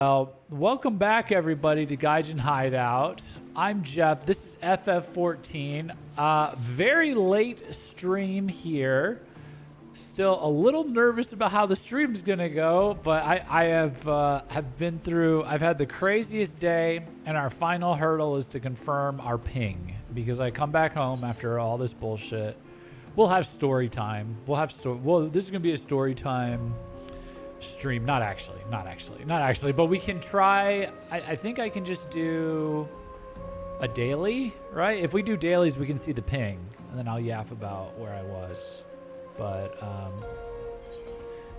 Welcome back, everybody, to Gaijin Hideout. I'm Jeff. This is FF14. Very late stream here. Still a little nervous about how the stream's gonna go, but I have been through. I've had the craziest day, and our final hurdle is to confirm our ping because I come back home after all this bullshit. We'll have story time. Well, this is gonna be a story time stream. Not actually, but we can try. I think I can just do a daily, right? If we do dailies, we can see the ping, and then I'll yap about where I was. But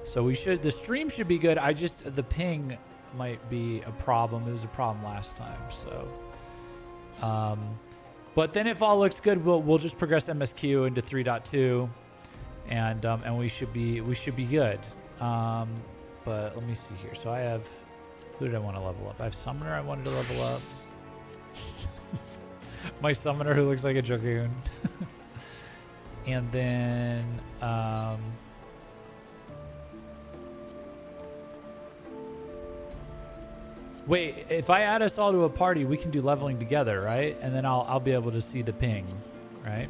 so the stream should be good. The ping might be a problem. It was a problem last time, so but then if all looks good, we'll just progress MSQ into 3.2, and we should be good. But let me see here. So I have, who did I want to level up? I have Summoner I wanted to level up. My Summoner who looks like a Dragoon. And then, wait, if I add us all to a party, we can do leveling together, right? And then I'll be able to see the ping, right?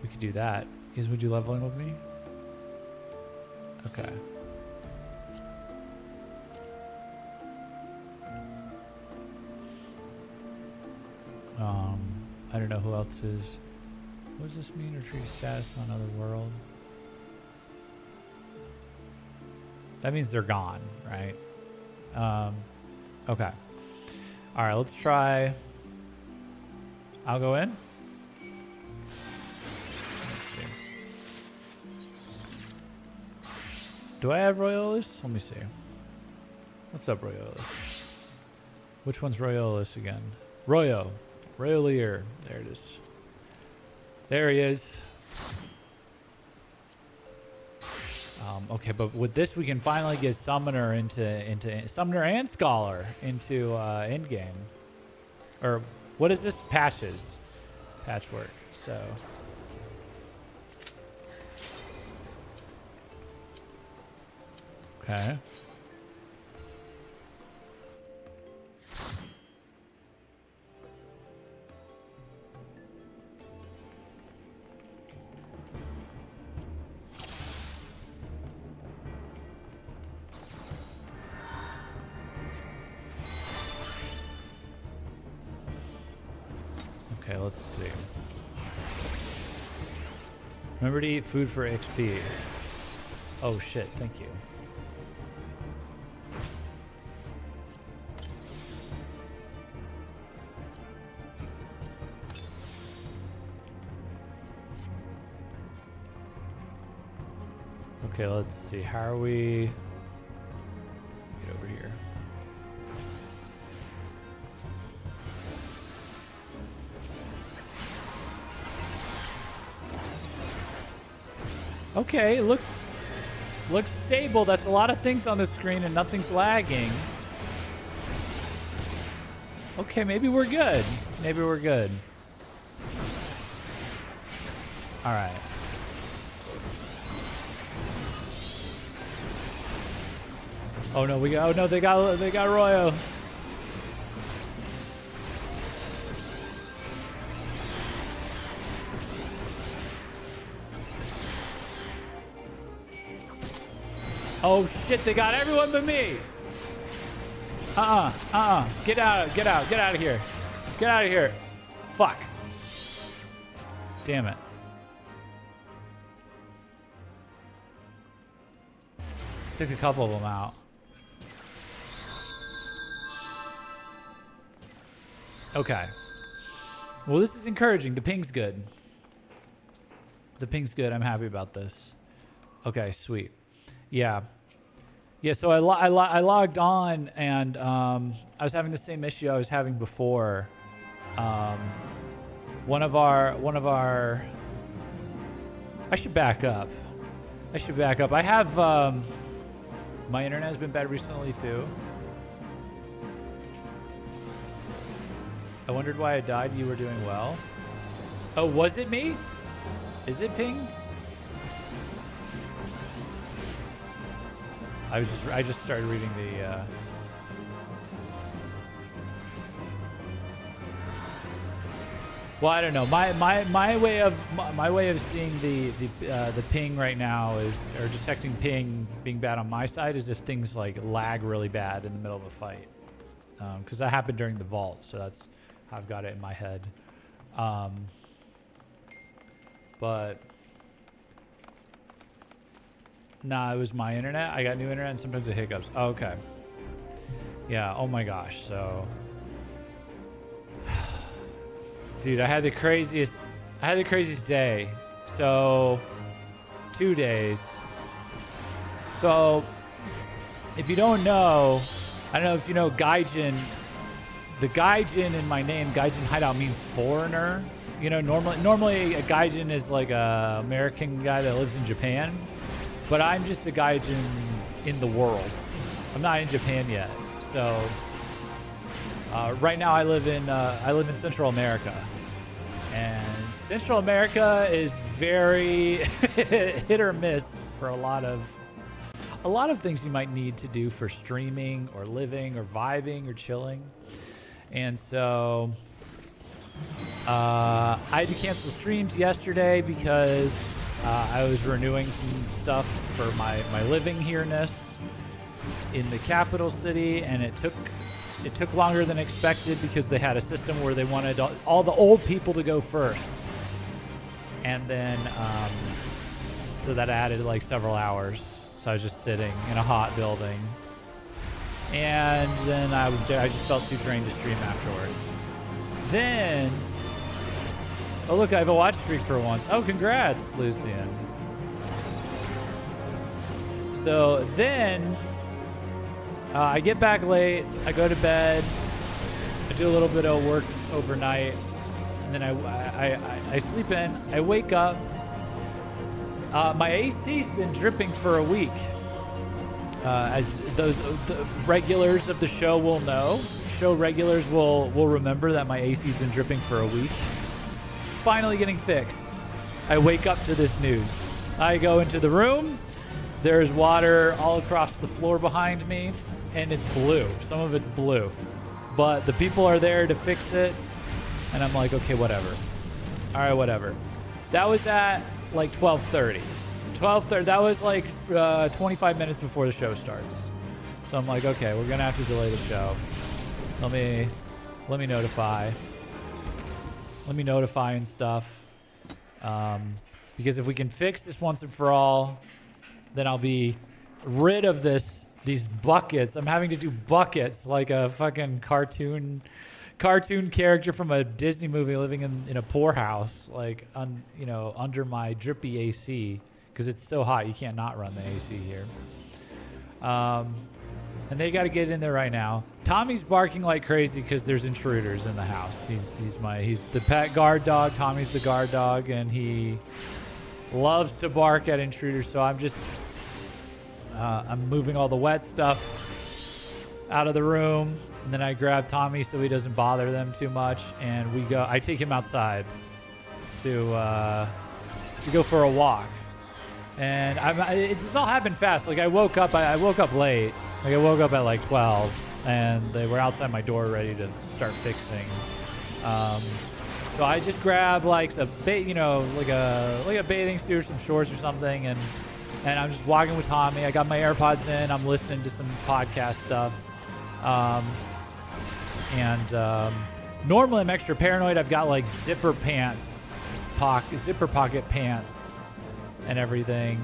We could do that. You guys would do leveling with me? Okay. I don't know who else is. What does this mean? Retrieve status on other world. That means they're gone, right? Okay. All right, let's try. I'll go in. Let's see. Do I have Royalist? Let me see. What's up, Royalist? Which one's Royalist again? Royalier. There it is. There he is. Okay, but with this, we can finally get Summoner into Summoner and Scholar into end game. Or what is this? Patchwork. So. Okay. Okay, let's see. Remember to eat food for XP. Oh shit, thank you. Okay, let's see. How are we? Get over here. Okay, it looks stable. That's a lot of things on the screen and nothing's lagging. Okay, maybe we're good. All right. Oh no, they got Royo. Oh shit, they got everyone but me. Get out of here. Get out of here. Fuck. Damn it. Took a couple of them out. Okay. Well, this is encouraging. The ping's good. I'm happy about this. Okay, sweet. Yeah, so I logged on and I was having the same issue I was having before. One of our I should back up. I have my internet has been bad recently too. I wondered why I died. You were doing well. Oh, was it me? Is it ping? I just started reading the. Well, I don't know. My way of seeing the ping right now is, or detecting ping being bad on my side, is if things like lag really bad in the middle of a fight, because that happened during the vault, so that's how I've got it in my head. But nah, it was my internet. I got new internet, and sometimes it hiccups. Oh, okay. Yeah. Oh my gosh. So. Dude, I had the craziest day. So, 2 days. So, if you don't know, I don't know if you know Gaijin. The Gaijin in my name, Gaijin Hideout, means foreigner. You know, normally a Gaijin is like a American guy that lives in Japan, but I'm just a Gaijin in the world. I'm not in Japan yet. So, right now I live in Central America. And Central America is very hit or miss for a lot of things you might need to do for streaming or living or vibing or chilling. And so I had to cancel streams yesterday because I was renewing some stuff for my living here-ness in the capital city, and it took longer than expected because they had a system where they wanted all the old people to go first. And then, so that added like several hours. So I was just sitting in a hot building. And then I just felt too drained to stream afterwards. Then, oh look, I have a watch streak for once. Oh, congrats, Lucian. So then, I get back late, I go to bed, I do a little bit of work overnight, and then I sleep in, I wake up. My AC's been dripping for a week. As the regulars of the show will know, show regulars will remember that my AC's been dripping for a week. It's finally getting fixed. I wake up to this news. I go into the room, there's water all across the floor behind me, and it's blue. Some of it's blue. But the people are there to fix it, and I'm like, okay, whatever. All right, whatever. That was at like 12:30. 12:30, that was like 25 minutes before the show starts. So I'm like, okay, we're gonna have to delay the show. Let me notify. Let me notify and stuff. Because if we can fix this once and for all, then I'll be rid of these buckets. I'm having to do buckets like a fucking cartoon character from a Disney movie living in a poorhouse, like under my drippy AC, because it's so hot you can't not run the AC here. And they got to get in there right now. Tommy's barking like crazy because there's intruders in the house. He's the pet guard dog. Tommy's the guard dog, and he loves to bark at intruders. So I'm just I'm moving all the wet stuff out of the room, and then I grab Tommy so he doesn't bother them too much, and we go. I take him outside to go for a walk, and it's all happened fast. Like I woke up late. Like I woke up at like 12, and they were outside my door ready to start fixing. So I just grabbed like like a bathing suit or some shorts or something, and I'm just walking with Tommy. I got my AirPods in. I'm listening to some podcast stuff. Normally I'm extra paranoid. I've got like zipper pocket pants and everything.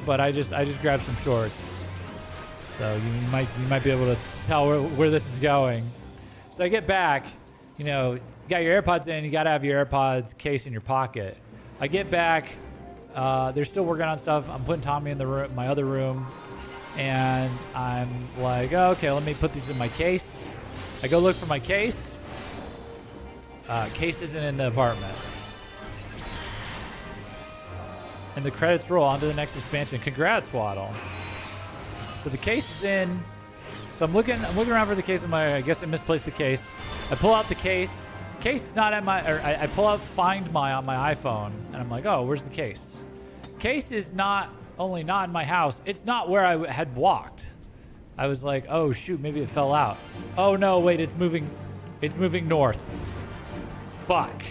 But I just grabbed some shorts. So you might be able to tell where this is going. So I get back, you got your AirPods in, you got to have your AirPods case in your pocket. I get back, they're still working on stuff. I'm putting Tommy in my other room, and I'm like, oh, okay, let me put these in my case. I go look for my case. Case isn't in the apartment. And the credits roll on to the next expansion. Congrats, Waddle. So the case is in. So I'm looking around for the case. I guess I misplaced the case. I pull out the case. Case is not at I pull out Find My on my iPhone, and I'm like, oh, where's the case? Case is not only not in my house. It's not where I had walked. I was like, oh shoot, maybe it fell out. Oh no, wait, it's moving north. Fuck,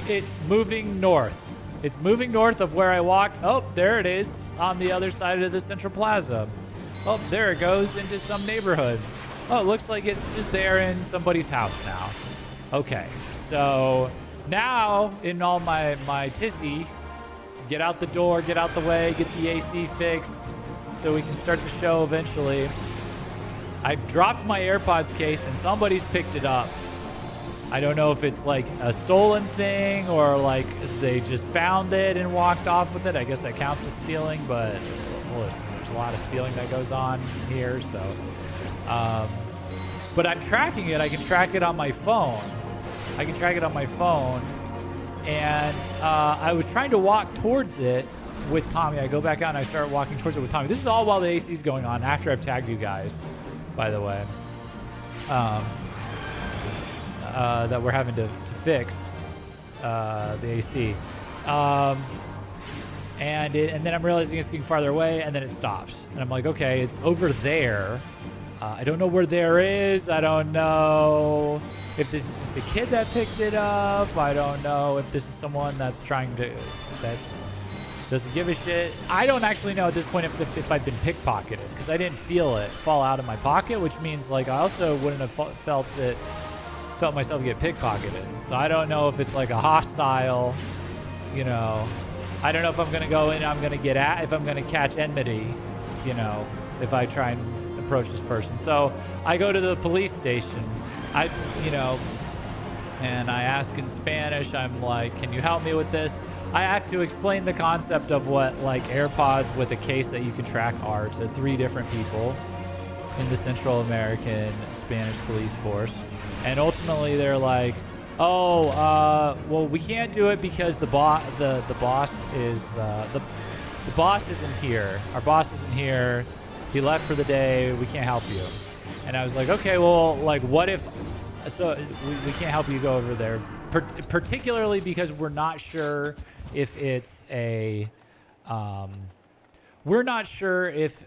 it's moving north. It's moving north of where I walked. Oh, there it is on the other side of the Central Plaza. Oh, there it goes into some neighborhood. Oh, it looks like it's just there in somebody's house now. Okay, so now in all my tizzy, get out the door, get out the way, get the AC fixed so we can start the show eventually. I've dropped my AirPods case and somebody's picked it up. I don't know if it's like a stolen thing or like they just found it and walked off with it. I guess that counts as stealing, but listen, there's a lot of stealing that goes on here, so. But I'm tracking it. I can track it on my phone. And I was trying to walk towards it with Tommy. I go back out and I start walking towards it with Tommy. This is all while the AC is going on, after I've tagged you guys, by the way. That we're having to fix the AC. And then I'm realizing it's getting farther away, and then it stops. And I'm like, okay, it's over there. I don't know where there is. I don't know if this is just a kid that picked it up. I don't know if this is someone that doesn't give a shit. I don't actually know at this point if I've been pickpocketed, because I didn't feel it fall out of my pocket, which means like I also wouldn't have felt myself get pickpocketed. So I don't know if it's like a hostile, you know. I don't know if I'm gonna go in, if I'm gonna catch enmity, you know, if I try and approach this person. So I go to the police station, and I ask in Spanish. I'm like, can you help me with this? I have to explain the concept of what like AirPods with a case that you can track are to 3 different people in the Central American Spanish police force. And ultimately they're like, well, we can't do it because the boss isn't here. Our boss isn't here. He left for the day. We can't help you. And I was like, okay, well, like, what if? So we can't help you go over there, particularly because we're not sure if it's a. We're not sure if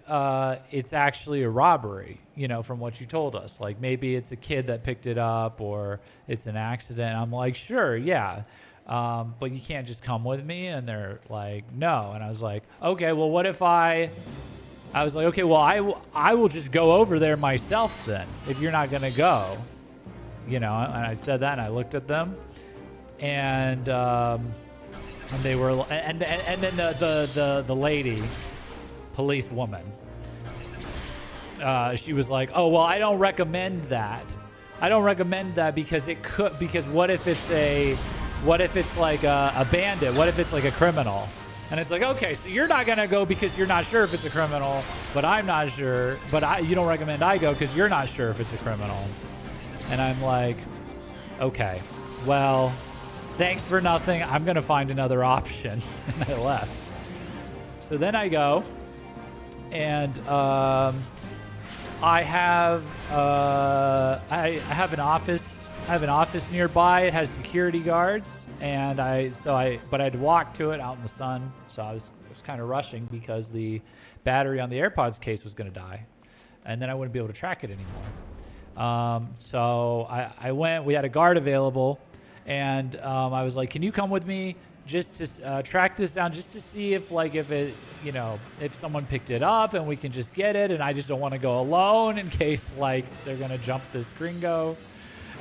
it's actually a robbery, you know, from what you told us. Like, maybe it's a kid that picked it up or it's an accident. I'm like, sure, yeah. But you can't just come with me. And they're like, no. And I was like, okay, well, what if I was like, okay, well, I will just go over there myself then, if you're not going to go. You know, and I said that and I looked at them. And they were, and then the lady, police woman, she was like, oh, well, I don't recommend that. Because what if it's like a bandit? What if it's like a criminal? And it's like, okay, so you're not going to go because you're not sure if it's a criminal, but I'm not sure, but you don't recommend I go because you're not sure if it's a criminal. And I'm like, okay, well, thanks for nothing. I'm going to find another option. And I left. So then I go, and I have an office. I have an office nearby. It has security guards, but I'd walk to it out in the sun. So I was kind of rushing because the battery on the AirPods case was going to die, and then I wouldn't be able to track it anymore. So I went. We had a guard available, and I was like, "Can you come with me just to track this down, just to see if someone picked it up and we can just get it?" And I just don't want to go alone in case like they're gonna jump this gringo,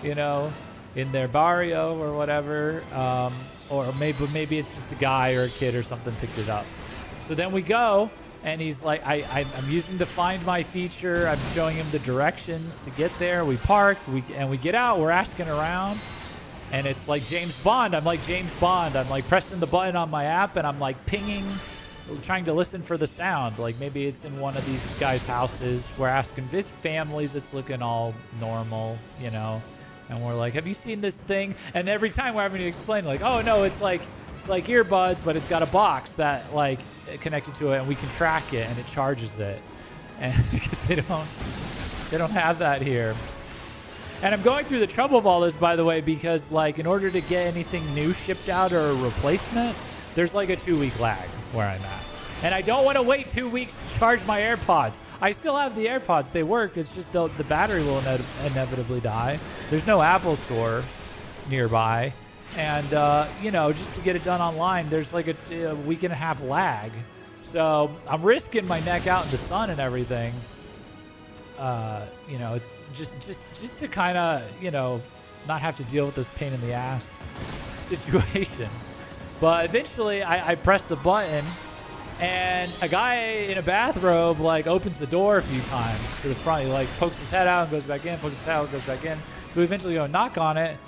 you know, in their barrio or whatever, or maybe it's just a guy or a kid or something picked it up. So then we go. And he's like, I'm using the Find My feature. I'm showing him the directions to get there. We park, we get out. We're asking around, and it's like James Bond. I'm like James Bond. I'm like pressing the button on my app, and I'm like pinging, trying to listen for the sound. Like maybe it's in one of these guys' houses. We're asking, it's families. It's looking all normal, you know. And we're like, have you seen this thing? And every time we're having to explain, like, oh no, it's like earbuds, but it's got a box that like connected to it, and we can track it, and it charges it. And because they don't have that here. And I'm going through the trouble of all this, by the way, because like in order to get anything new shipped out or a replacement, there's like a 2-week lag where I'm at. And I don't want to wait 2 weeks to charge my AirPods. I still have the AirPods. They work. It's just the battery will inevitably die. There's no Apple store nearby. And, you know, just to get it done online, there's like a week and a half lag. So I'm risking my neck out in the sun and everything. You know, it's just to kind of, you know, not have to deal with this pain in the ass situation. But eventually I press the button and a guy in a bathrobe like opens the door a few times to the front. He like pokes his head out and goes back in, pokes his head out and goes back in. So we eventually go knock on it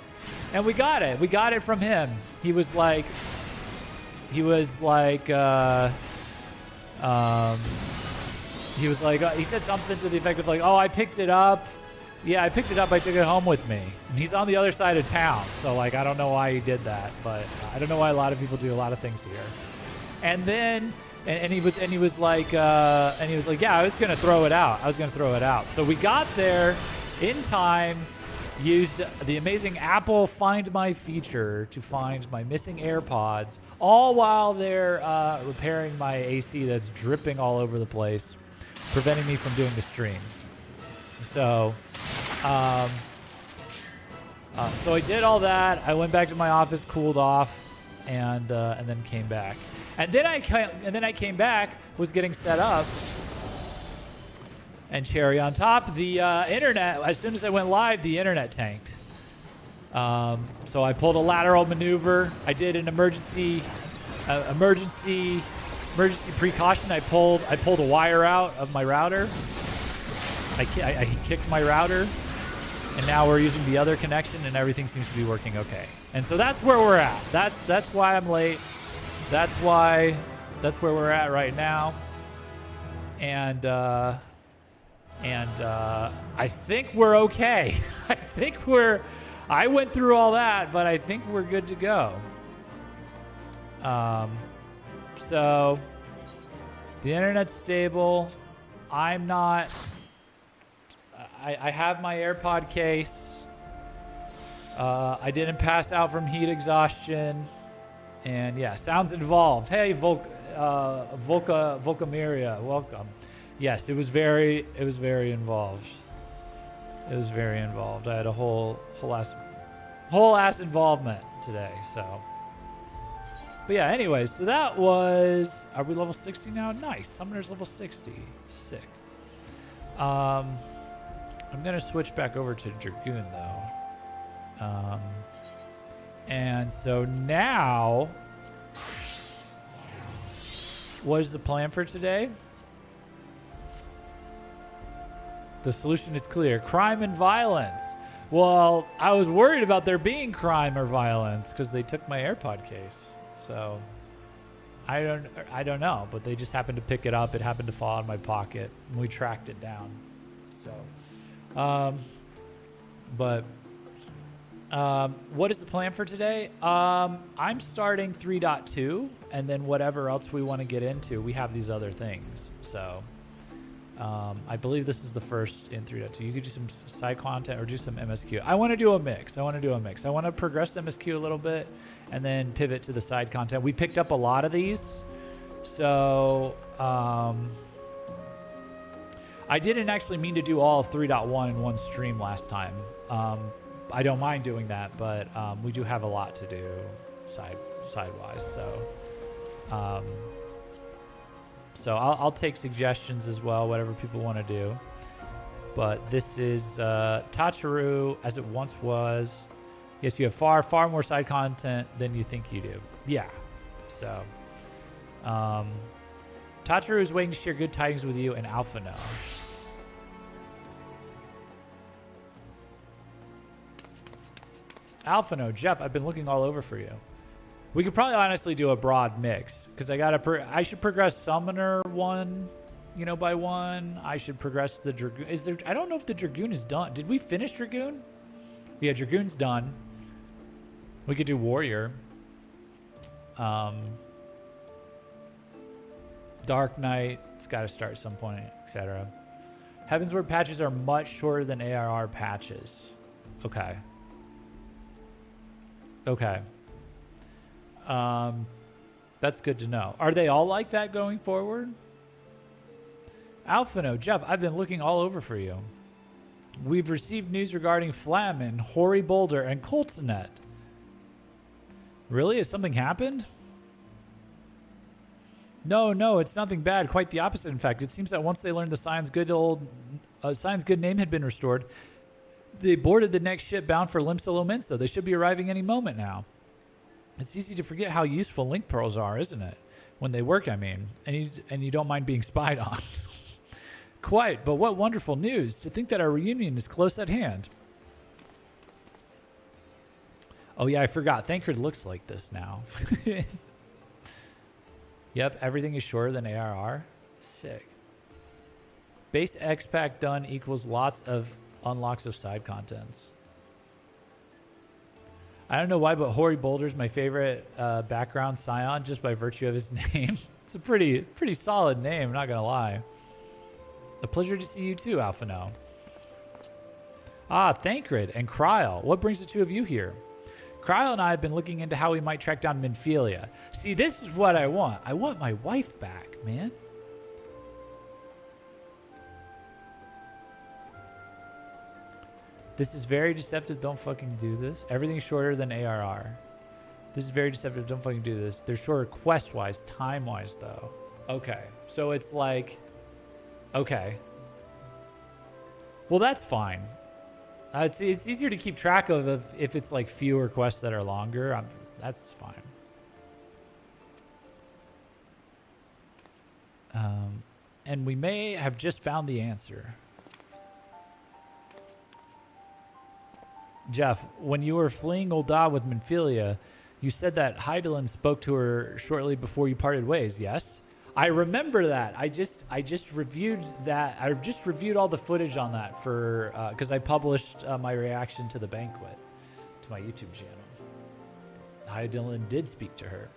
and we got it. We got it from him. He was like, he said something to the effect of like, oh, I picked it up. Yeah, I picked it up. I took it home with me. And he's on the other side of town. So like, I don't know why he did that, but I don't know why a lot of people do a lot of things here. And then, and he was like, yeah, I was going to throw it out. So we got there in time, used the amazing Apple Find My feature to find my missing AirPods, all while they're repairing my AC that's dripping all over the place, preventing me from doing the stream. So, so I did all that. I went back to my office, cooled off, and then came back. And then I came back, was getting set up, and cherry on top, the internet. As soon as I went live, the internet tanked. So I pulled a lateral maneuver. I did an emergency precaution. I pulled a wire out of my router. I kicked my router, and now we're using the other connection, and everything seems to be working okay. And so that's where we're at. That's why I'm late. That's where we're at right now. And I think we're okay. I went through all that, but I think we're good to go. So the internet's stable. I'm not. I have my AirPod case. I didn't pass out from heat exhaustion. And yeah, sounds involved. Hey, Volcamiria, welcome. Yes, it was very involved. It was very involved. I had a whole ass involvement today. So, but yeah. Anyways, so that was. Are we level 60 now? Nice. Summoner's level 60. Sick. I'm gonna switch back over to Dragoon though. And so now, what is the plan for today? The solution is clear. Crime and violence. Well, I was worried about there being crime or violence because they took my AirPod case. So I don't know, but they just happened to pick it up. It happened to fall out of my pocket, and we tracked it down. So, what is the plan for today? I'm starting 3.2, and then whatever else we want to get into, we have these other things. So, I believe this is the first in 3.2. You could do some side content or do some MSQ. I want to do a mix. I want to progress MSQ a little bit and then pivot to the side content. We picked up a lot of these. So, I didn't actually mean to do all of 3.1 in one stream last time. I don't mind doing that, but we do have a lot to do sidewise. So I'll take suggestions as well, whatever people want to do. But this is Tacharu as it once was. Yes, you have far more side content than you think you do. Yeah. So Tacharu is waiting to share good tidings with you and Alphano. Alphano, Jeff, I've been looking all over for you. We could probably honestly do a broad mix because I should progress Summoner one, by one. I should progress the Dragoon. I don't know if the Dragoon is done. Did we finish Dragoon? Yeah, Dragoon's done. We could do Warrior. Dark Knight, it's got to start at some point, etc. Heavensward patches are much shorter than ARR patches. Okay. That's good to know. Are they all like that going forward? Alphino, Jeff, I've been looking all over for you. We've received news regarding Flamin, Hoary Boulder, and Coltsonet. Really? Has something happened? No, it's nothing bad. Quite the opposite, in fact. It seems that once they learned the Scion's good name had been restored, they boarded the next ship bound for Limsa Lominsa. They should be arriving any moment now. It's easy to forget how useful link pearls are, isn't it? When they work, I mean. And you don't mind being spied on. Quite, but what wonderful news. To think that our reunion is close at hand. Oh yeah, I forgot. Thancred looks like this now. Yep, everything is shorter than ARR. Sick. Base X-Pack done equals lots of unlocks of side contents. I don't know why, but Hoary Boulder's my favorite background Scion just by virtue of his name. It's a pretty solid name, not gonna lie. A pleasure to see you too, Alphino. Ah, Thancred and Kryl. What brings the two of you here? Kryl and I have been looking into how we might track down Minfilia. See, this is what I want. I want my wife back, man. This is very deceptive. Don't fucking do this. Everything's shorter than ARR. This is very deceptive. Don't fucking do this. They're shorter quest-wise, time-wise, though. Okay. So it's like... Okay. Well, that's fine. It's easier to keep track of if it's like fewer quests that are longer. That's fine. And we may have just found the answer. Jeff, when you were fleeing Ul'dah with Minfilia, you said that Hydaelyn spoke to her shortly before you parted ways, yes? I remember that. I just reviewed that. I just reviewed all the footage on that for because I published my reaction to the banquet to my YouTube channel. Hydaelyn did speak to her.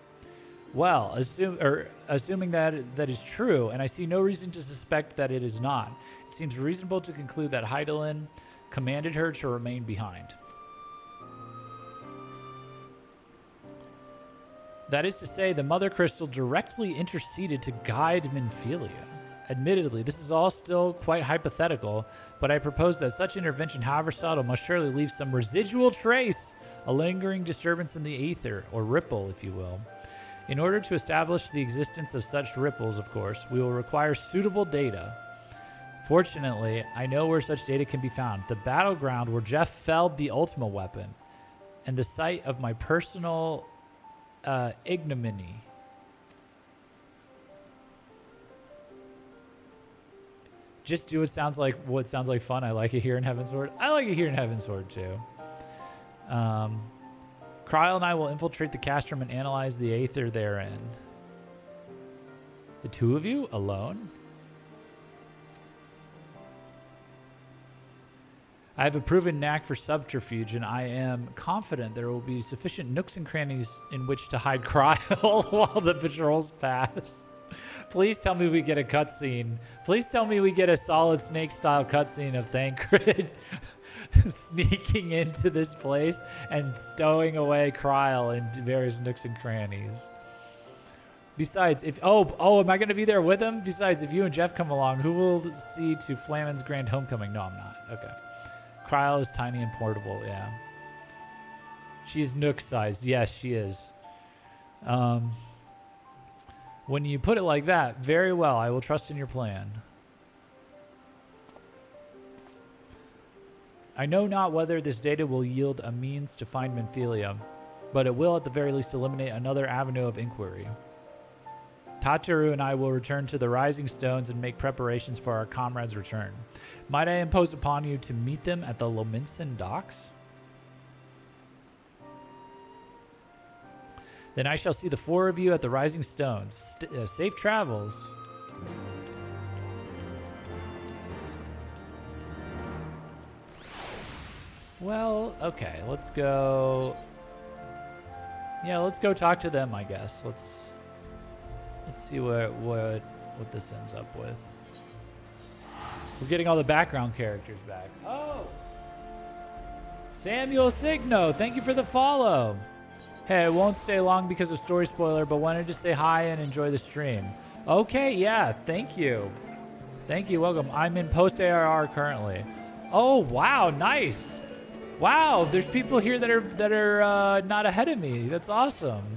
Well, assuming that is true, and I see no reason to suspect that it is not, it seems reasonable to conclude that Hydaelyn commanded her to remain behind. That is to say, the Mother Crystal directly interceded to guide Minfilia. Admittedly, this is all still quite hypothetical, but I propose that such intervention, however subtle, must surely leave some residual trace, a lingering disturbance in the aether, or ripple, if you will. In order to establish the existence of such ripples, of course, we will require suitable data. Fortunately, I know where such data can be found. The battleground where Jeff felled the Ultima weapon, and the site of my personal... ignominy. Just do what sounds like fun. I like it here in Heavensward. I like it here in Heavensward too. Kryl and I will infiltrate the castrum and analyze the aether therein. The two of you alone? I have a proven knack for subterfuge, and I am confident there will be sufficient nooks and crannies in which to hide Kryl while the patrols pass. Please tell me we get a cutscene. Please tell me we get a solid Snake-style cutscene of Thancred sneaking into this place and stowing away Kryl in various nooks and crannies. Besides, if am I going to be there with him? Besides, if you and Jeff come along, who will see to Flamin's grand homecoming? No, I'm not. Okay. Kryl is tiny and portable, yeah. She's Nook-sized. Yes, she is. When you put it like that, very well, I will trust in your plan. I know not whether this data will yield a means to find Minfilia, but it will at the very least eliminate another avenue of inquiry. Tataru and I will return to the Rising Stones and make preparations for our comrades' return. Might I impose upon you to meet them at the Lominsan docks? Then I shall see the four of you at the Rising Stones. Safe travels. Well, okay, let's go. Yeah, let's go talk to them, I guess. Let's see what this ends up with. We're getting all the background characters back. Oh! Samuel Signo, thank you for the follow. Hey, I won't stay long because of story spoiler, but wanted to say hi and enjoy the stream. Okay, yeah, thank you. Thank you, welcome. I'm in post ARR currently. Oh, wow, nice. Wow, there's people here that are not ahead of me. That's awesome.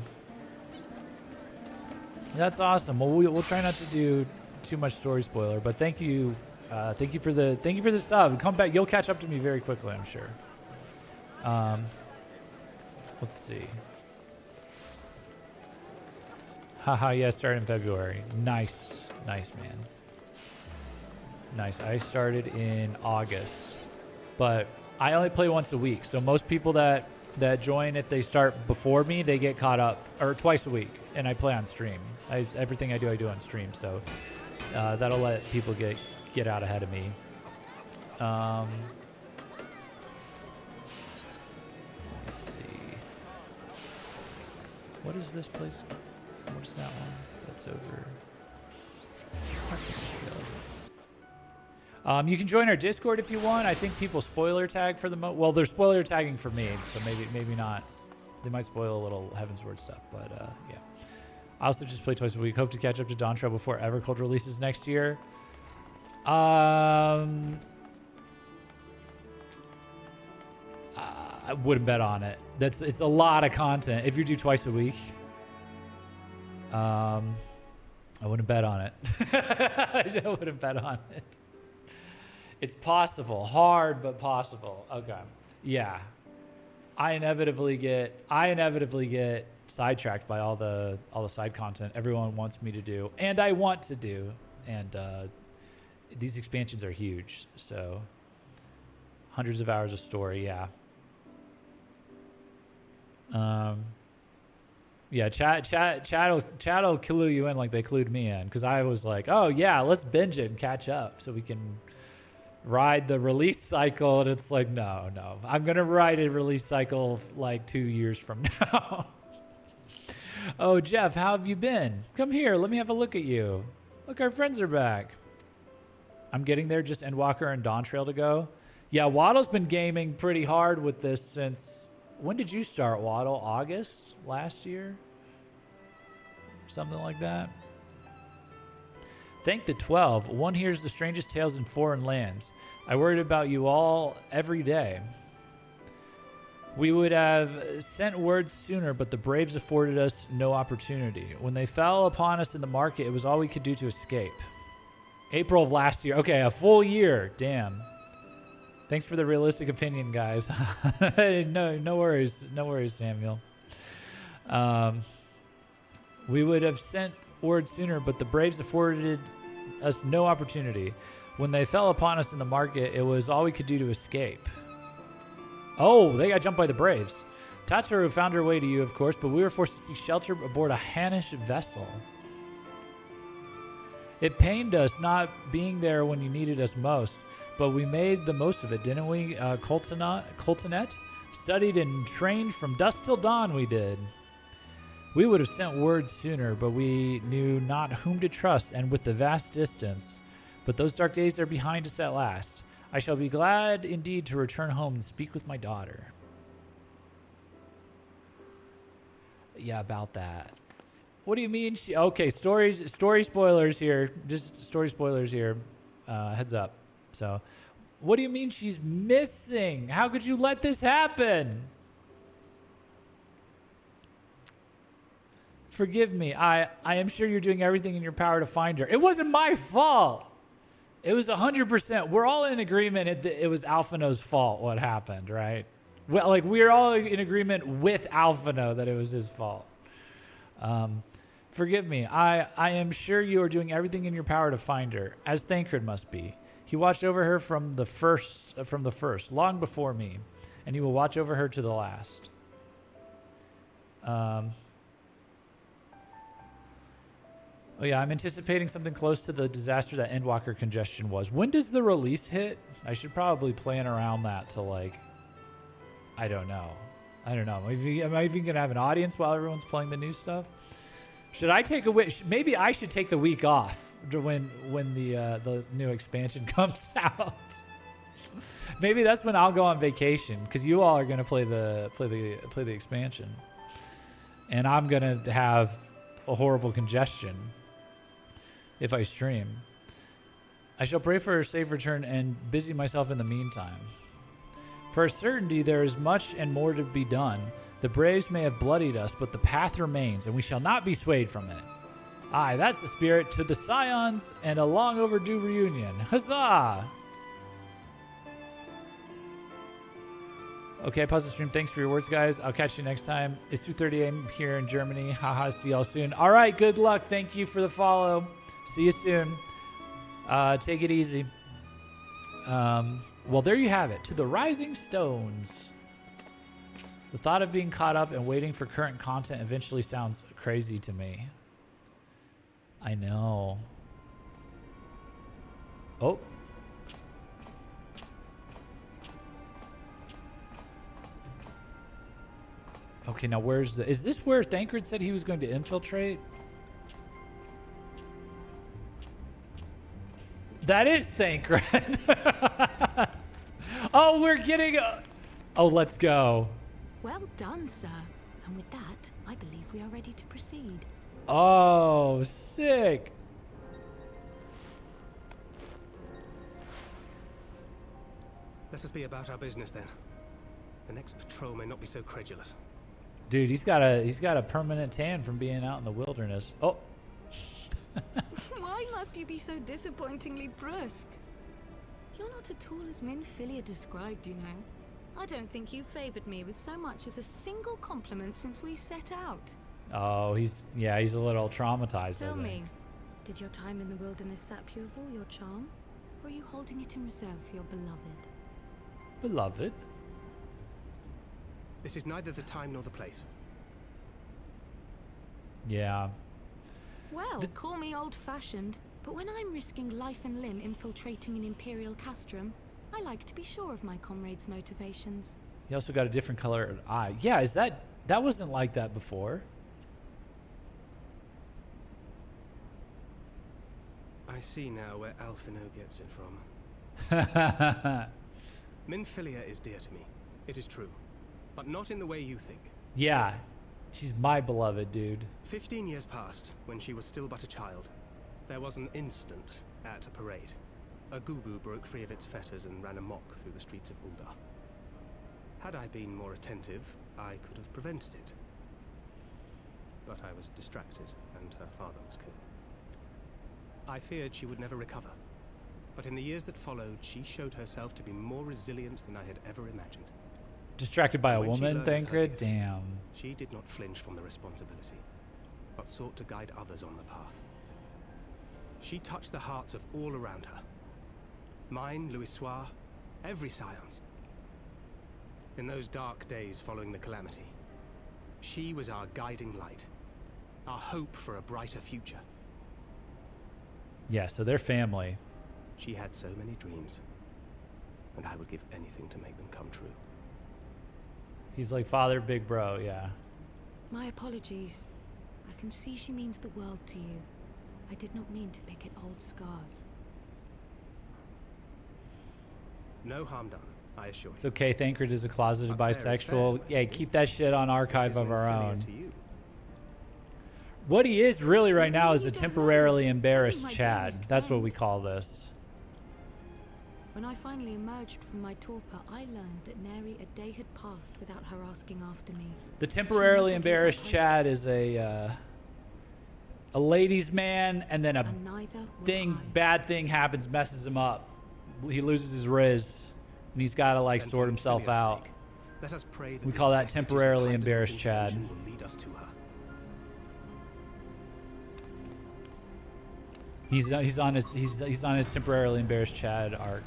That's awesome. Well, we'll try not to do too much story spoiler, but thank you for the sub. Come back. You'll catch up to me very quickly, I'm sure. Let's see. Haha, yeah, started in February. Nice, nice, man. Nice. I started in August, but I only play once a week. So most people that join, if they start before me, they get caught up, or twice a week, and I play on stream. Everything I do on stream. So that'll let people get out ahead of me. Let's see. What is this place? What's that one? That's over. You can join our Discord if you want. I think people spoiler tag for the well, they're spoiler tagging for me, so maybe not. They might spoil a little Heavensward stuff, but yeah. I also just play twice a week. Hope to catch up to Dawn Trail before Evercold releases next year. I wouldn't bet on it. It's a lot of content. If you do twice a week, I wouldn't bet on it. I wouldn't bet on it. It's possible. Hard, but possible. Okay. Yeah. I inevitably get sidetracked by all the side content everyone wants me to do, and I want to do. And these expansions are huge, so hundreds of hours of story. Yeah. Yeah, chat will clue you in like they clued me in, because I was like, oh yeah, let's binge it and catch up so we can ride the release cycle. And it's like, no, I'm gonna ride a release cycle like 2 years from now. Oh, Jeff, how have you been? Come here, let me have a look at you. Look, our friends are back. I'm getting there, just Endwalker and Dawn Trail to go. Yeah, Waddle's been gaming pretty hard with this since... When did you start, Waddle? August last year? Something like that. Thank the 12. One hears the strangest tales in foreign lands. I worried about you all every day. We would have sent word sooner, but the Braves afforded us no opportunity. When they fell upon us in the market, it was all we could do to escape. April of last year. Okay, a full year. Damn. Thanks for the realistic opinion, guys. No worries. No worries, Samuel. We would have sent word sooner, but the Braves afforded us no opportunity. When they fell upon us in the market, it was all we could do to escape. Oh, they got jumped by the Braves. Tataru found her way to you, of course, but we were forced to seek shelter aboard a Hannish vessel. It pained us not being there when you needed us most, but we made the most of it, didn't we, Coltonet? Studied and trained from dusk till dawn, we did. We would have sent word sooner, but we knew not whom to trust, and with the vast distance. But those dark days are behind us at last. I shall be glad indeed to return home and speak with my daughter. Yeah, about that. What do you mean? Okay, story spoilers here. Just story spoilers here. Heads up. So, what do you mean she's missing? How could you let this happen? Forgive me. I am sure you're doing everything in your power to find her. It wasn't my fault. It was 100%. We're all in agreement. It was Alphino's fault what happened, right? Well, like, we're all in agreement with Alphino that it was his fault. Forgive me. I am sure you are doing everything in your power to find her, as Thancred must be. He watched over her from the first, long before me, and he will watch over her to the last. Oh yeah, I'm anticipating something close to the disaster that Endwalker congestion was. When does the release hit? I should probably plan around that to, like, I don't know. Am I even going to have an audience while everyone's playing the new stuff? Should I take a week? Maybe I should take the week off when the new expansion comes out. Maybe that's when I'll go on vacation, because you all are going to play the expansion. And I'm going to have a horrible congestion if I stream. I shall pray for a safe return and busy myself in the meantime. For a certainty, there is much and more to be done. The braves may have bloodied us, but the path remains, and we shall not be swayed from it. Aye, that's the spirit. To the scions and a long overdue reunion. Huzzah! Okay, pause the stream. Thanks for your words, guys. I'll catch you next time. It's 2:30 a.m. here in Germany. Haha, see y'all soon. All right, good luck. Thank you for the follow. See you soon. Take it easy. Well, there you have it. To the Rising Stones. The thought of being caught up and waiting for current content eventually sounds crazy to me. I know. Oh. Okay, now where's the... Is this where Thancred said he was going to infiltrate? That is Thancred. Oh, we're getting... Oh, let's go. Well done, sir. And with that, I believe we are ready to proceed. Oh, sick. Let us be about our business then. The next patrol may not be so credulous. Dude, he's got a permanent tan from being out in the wilderness. Oh. Why must you be so disappointingly brusque? You're not at all as Minfilia described, you know. I don't think you favored me with so much as a single compliment since we set out. Oh, he's a little traumatized. Tell me, did your time in the wilderness sap you of all your charm? Or are you holding it in reserve for your beloved? Beloved? This is neither the time nor the place. Yeah. Well, call me old-fashioned, but when I'm risking life and limb infiltrating an Imperial castrum, I like to be sure of my comrades' motivations. He also got a different color eye. Yeah, is that wasn't like that before? I see now where Alphino gets it from. Minfilia is dear to me. It is true. But not in the way you think. Yeah. She's my beloved, dude. 15 years passed when she was still but a child. There was an incident at a parade. A Gubu broke free of its fetters and ran amok through the streets of Ul'dah. Had I been more attentive, I could have prevented it. But I was distracted, and her father was killed. I feared she would never recover. But in the years that followed, she showed herself to be more resilient than I had ever imagined. Distracted by a When she woman, learned of her Thancred? gift, Damn. She did not flinch from the responsibility, but sought to guide others on the path. She touched the hearts of all around her. Mine, Louisoix, every science. In those dark days following the calamity, she was our guiding light, our hope for a brighter future. Yeah, so they're family. She had so many dreams, and I would give anything to make them come true. He's like father, big bro, yeah. My apologies. I can see she means the world to you. I did not mean to pick at old scars. No harm done, I assure you. It's okay, Thancred is a closeted But fair is bisexual. fair, Yeah, keep that shit on archive Which is of our Minfilia own. to you. What he is really right now You is a don't know. temporarily Only embarrassed my Chad. dearest That's what friend. we call this. When I finally emerged from my torpor, I learned that nary a day had passed without her asking after me. The temporarily She never gave up embarrassed hope. Chad is a ladies' man, and then a And neither will I. bad thing happens, messes him up. He loses his riz, and he's got to like And sort for himself Minfilia's out. sake, let us pray that We these call that vestiges of temporarily high-dimension embarrassed Chad. information will lead us to her. He's on his temporarily embarrassed Chad arc.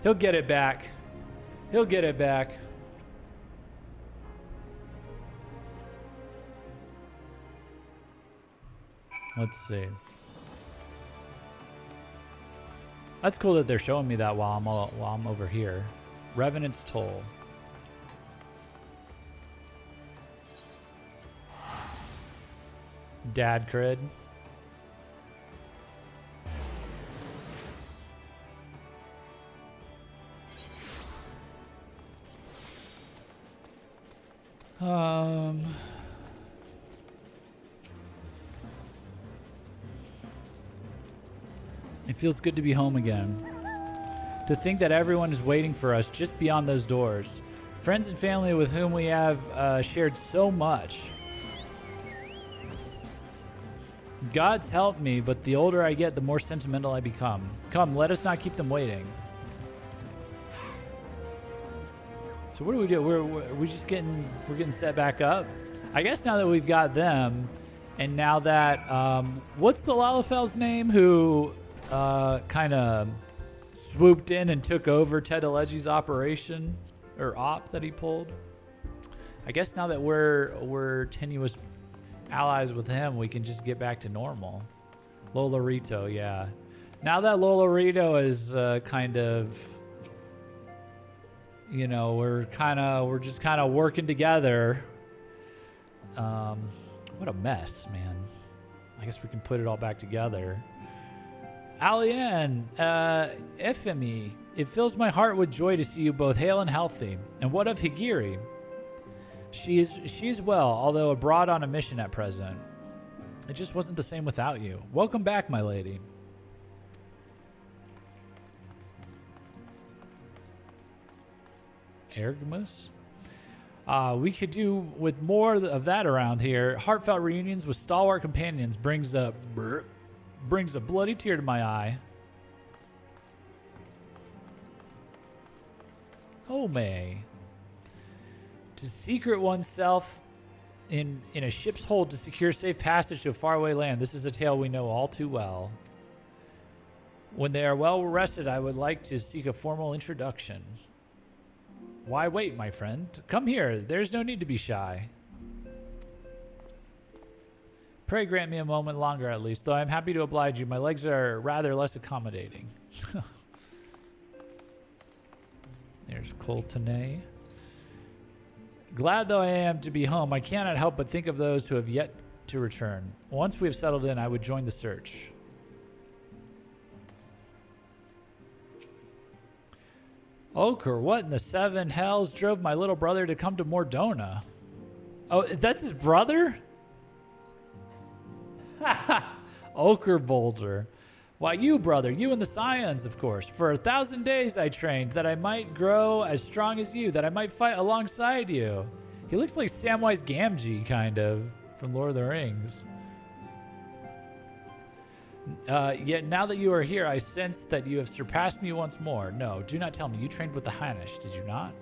He'll get it back. He'll get it back. Let's see. That's cool that they're showing me that while I'm over here. Revenant's Toll. Dad cred. It feels good to be home again. To think that everyone is waiting for us just beyond those doors. Friends and family with whom we have shared so much. God's helped me, but the older I get, the more sentimental I become. Come, let us not keep them waiting. So what do we do? We're just getting set back up. I guess now that we've got them, and now that what's the Lalafel's name who kind of swooped in and took over Ted Elegi's operation or op that he pulled? I guess now that we're tenuous allies with him, we can just get back to normal. Lolorito, yeah. Now that Lolorito is kind of, you know, we're just kind of working together. What a mess, man. I guess we can put it all back together. Alian, Ifemi, it fills my heart with joy to see you both hale and healthy. And what of Higiri? She is well, although abroad on a mission at present. It just wasn't the same without you. Welcome back, my lady. Ergmus? We could do with more of that around here. Heartfelt reunions with stalwart companions brings a bloody tear to my eye. Oh, May. To secret oneself in a ship's hold to secure safe passage to a faraway land. This is a tale we know all too well. When they are well rested, I would like to seek a formal introduction. Why wait, my friend? Come here. There's no need to be shy. Pray grant me a moment longer at least, though I'm happy to oblige you. My legs are rather less accommodating. There's Coltonay. Glad though I am to be home, I cannot help but think of those who have yet to return. Once we have settled in, I would join the search. Ochre, what in the seven hells drove my little brother to come to Mordona? Oh, that's his brother? Ochre Boulder. Why, you, brother, you and the Scions, of course. For 1,000 days I trained, that I might grow as strong as you, that I might fight alongside you. He looks like Samwise Gamgee, kind of, from Lord of the Rings. Yet now that you are here, I sense that you have surpassed me once more. No, do not tell me. You trained with the Hainish, did you not?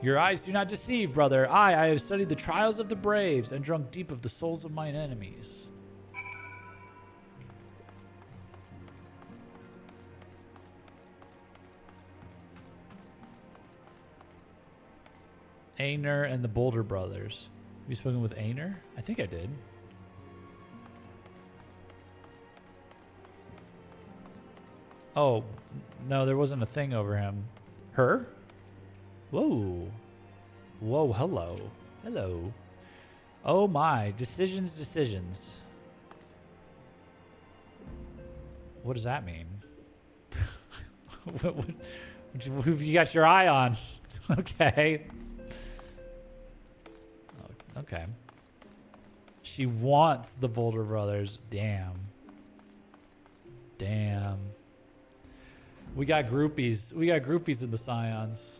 Your eyes do not deceive, brother. I have studied the trials of the braves and drunk deep of the souls of mine enemies. Aner and the Boulder brothers. Have you spoken with Aner? I think I did. Oh, no, there wasn't a thing over him. Her? Whoa. Whoa, hello. Hello. Oh my, decisions. What does that mean? Who have you got your eye on? Okay. Okay. She wants the Boulder brothers. Damn. We got groupies. We got groupies in the Scions.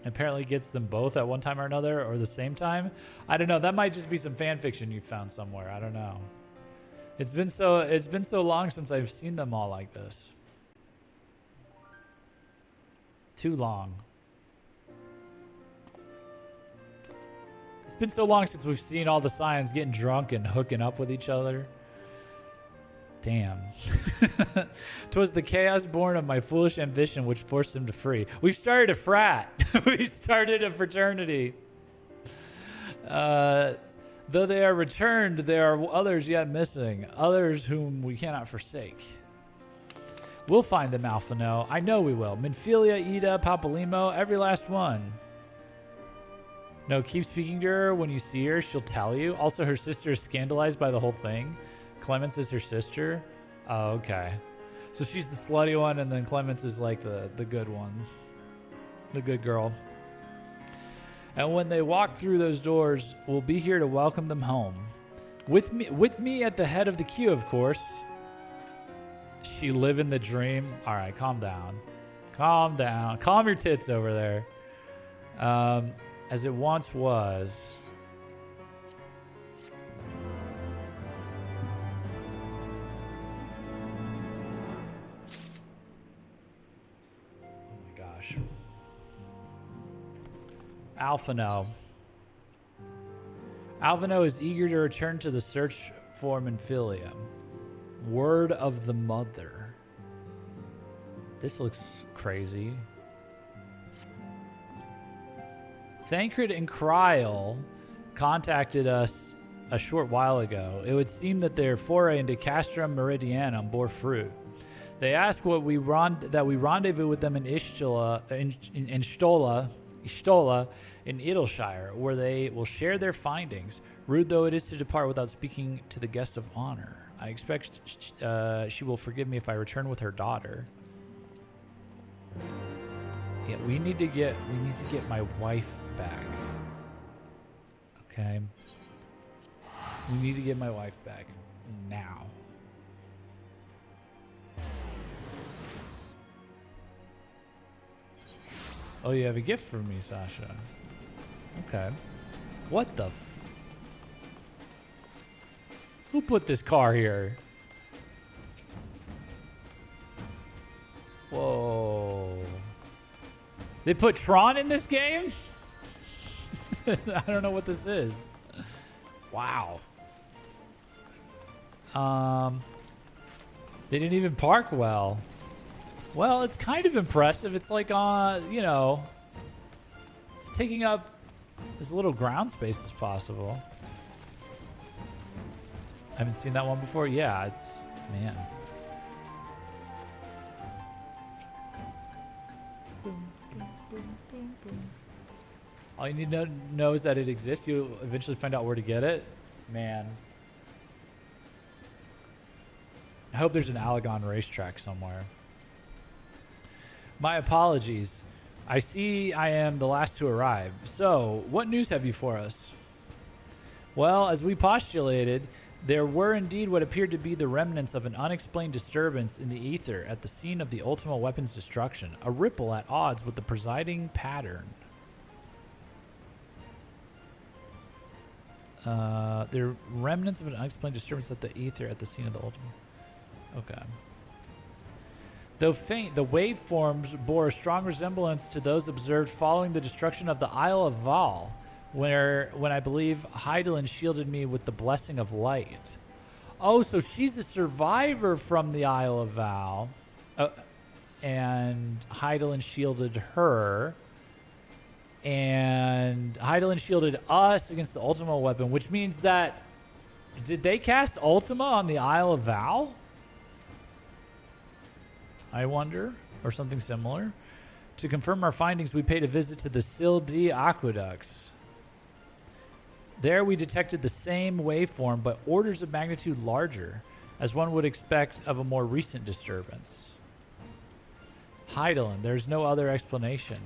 Apparently gets them both at one time or another, or the same time. I don't know. That might just be some fan fiction you found somewhere. I don't know. It's been so long since I've seen them all like this. Too long. It's been so long since we've seen all the Scions getting drunk and hooking up with each other. Damn. 'Twas the chaos born of my foolish ambition which forced him to free. We've started a frat. We've started a fraternity. Though they are returned, there are others yet missing, others whom we cannot forsake. We'll find them, Alphino. I know we will. Minfilia, Ida, Papalimo, every last one. No, keep speaking to her when you see her. She'll tell you. Also, her sister is scandalized by the whole thing. Clemens is her sister? Oh, okay. So she's the slutty one, and then Clemens is like the good one. The good girl. And when they walk through those doors, we'll be here to welcome them home. With me at the head of the queue, of course. She living the dream. All right, calm down. Calm down. Calm your tits over there. As it once was. Alphino. Alphino is eager to return to the search for Minfilia. Word of the Mother. This looks crazy. Thancred and Kryl contacted us a short while ago. It would seem that their foray into Castrum Meridianum bore fruit. They asked that we rendezvous with them in Stola in Idleshire, where they will share their findings. Rude though it is to depart without speaking to the guest of honor. I expect she will forgive me if I return with her daughter. Yeah, we need to get my wife back. Okay. We need to get my wife back now. Oh, you have a gift for me, Sasha. Okay. What the Who put this car here? Whoa. They put Tron in this game? I don't know what this is. Wow. They didn't even park well. Well, it's kind of impressive. It's like, you know, it's taking up as little ground space as possible. I haven't seen that one before. Yeah, it's, man. All you need to know is that it exists. You'll eventually find out where to get it. Man. I hope there's an Alagon racetrack somewhere. My apologies. I see I am the last to arrive. So, what news have you for us? Well, as we postulated, there were indeed what appeared to be the remnants of an unexplained disturbance in the ether at the scene of the Ultima weapon's destruction, a ripple at odds with the presiding pattern. There are remnants of an unexplained disturbance at the ether at the scene of the Ultima. Okay. Though faint, the waveforms bore a strong resemblance to those observed following the destruction of the Isle of Val, when I believe Hydaelyn shielded me with the blessing of light. Oh, so she's a survivor from the Isle of Val, and Hydaelyn shielded her, and Hydaelyn shielded us against the Ultima weapon, which means that, did they cast Ultima on the Isle of Val? I wonder, or something similar. To confirm our findings, we paid a visit to the Sildi aqueducts. There we detected the same waveform, but orders of magnitude larger, as one would expect of a more recent disturbance. Hydaelyn, there's no other explanation.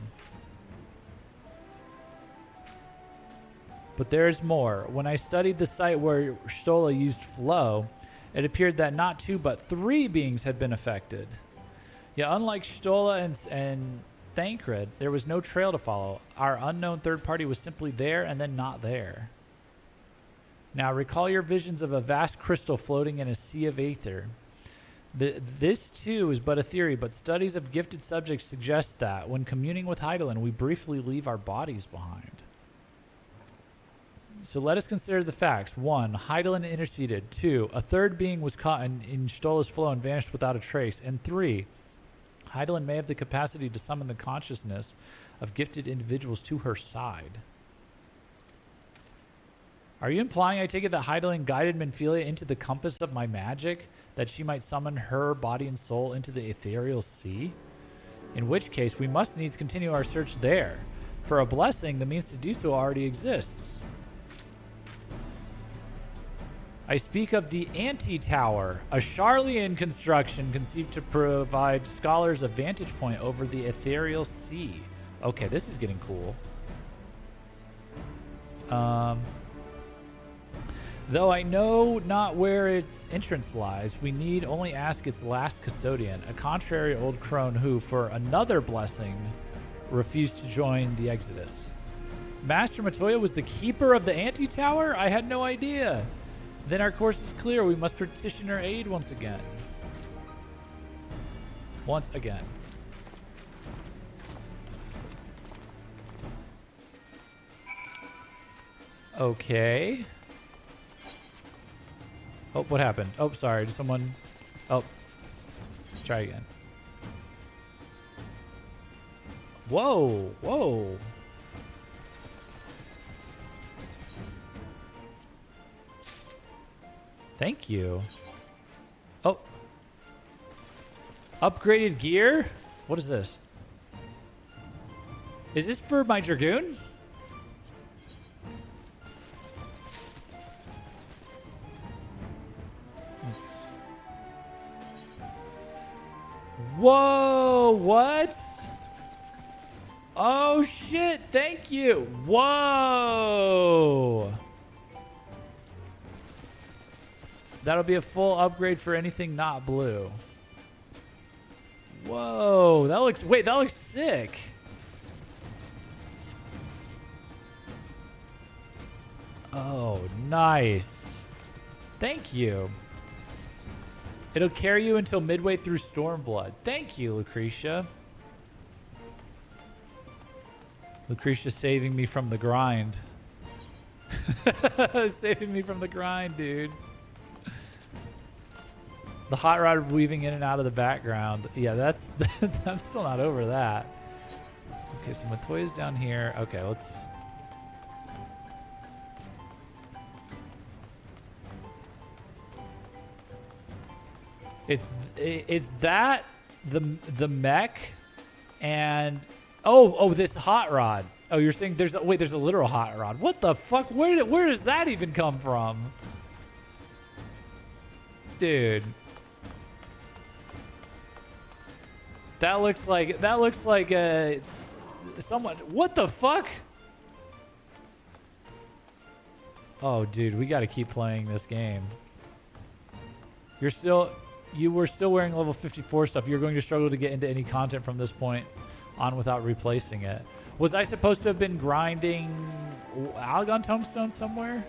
But there's more. When I studied the site where Stola used flow, it appeared that not 2 but 3 beings had been affected. Yeah, unlike Stola and Thancred, there was no trail to follow. Our unknown third party was simply there and then not there. Now, recall your visions of a vast crystal floating in a sea of aether. This, too, is but a theory, but studies of gifted subjects suggest that, when communing with Hydaelyn, we briefly leave our bodies behind. So let us consider the facts. 1, Hydaelyn interceded. 2, a third being was caught in Stola's flow and vanished without a trace. And 3, Hydaelyn may have the capacity to summon the consciousness of gifted individuals to her side. Are you implying, I take it, that Hydaelyn guided Minfilia into the compass of my magic, that she might summon her body and soul into the ethereal sea? In which case, we must needs continue our search there. For a blessing, the means to do so already exists. I speak of the Anti-Tower, a Charlian construction conceived to provide scholars a vantage point over the ethereal sea. Okay, this is getting cool. Though I know not where its entrance lies, we need only ask its last custodian, a contrary old crone who, for another blessing, refused to join the Exodus. Master Matoya was the keeper of the Anti-Tower? I had no idea. Then our course is clear. We must petition her aid once again. Once again. Okay. Oh, what happened? Oh, sorry. Did someone... Oh. Try again. Whoa. Whoa. Thank you. Oh. Upgraded gear? What is this? Is this for my Dragoon? Let's... Whoa, what? Oh shit, thank you. Whoa. That'll be a full upgrade for anything not blue. Whoa, that looks, wait, that looks sick. Oh, nice. Thank you. It'll carry you until midway through Stormblood. Thank you, Lucretia. Lucretia saving me from the grind. Saving me from the grind, dude. The hot rod weaving in and out of the background. Yeah, that's... I'm still not over that. Okay, so Matoya's down here. Okay, let's... It's that, the mech, and... Oh, this hot rod. Oh, you're saying there's a... Wait, there's a literal hot rod. What the fuck? Where does that even come from? Dude. That looks like someone. What the fuck? Oh, dude, we got to keep playing this game. You were still wearing level 54 stuff. You're going to struggle to get into any content from this point on without replacing it. Was I supposed to have been grinding Algon Tombstone somewhere?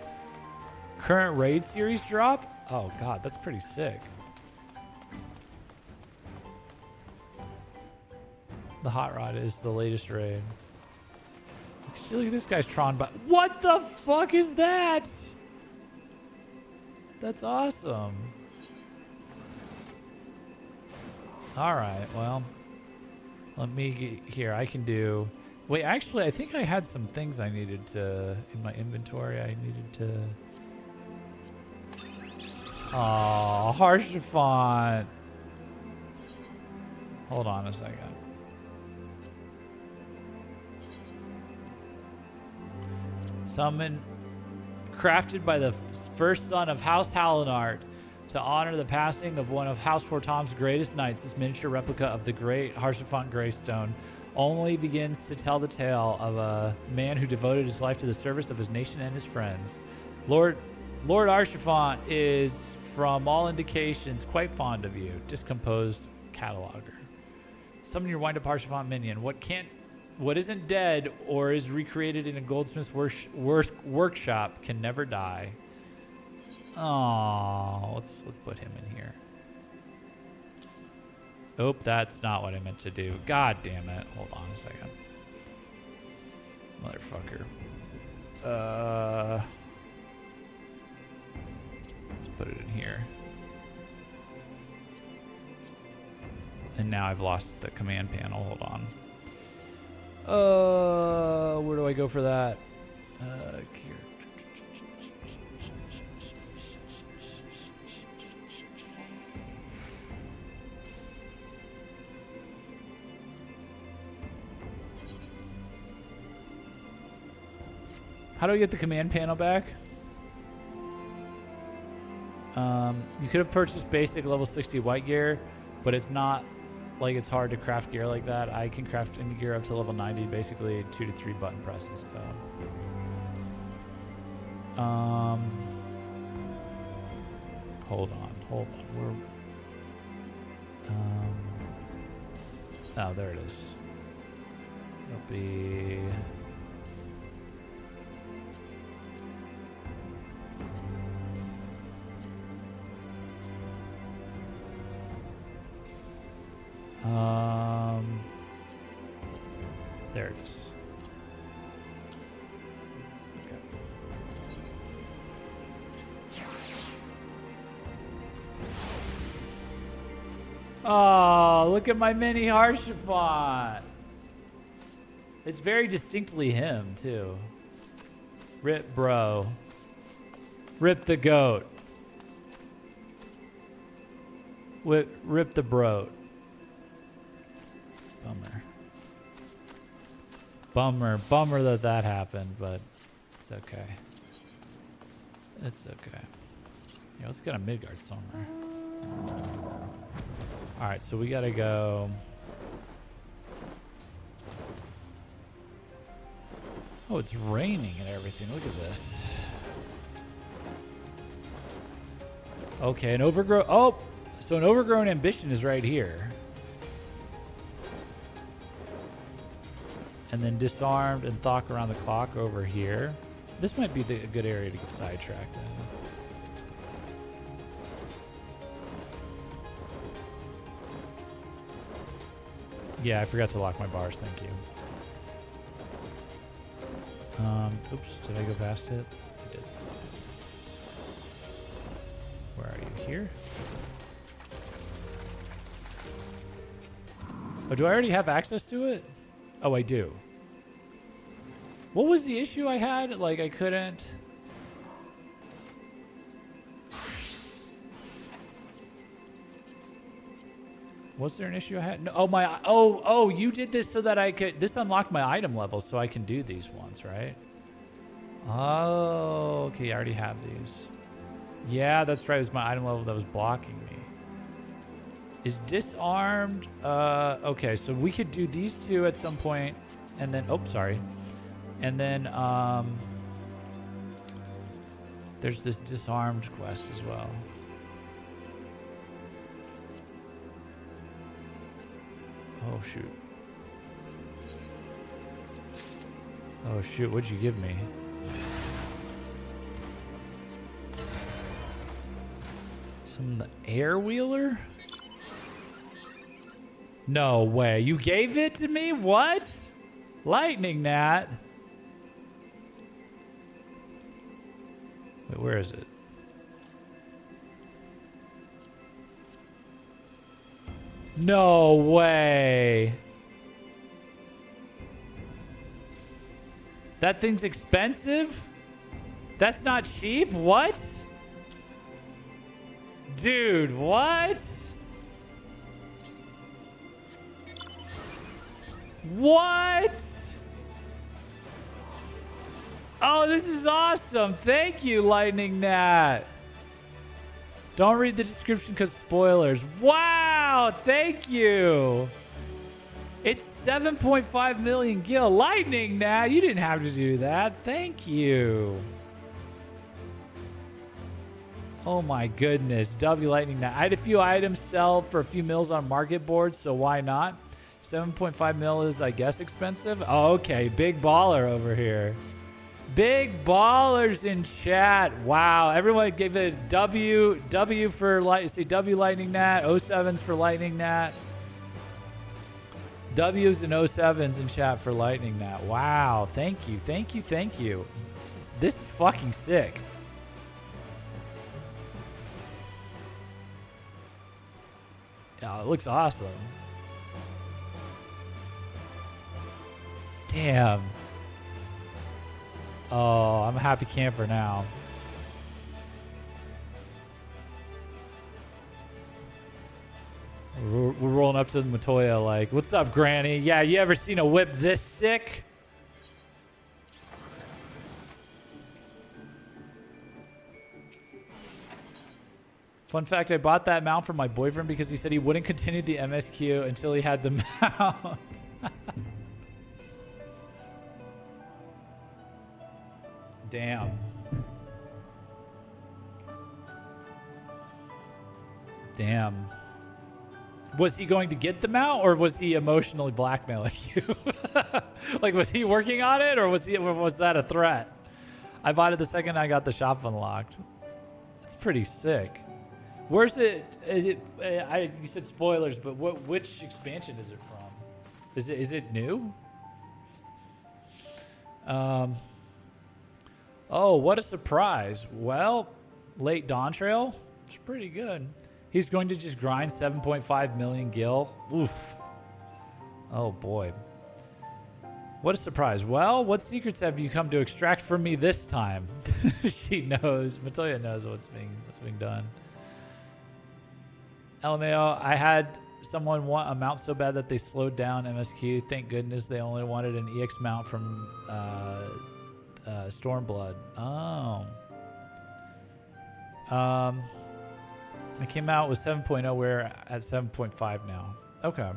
Current raid series drop? Oh god, that's pretty sick. The hot rod is the latest raid. Look at this guy's Tron, but what the fuck is that? That's awesome. All right, well, let me get here. I can do. Wait, actually, I think I had some things I needed to in my inventory. I needed to. Oh, harsh font. Hold on a second. Summon, crafted by the first son of House Hallinart to honor the passing of one of House Fortom's greatest knights. This miniature replica of the great Harshaphant Greystone only begins to tell the tale of a man who devoted his life to the service of his nation and his friends. Lord Harshaphant is, from all indications, quite fond of you. Discomposed cataloger. Summon your wind-up Harshaphant minion. What isn't dead or is recreated in a goldsmith's workshop can never die. Oh, let's put him in here. Oh, that's not what I meant to do. God damn it. Hold on a second. Motherfucker. Let's put it in here. And now I've lost the command panel. Hold on. Where do I go for that? Here. How do I get the command panel back? You could have purchased basic level 60 white gear, but it's not like it's hard to craft gear like that. I can craft any gear up to level 90, basically 2 to 3 button presses. Hold on. We're oh, there it is. It'll be there it is. Okay. Oh, look at my mini Harshiphant. It's very distinctly him, too. Rip bro. Rip the goat. Rip the broat. Bummer that happened, but it's okay. It's okay. Yeah, let's get a Midgard somewhere. All right, so we gotta go. Oh, it's raining and everything. Look at this. Okay, an overgrown. Oh, so an overgrown ambition is right here. And then disarmed and Thok around the clock over here. This might be a good area to get sidetracked in. Yeah, I forgot to lock my bars. Thank you. Oops, did I go past it? I did. Where are you? Here? Oh, do I already have access to it? Oh, I do. What was the issue I had? Like, I couldn't... Was there an issue I had? No, oh, you did this so that I could... This unlocked my item levels so I can do these ones, right? Oh, okay, I already have these. Yeah, that's right. It was my item level that was blocking me. Is disarmed... okay, so we could do these two at some point, and then... Oh, sorry. And then, there's this disarmed quest as well. Oh, shoot. Oh, shoot. What'd you give me? The air wheeler? No way. You gave it to me? What? Lightning Gnat. Wait, where is it? No way. That thing's expensive? That's not cheap? What? Dude, what? What? Oh, this is awesome. Thank you, Lightning Gnat. Don't read the description because spoilers. Wow, thank you. It's 7.5 million gil. Lightning Gnat, you didn't have to do that. Thank you. Oh my goodness. W Lightning Gnat. I had a few items sell for a few mils on market boards, so why not? 7.5 mil is, I guess, expensive. Oh, okay, big baller over here. Big ballers in chat. Wow, everyone gave it a W. W for say W Lightning Gnat. 07s for Lightning Gnat. W's and 07s in chat for Lightning Gnat. Wow, thank you, thank you, thank you. This is fucking sick. Yeah, it looks awesome. Damn. Oh, I'm a happy camper now. We're rolling up to the Matoya like, what's up, Granny? Yeah, you ever seen a whip this sick? Fun fact, I bought that mount from my boyfriend because he said he wouldn't continue the MSQ until he had the mount. Damn. Damn. Was he going to get the mount, or was he emotionally blackmailing you? Like, was he working on it, or was that a threat? I bought it the second I got the shop unlocked. It's pretty sick. Where's it? You said spoilers, but which expansion is it from? Is it new? Oh, what a surprise. Well, late Dawn Trail, it's pretty good. He's going to just grind 7.5 million gil. Oof. Oh, boy. What a surprise. Well, what secrets have you come to extract from me this time? She knows. Matoya knows what's being done. LMAO, I had someone want a mount so bad that they slowed down MSQ. Thank goodness they only wanted an EX mount from Stormblood. Oh. It came out with 7.0. We're at 7.5 now. Okay.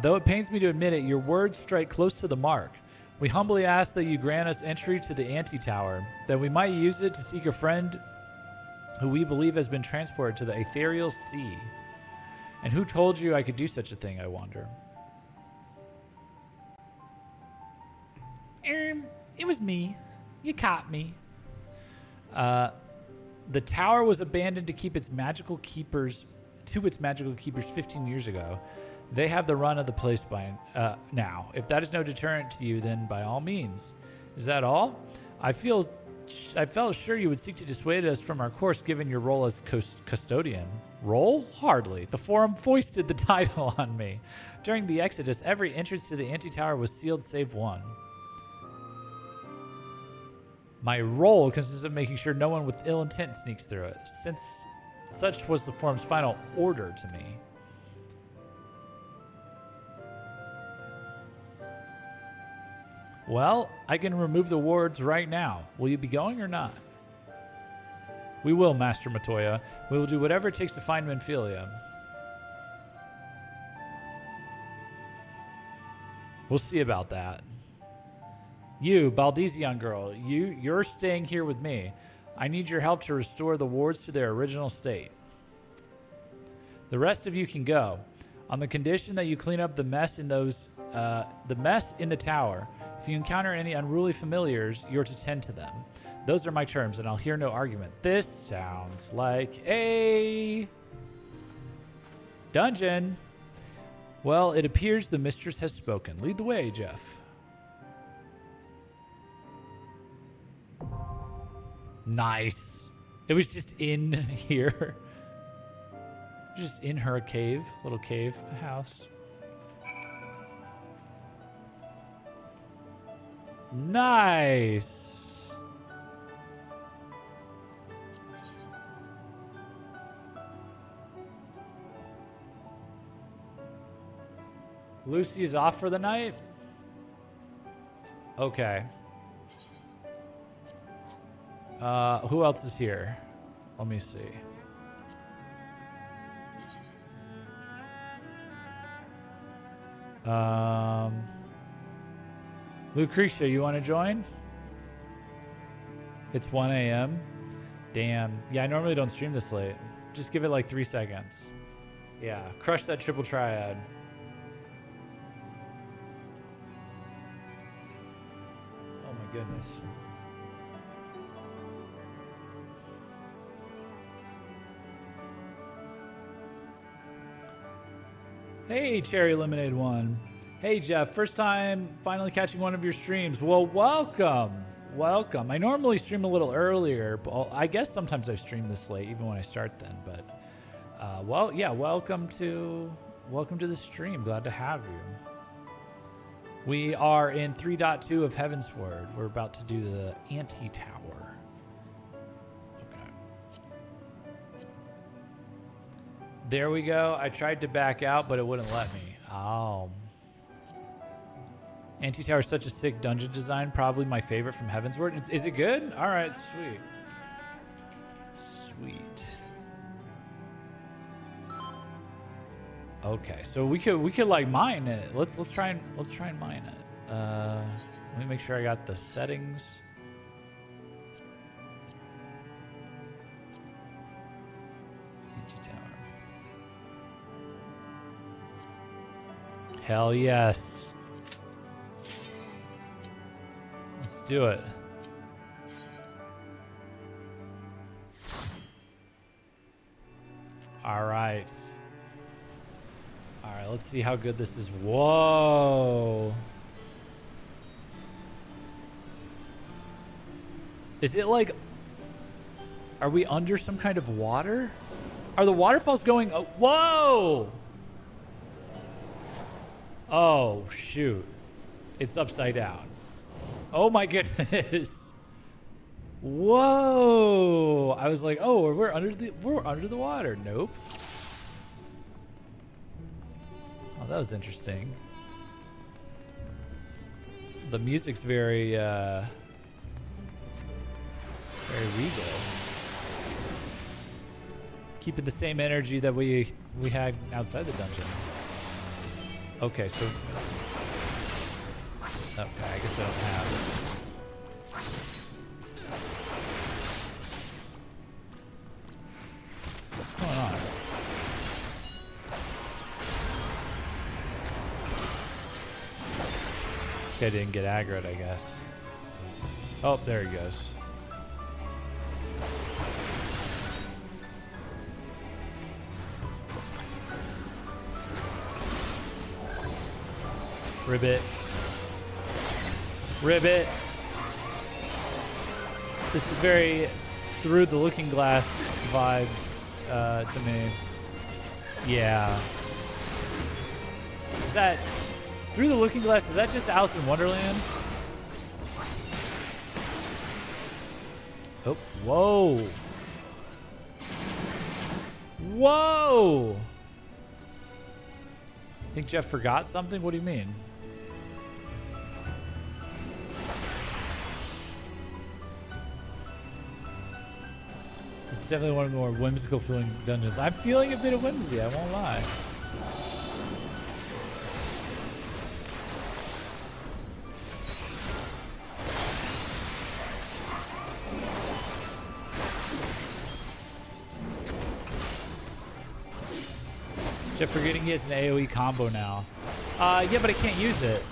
Though it pains me to admit it, your words strike close to the mark. We humbly ask that you grant us entry to the Anti-Tower, that we might use it to seek a friend who we believe has been transported to the ethereal sea. And who told you I could do such a thing, I wonder? It was me. You caught me. The tower was abandoned to its magical keepers 15 years ago. They have the run of the place by now. If that is no deterrent to you, then by all means. Is that all? I felt sure you would seek to dissuade us from our course given your role as custodian. Role? Hardly. The Forum foisted the title on me. During the Exodus, every entrance to the Anti-Tower was sealed save one. My role consists of making sure no one with ill intent sneaks through it, since such was the Forum's final order to me. Well, I can remove the wards right now. Will you be going or not? We will, Master Matoya. We will do whatever it takes to find Menphilia. We'll see about that. You, Baldesion girl, you're staying here with me. I need your help to restore the wards to their original state. The rest of you can go, on the condition that you clean up the mess in the tower. If you encounter any unruly familiars, you're to tend to them. Those are my terms, and I'll hear no argument. This sounds like a dungeon. Well, it appears the mistress has spoken. Lead the way, Jeff. Nice. It was just in here. Just in her cave, little cave house. Nice. Lucy's off for the night? Okay. Who else is here? Let me see. Lucretia, you want to join? It's 1 a.m. Damn. Yeah, I normally don't stream this late. Just give it like 3 seconds. Yeah, crush that triple triad. Oh my goodness. Hey, Cherry Lemonade 1. Hey, Jeff. First time finally catching one of your streams. Well, welcome. Welcome. I normally stream a little earlier, but I guess sometimes I stream this late, even when I start then. But, well, yeah, welcome to the stream. Glad to have you. We are in 3.2 of Heavensward. We're about to do the Anti-Tower. Okay. There we go. I tried to back out, but it wouldn't let me. Oh. Anti-Tower is such a sick dungeon design. Probably my favorite from Heavensward. Is it good? All right, sweet. Sweet. Okay, so we could like mine it. Let's try and mine it. Let me make sure I got the settings. Hell yes. Let's do it. All right. All right, let's see how good this is. Whoa. Is it like, are we under some kind of water? Are the waterfalls going, oh, whoa. Oh, shoot. It's upside down. Oh my goodness. Whoa. I was like, oh, we're under the water. Nope. Oh, that was interesting. The music's very regal. Keeping the same energy that we had outside the dungeon. Okay, so okay, I guess I don't have it. What's going on? This guy didn't get aggroed, I guess. Oh, there he goes. Ribbit. Ribbit. This is very Through the Looking Glass vibes to me. Yeah. Is that Through the Looking Glass? Is that just Alice in Wonderland? Oh, whoa. Whoa. Think Jeff forgot something? What do you mean? This is definitely one of the more whimsical feeling dungeons. I'm feeling a bit of whimsy, I won't lie. Jeff forgetting he has an AoE combo now. Yeah, but I can't use it.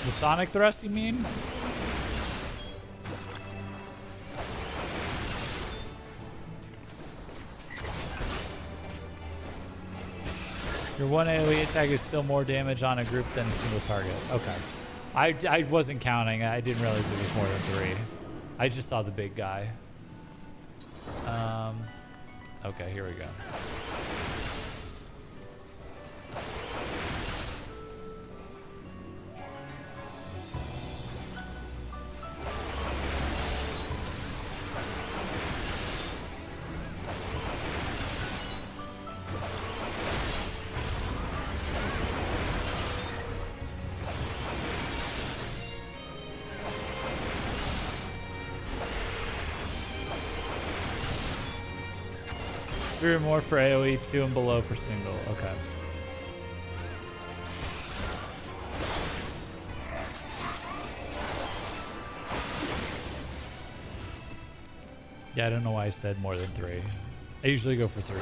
The Sonic Thrust, you mean? Your one AoE attack is still more damage on a group than a single target. Okay. I wasn't counting. I didn't realize it was more than 3. I just saw the big guy. Okay, here we go. Three or more for AoE, 2 and below for single. Okay. Yeah, I don't know why I said more than 3. I usually go for 3.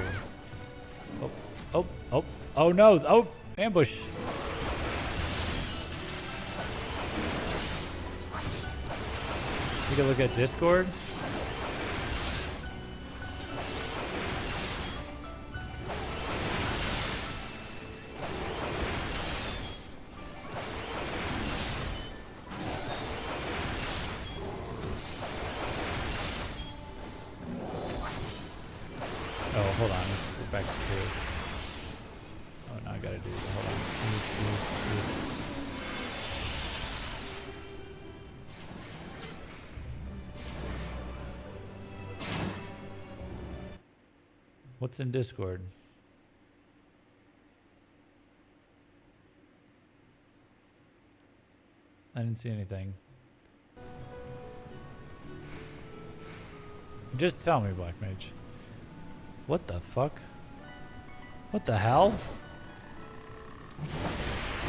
Oh no! Oh, ambush! Take a look at Discord. What's in Discord? I didn't see anything. Just tell me, Black Mage. What the fuck? What the hell?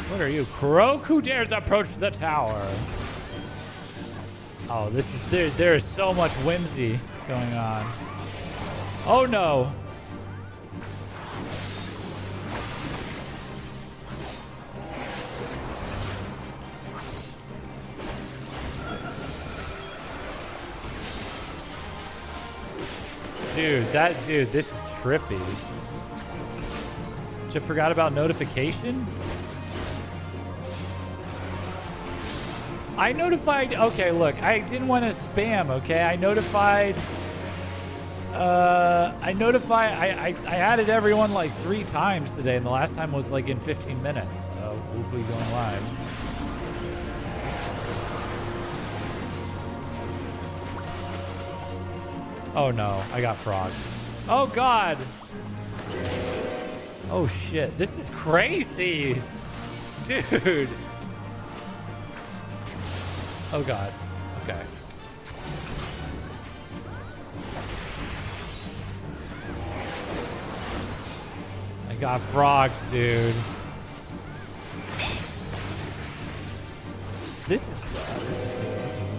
What are you? Croak? Who dares approach the tower? Oh, this is there is so much whimsy going on. Oh no. Dude, this is trippy. Just forgot about notification? I notified, okay, look, I didn't want to spam, okay? I added everyone like 3 times today, and the last time was like in 15 minutes. So we'll be going live. Oh no, I got frogged. Oh god! Oh shit, this is crazy! Dude! Oh god, okay. I got frogged, dude. This is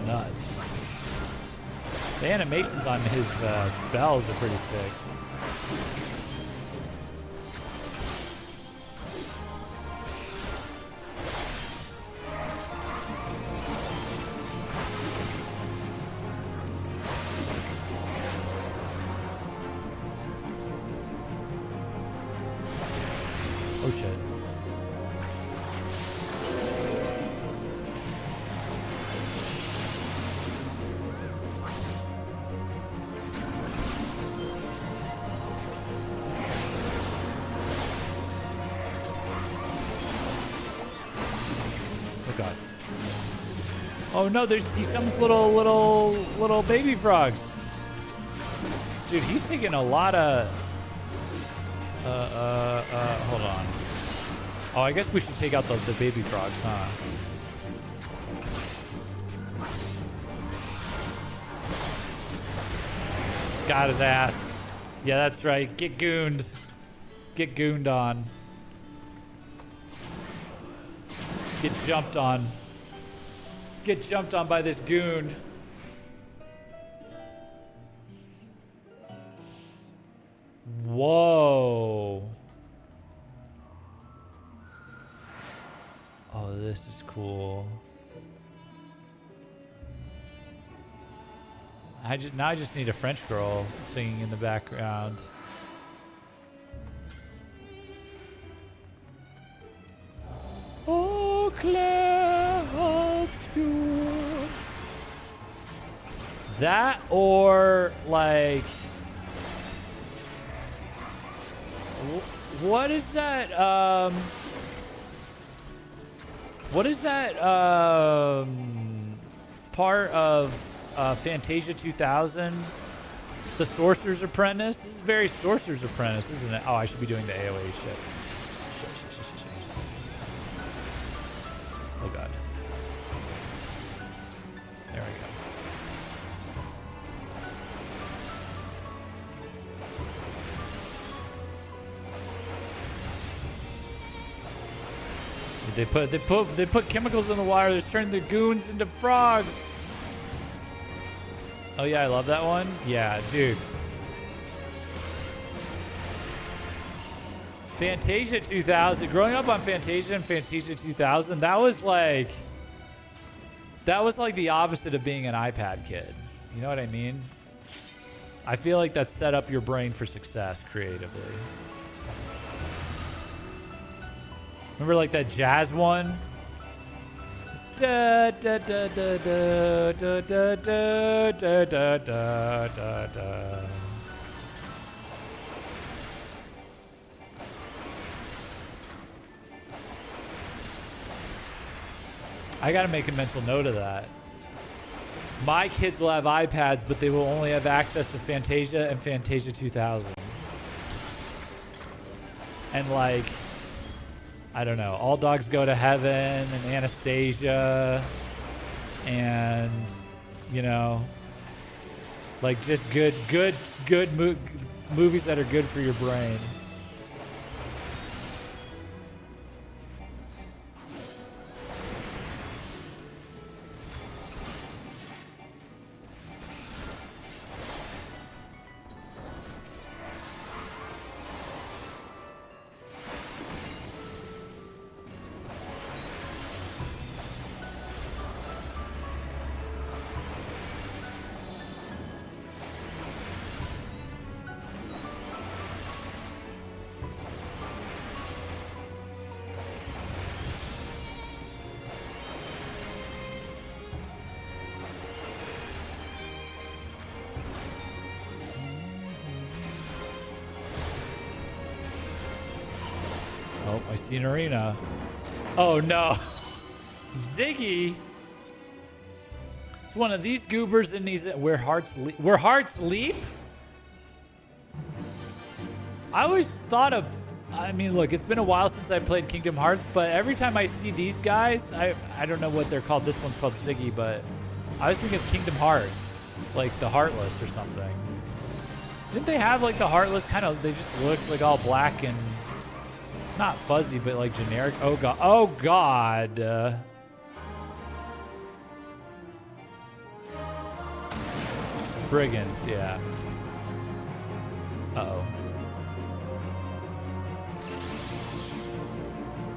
nuts. The animations on his spells are pretty sick. Oh shit. Oh god. Oh no, he summons little baby frogs. Dude, he's taking a lot of hold on. Oh, I guess we should take out the baby frogs, huh? Got his ass. Yeah, that's right. Get gooned. Get gooned on. Get jumped on. Get jumped on by this goon. Whoa. Oh, this is cool. Now I just need a French girl singing in the background. Oh, clair obscur. That or like, what is that? What is that part of Fantasia 2000? The Sorcerer's Apprentice? This is very Sorcerer's Apprentice, isn't it? Oh, I should be doing the AoE shit. Shit. Oh god. There we go. They put chemicals in the wire that's turning the goons into frogs. Oh yeah, I love that one. Yeah, dude. Fantasia 2000. Growing up on Fantasia and Fantasia 2000, that was like the opposite of being an iPad kid. You know what I mean? I feel like that set up your brain for success creatively. Remember like that jazz one? Da da da da da da da da da da da da da. I gotta make a mental note of that. My kids will have iPads, but they will only have access to Fantasia and Fantasia 2000. And like, I don't know, All Dogs Go to Heaven and Anastasia and, you know, Like just good movies that are good for your brain. Oh, I see an arena. Oh no. Ziggy. It's one of these goobers in these where hearts leap. I always thought of, I mean, look, it's been a while since I played Kingdom Hearts, but every time I see these guys, I don't know what they're called. This one's called Ziggy, but I was thinking of Kingdom Hearts, like the Heartless or something. Didn't they have like the Heartless kind of, they just looked like all black and not fuzzy, but like generic. Oh god. Oh god. Spriggans, yeah. Uh-oh.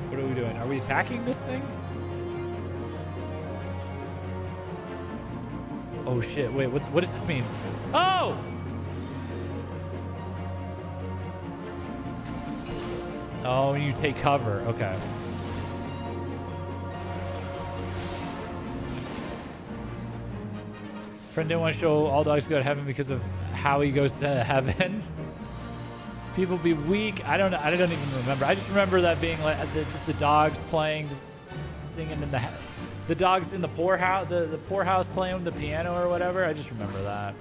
What are we doing? Are we attacking this thing? Oh shit, wait, what does this mean? Oh! Oh, you take cover. Okay. Friend didn't want to show all dogs go to heaven because of how he goes to heaven. People be weak. I don't even remember. I just remember that being like just the dogs playing, singing in the dogs in the poorhouse, the poorhouse playing the piano or whatever. I just remember that.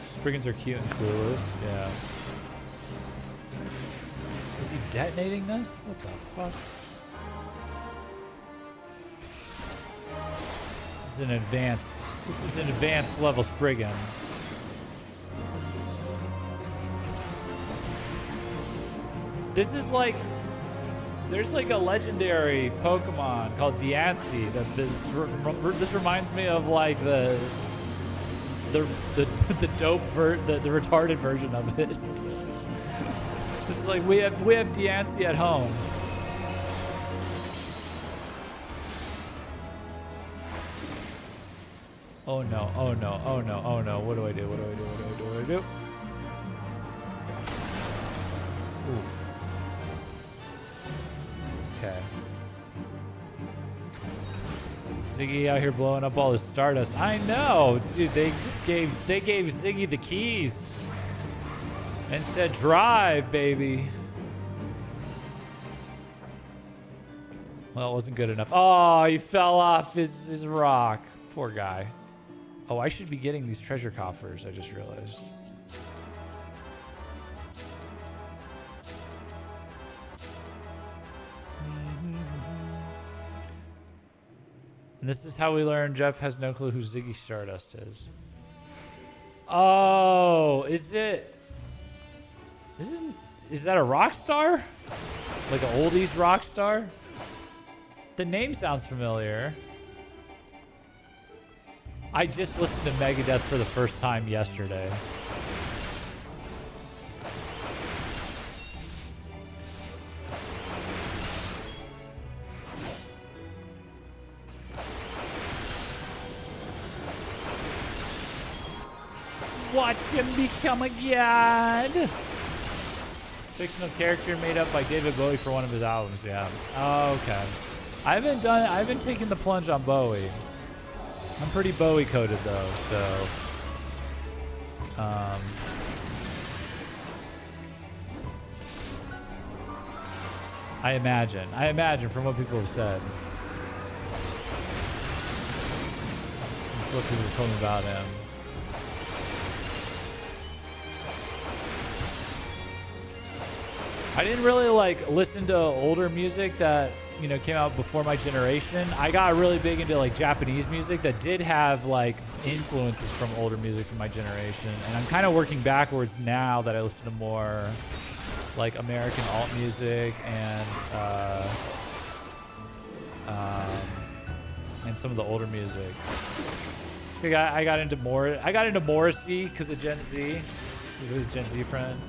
Spriggans are cute and clueless. Yeah. Is he detonating this? What the fuck? This is an advanced level Spriggan. This is like, there's like a legendary Pokemon called Diancie. This reminds me of like the dope the retarded version of it. This is like we have Diancie at home. Oh no, oh no, oh no, oh no. What do I do? What do I do? What do I do? What do I do? Ooh. Okay. Ziggy out here blowing up all his Stardust. I know, dude. They gave Ziggy the keys and said, "Drive, baby." Well, it wasn't good enough. Oh, he fell off his rock. Poor guy. Oh, I should be getting these treasure coffers. I just realized. And this is how we learn Jeff has no clue who Ziggy Stardust is. Oh, is that a rock star? Like an oldies rock star? The name sounds familiar. I just listened to Megadeth for the first time yesterday. Watch him become a god. Fictional character made up by David Bowie for one of his albums. Yeah. Oh, okay. I haven't taken the plunge on Bowie. I'm pretty Bowie coded though, so. I imagine from what people have said. What people have told me about him. I didn't really like listen to older music that, you know, came out before my generation. I got really big into like Japanese music that did have like influences from older music from my generation. And I'm kind of working backwards now that I listen to more like American alt music and some of the older music. I got into Morrissey because of Gen Z. He was a Gen Z friend.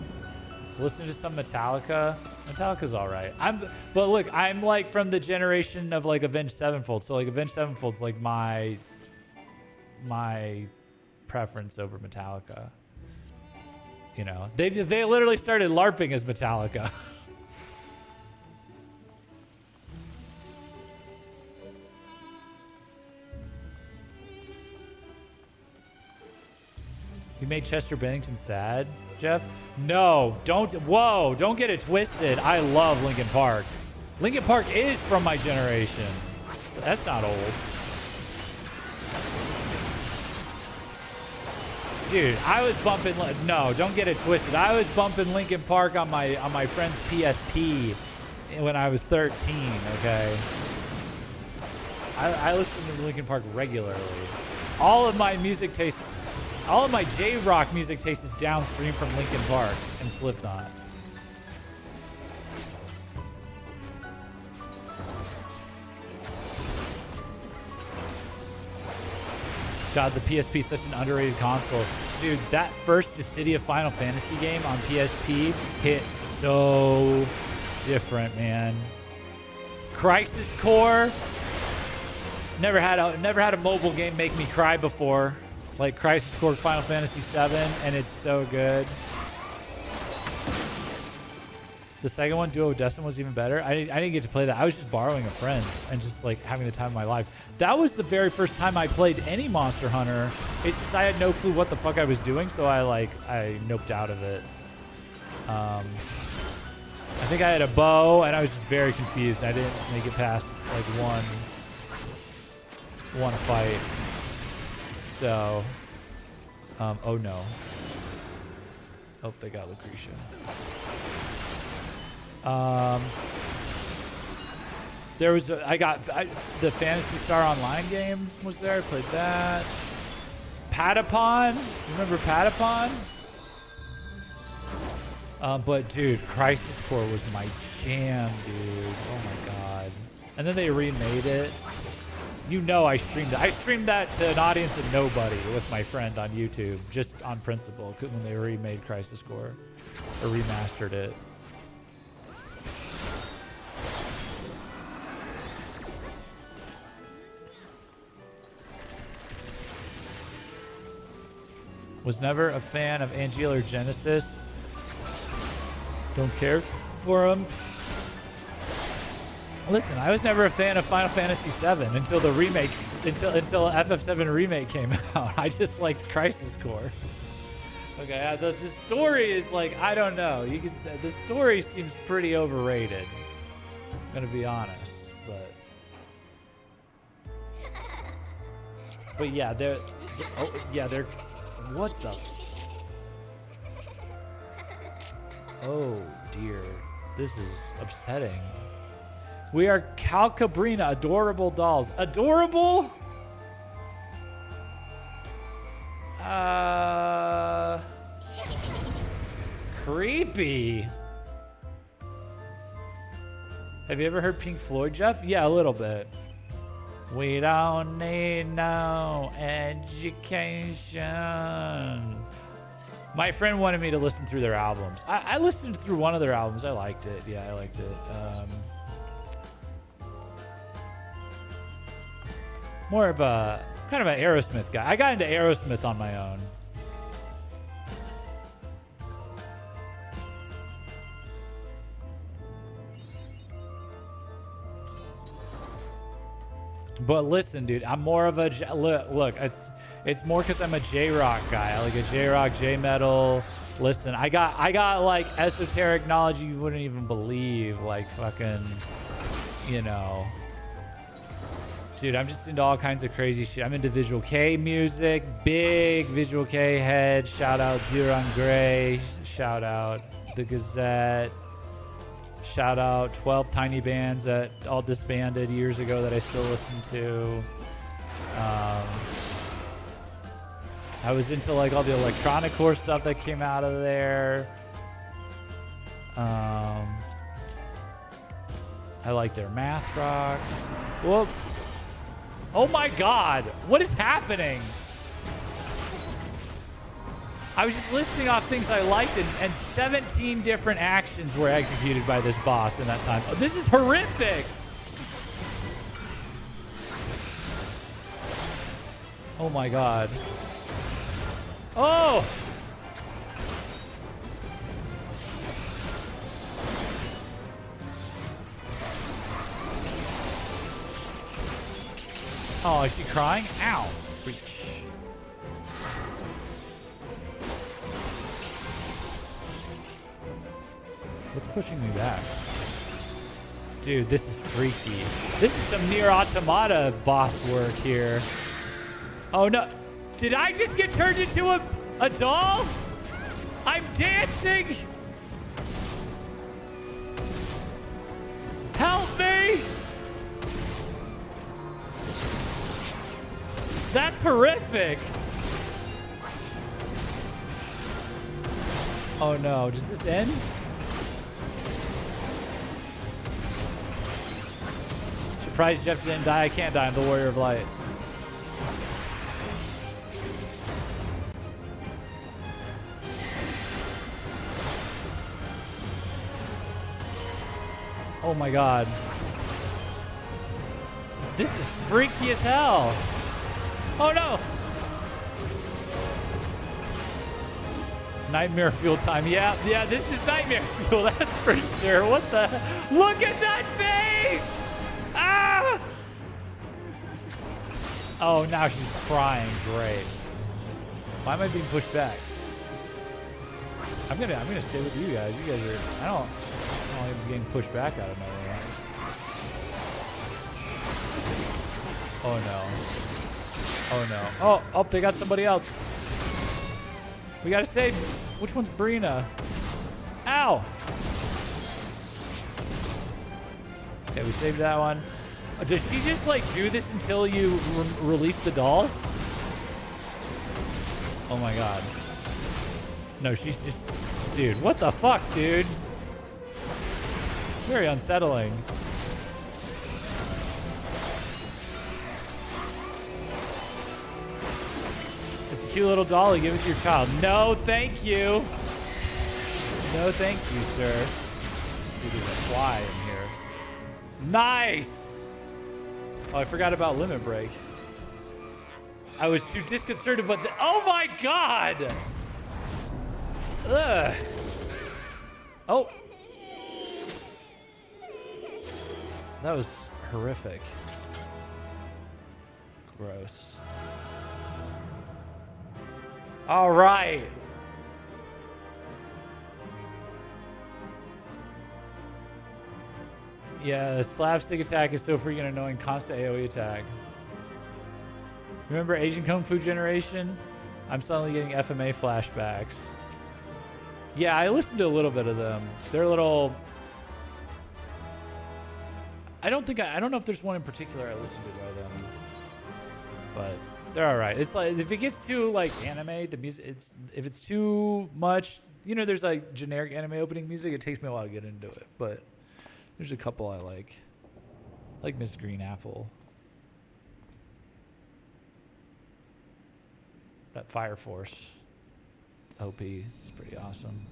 So listen to some Metallica. Metallica's all right. But look, I'm like from the generation of like Avenged Sevenfold. So like Avenged Sevenfold's like my preference over Metallica. You know, they literally started LARPing as Metallica. You made Chester Bennington sad, Jeff? No, don't get it twisted. I love Linkin Park. Linkin Park is from my generation. But that's not old. Dude, I was bumping, no, don't get it twisted. I was bumping Linkin Park on my friend's PSP when I was 13, okay? I listened to Linkin Park regularly. All of my music tastes, all of my J-rock music taste is downstream from Linkin Park and Slipknot. God, the PSP is such an underrated console. Dude, that first Dissidia Final Fantasy game on PSP hit so different, man. Crisis Core. Never had a mobile game make me cry before. Like Crisis Core Final Fantasy VII, and it's so good. The second one, Duodecim, was even better. I didn't get to play that. I was just borrowing a friend's and just like having the time of my life. That was the very first time I played any Monster Hunter. It's just I had no clue what the fuck I was doing, so I noped out of it. I think I had a bow, and I was just very confused. I didn't make it past like one fight. So, oh no. Oh, they got Lucretia. There was the Phantasy Star Online game was there. I played that. Patapon. Remember Patapon? But dude, Crisis Core was my jam, dude. Oh my god. And then they remade it. You know I streamed it. I streamed that to an audience of nobody with my friend on YouTube, just on principle, when they remade Crisis Core or remastered it. Was never a fan of Angular Genesis. Don't care for him. Listen, I was never a fan of Final Fantasy VII until the remake, until FF7 remake came out. I just liked Crisis Core. Okay, the story is like, I don't know. The story seems pretty overrated. I'm gonna be honest, but yeah, they're what the? Oh dear, this is upsetting. We are Calcabrina, adorable dolls. Adorable? Creepy. Have you ever heard Pink Floyd, Jeff? Yeah, a little bit. We don't need no education. My friend wanted me to listen through their albums. I listened through one of their albums. I liked it. Yeah, I liked it. More of a kind of an Aerosmith guy. I got into Aerosmith on my own. But listen, dude, I'm more of a look. It's more because I'm a J-rock guy. I like a J-rock, J-metal. Listen, I got like esoteric knowledge you wouldn't even believe. Like fucking, you know. Dude, I'm just into all kinds of crazy shit. I'm into Visual K music, big Visual K head. Shout out Duran Gray. Shout out The Gazette. Shout out 12 tiny bands that all disbanded years ago that I still listen to. I was into like all the electronic core stuff that came out of there. I like their math rocks. Whoop. Oh my God, what is happening? I was just listing off things I liked, and 17 different actions were executed by this boss in that time. Oh, this is horrific. Oh my God. Oh! Oh, is she crying? Ow. Reach. What's pushing me back? Dude, this is freaky. This is some Nier Automata boss work here. Oh no. Did I just get turned into a doll? I'm dancing! Help me! That's horrific. Oh no, does this end? Surprised Jeff didn't die. I can't die. I'm the Warrior of Light. Oh my God. This is freaky as hell. Oh no. Nightmare fuel time. Yeah, this is nightmare fuel. That's for sure. What the? Look at that face! Ah! Oh, now she's crying. Great. Why am I being pushed back? I'm gonna stay with you guys. You guys are. I don't like getting pushed back out of nowhere. Oh no. Oh no. Oh, they got somebody else. We gotta save. Which one's Brina? Ow! Okay, we saved that one. Does she just like do this until you release the dolls? Oh my God. No, she's just... Dude, what the fuck, dude? Very unsettling. It's a cute little dolly. Give it to your child. No, thank you. No, thank you, sir. Dude, there's a fly in here. Nice. Oh, I forgot about Limit Break. I was too disconcerted, but oh my God! Ugh. Oh. That was horrific. Gross. All right. Yeah, slapstick attack is so freaking annoying. Constant AoE attack. Remember Asian Kung Fu Generation? I'm suddenly getting FMA flashbacks. Yeah, I listened to a little bit of them. They're a little... I don't know if there's one in particular I listened to by them. But they're all right. It's like, if it gets too like anime, the music, if it's too much, you know, there's like generic anime opening music, it takes me a while to get into it. But there's a couple I like Miss Green Apple. That Fire Force OP is pretty awesome.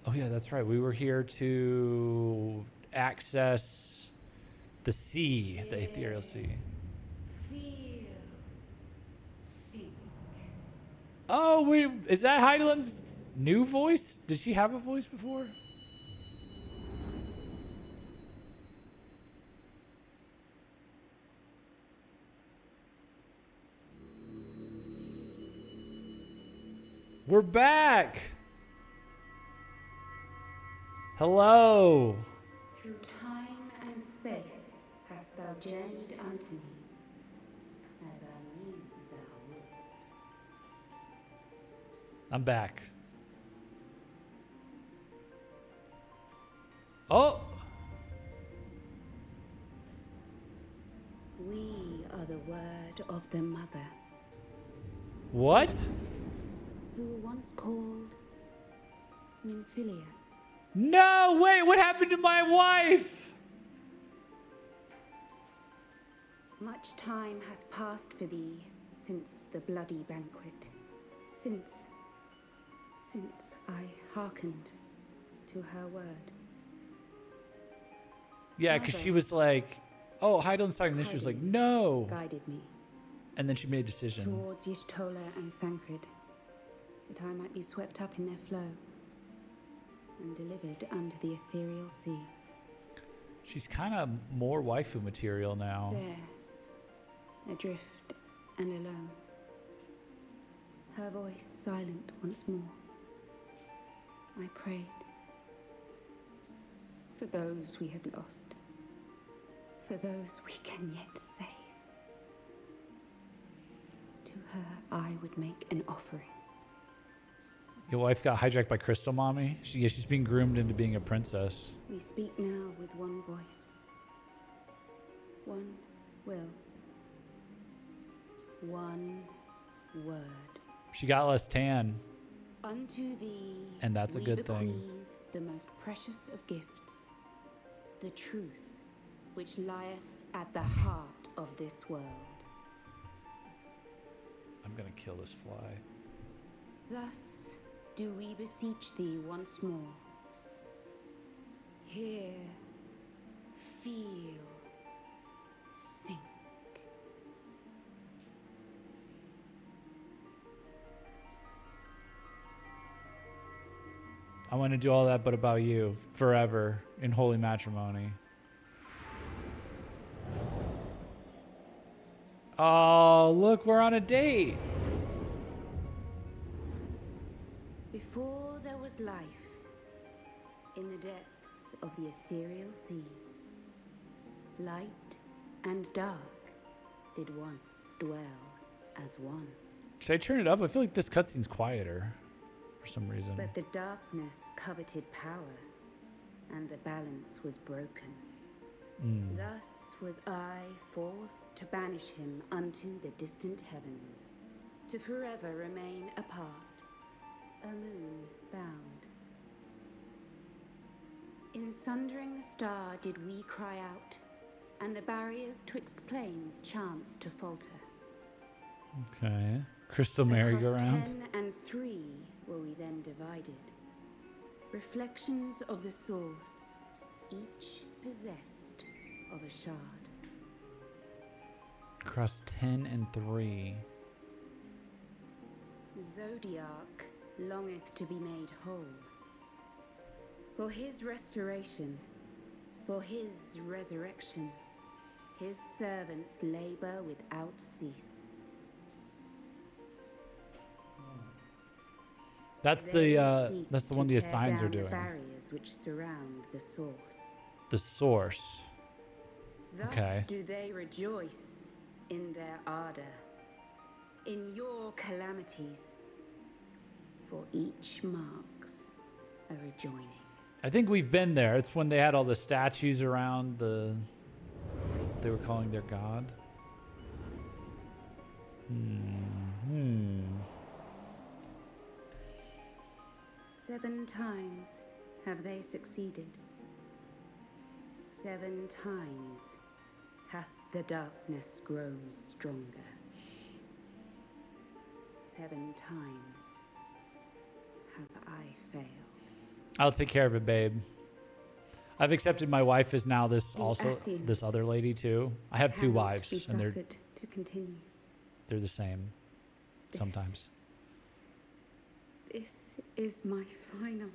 Oh yeah, that's right. We were here to access the sea, the ethereal sea. Oh, is that Heidelin's new voice? Did she have a voice before? We're back. Hello. Through time and space hast thou journeyed unto me, as I knew thou wouldst. I'm back. Oh! We are the word of the mother, What? who were once called Minfilia. No! Wait, what happened to my wife? Much time hath passed for thee since the bloody banquet, since I hearkened to her word. Yeah, because she was like, oh, Heidel's talking. And then she was like, no. Guided me And then she made a decision. towards Y'shtola and Thancred, that I might be swept up in their flow and delivered unto the ethereal sea. She's kind of more waifu material now. There, adrift and alone, her voice silent once more, I prayed for those we had lost, for those we can yet save. To her I would make an offering. Your wife got hijacked by Crystal Mommy? She's being groomed into being a princess. We speak now with one voice, one will, one word. She got less tan. Unto thee, And that's a we good thing. bequeath the most precious of gifts, the truth which lieth at the heart of this world. I'm gonna kill this fly. Thus do we beseech thee once more. Hear, feel, think. I want to do all that, but about you, forever, in holy matrimony. Oh, look, we're on a date. Before there was life, in the depths of the ethereal sea, light and dark did once dwell as one. Should I turn it up? I feel like this cutscene's quieter for some reason. But the darkness coveted power, and the balance was broken. Thus was I forced to banish him unto the distant heavens, to forever remain apart, a moon bound. In sundering the star did we cry out, and the barriers twixt planes chanced to falter. Okay. Crystal Across merry-go-round. 10 and 3 were we then divided. Reflections of the source, each possessed of a shard. Across 10 and 3. Zodiac longeth to be made whole. For his restoration, for his resurrection, his servants labor without cease. That's They the seek that's the to one the tear assigns are down the doing. barriers which surround the source. The source. Thus Okay. do they rejoice in their ardor, in your calamities, for each marks a rejoining. I think we've been there. It's when they had all the statues around the they were calling their god. Hmm. 7 times have they succeeded. 7 times hath the darkness grown stronger. 7 times have I failed. I'll take care of it, babe. I've accepted my wife as now this The also Ascians this other lady too. I have 2 cannot wives be and they're suffered to continue. the same This- sometimes. This is my final.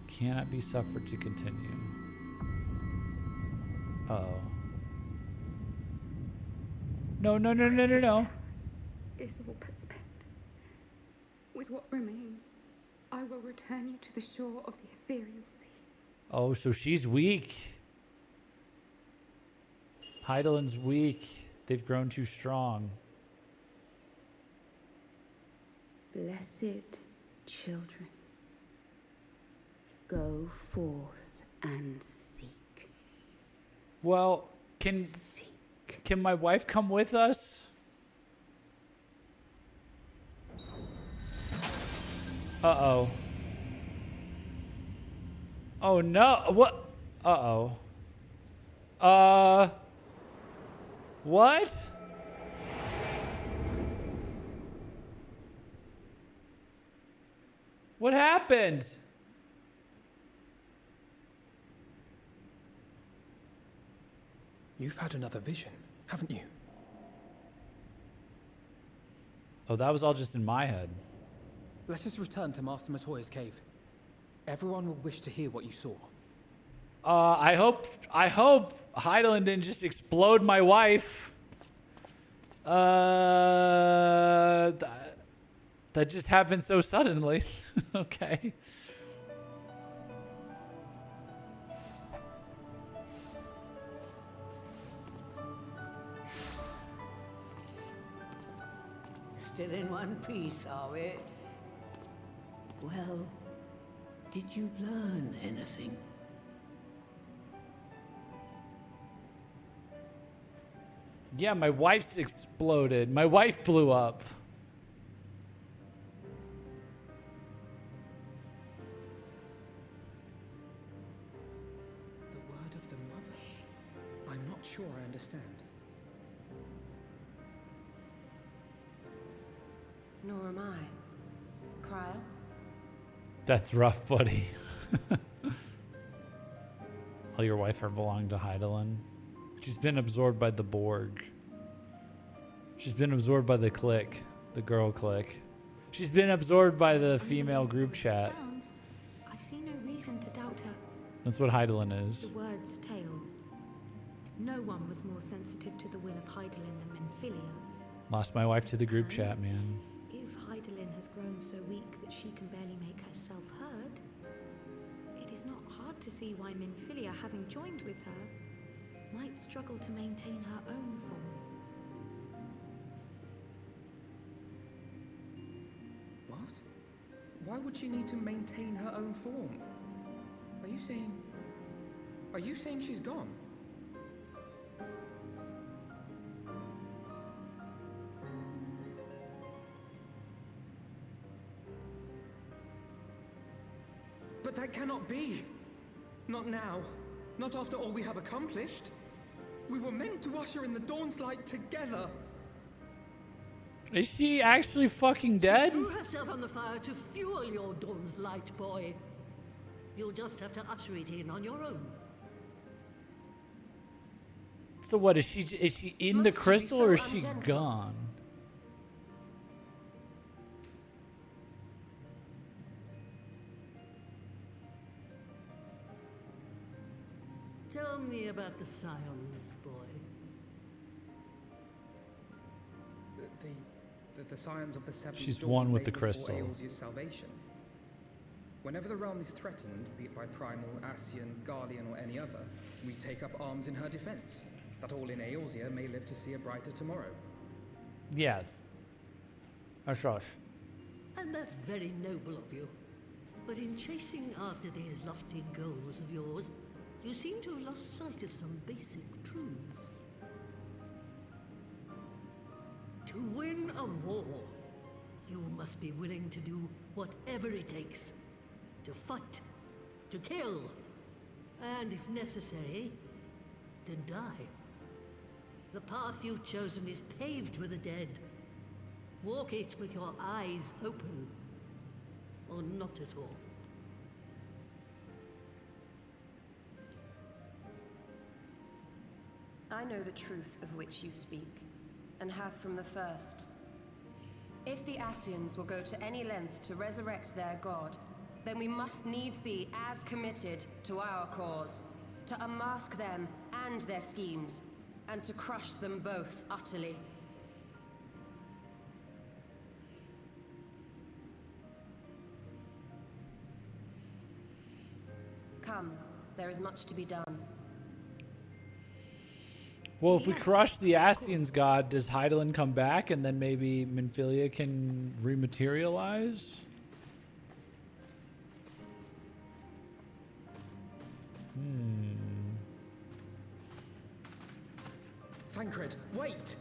Cannot be suffered to continue. Uh-oh. No, no, no, no, no, no. Is all but spent. With what remains, I will return you to the shore of the ethereal sea. Oh, so she's weak. Heidelin's weak. They've grown too strong. Blessed children, Go forth and seek. Well, Seek. can my wife come with us? Uh-oh. Oh no. What? Uh-oh. What? What happened? You've had another vision, haven't you? Oh, that was all just in my head. Let us return to Master Matoya's cave. Everyone will wish to hear what you saw. I hope Heidelin didn't just explode my wife. That just happened so suddenly. Okay. Still in one piece, are we? Well, did you learn anything? Yeah, my wife's exploded. My wife blew up. The word of the mother? I'm not sure I understand. Nor am I. Cryle? That's rough, buddy. Oh, your wife are belong to Heidelin. She's been absorbed by the Borg. She's been absorbed by the clique, the girl clique. She's been absorbed by the female group chat. Sounds, I see no reason to doubt her. That's what Heidelin is. The word's tale. No one was more sensitive to the will of Heidelin than Menphilia. Lost my wife to the group chat, man. If Heidelin has grown so weak that she can barely make herself heard, it is not hard to see why Menphilia, having joined with her, might struggle to maintain her own form. What? Why would she need to maintain her own form? Are you saying she's gone? But that cannot be. Not now. Not after all we have accomplished. We were meant to usher in the dawn's light together. Is she actually fucking dead? Threw herself on the fire to fuel your dawn's light, boy. You'll just have to usher it in on your own. So what, is she in the Must you be crystal so or is she ungentle? gone? Tell me about the scions, boy. The scions of the seventh She's dawn one with lay the before crystal. Eorzea's salvation. Whenever the realm is threatened, be it by Primal, Ascian, Guardian, or any other, we take up arms in her defense, that all in Eorzea may live to see a brighter tomorrow. Yeah. That's us. And that's very noble of you. But in chasing after these lofty goals of yours, you seem to have lost sight of some basic truths. To win a war, you must be willing to do whatever it takes. To fight, to kill, and if necessary, to die. The path you've chosen is paved with the dead. Walk it with your eyes open, or not at all. I know the truth of which you speak, and have from the first. If the Ascians will go to any length to resurrect their god, then we must needs be as committed to our cause, to unmask them and their schemes, and to crush them both utterly. Come, there is much to be done. Well, if we Yes, crush the of Ascian's god, does Heidelin come back and then maybe Menphilia can rematerialize? Thancred, wait!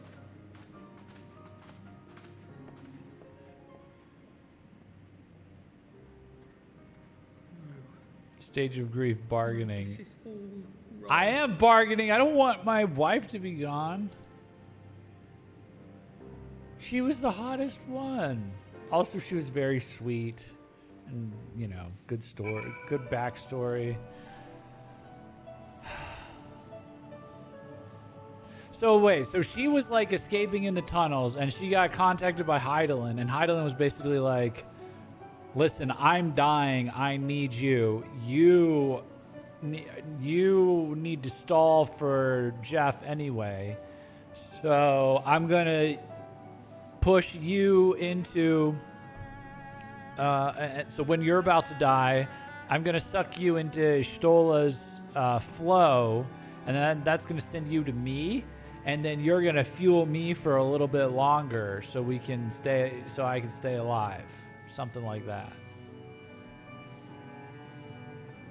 Stage of grief, bargaining. This is all wrong. I am bargaining. I don't want my wife to be gone. She was the hottest one. Also, she was very sweet. And, you know, good story, good backstory. So wait, so she was like escaping in the tunnels and she got contacted by Hydaelyn, and Hydaelyn was basically like, listen, I'm dying. I need you. You need to stall for Jeff anyway. So I'm going to push you into... so when you're about to die, I'm going to suck you into Stola's flow, and then that's going to send you to me, and then you're going to fuel me for a little bit longer so I can stay alive. Something like that.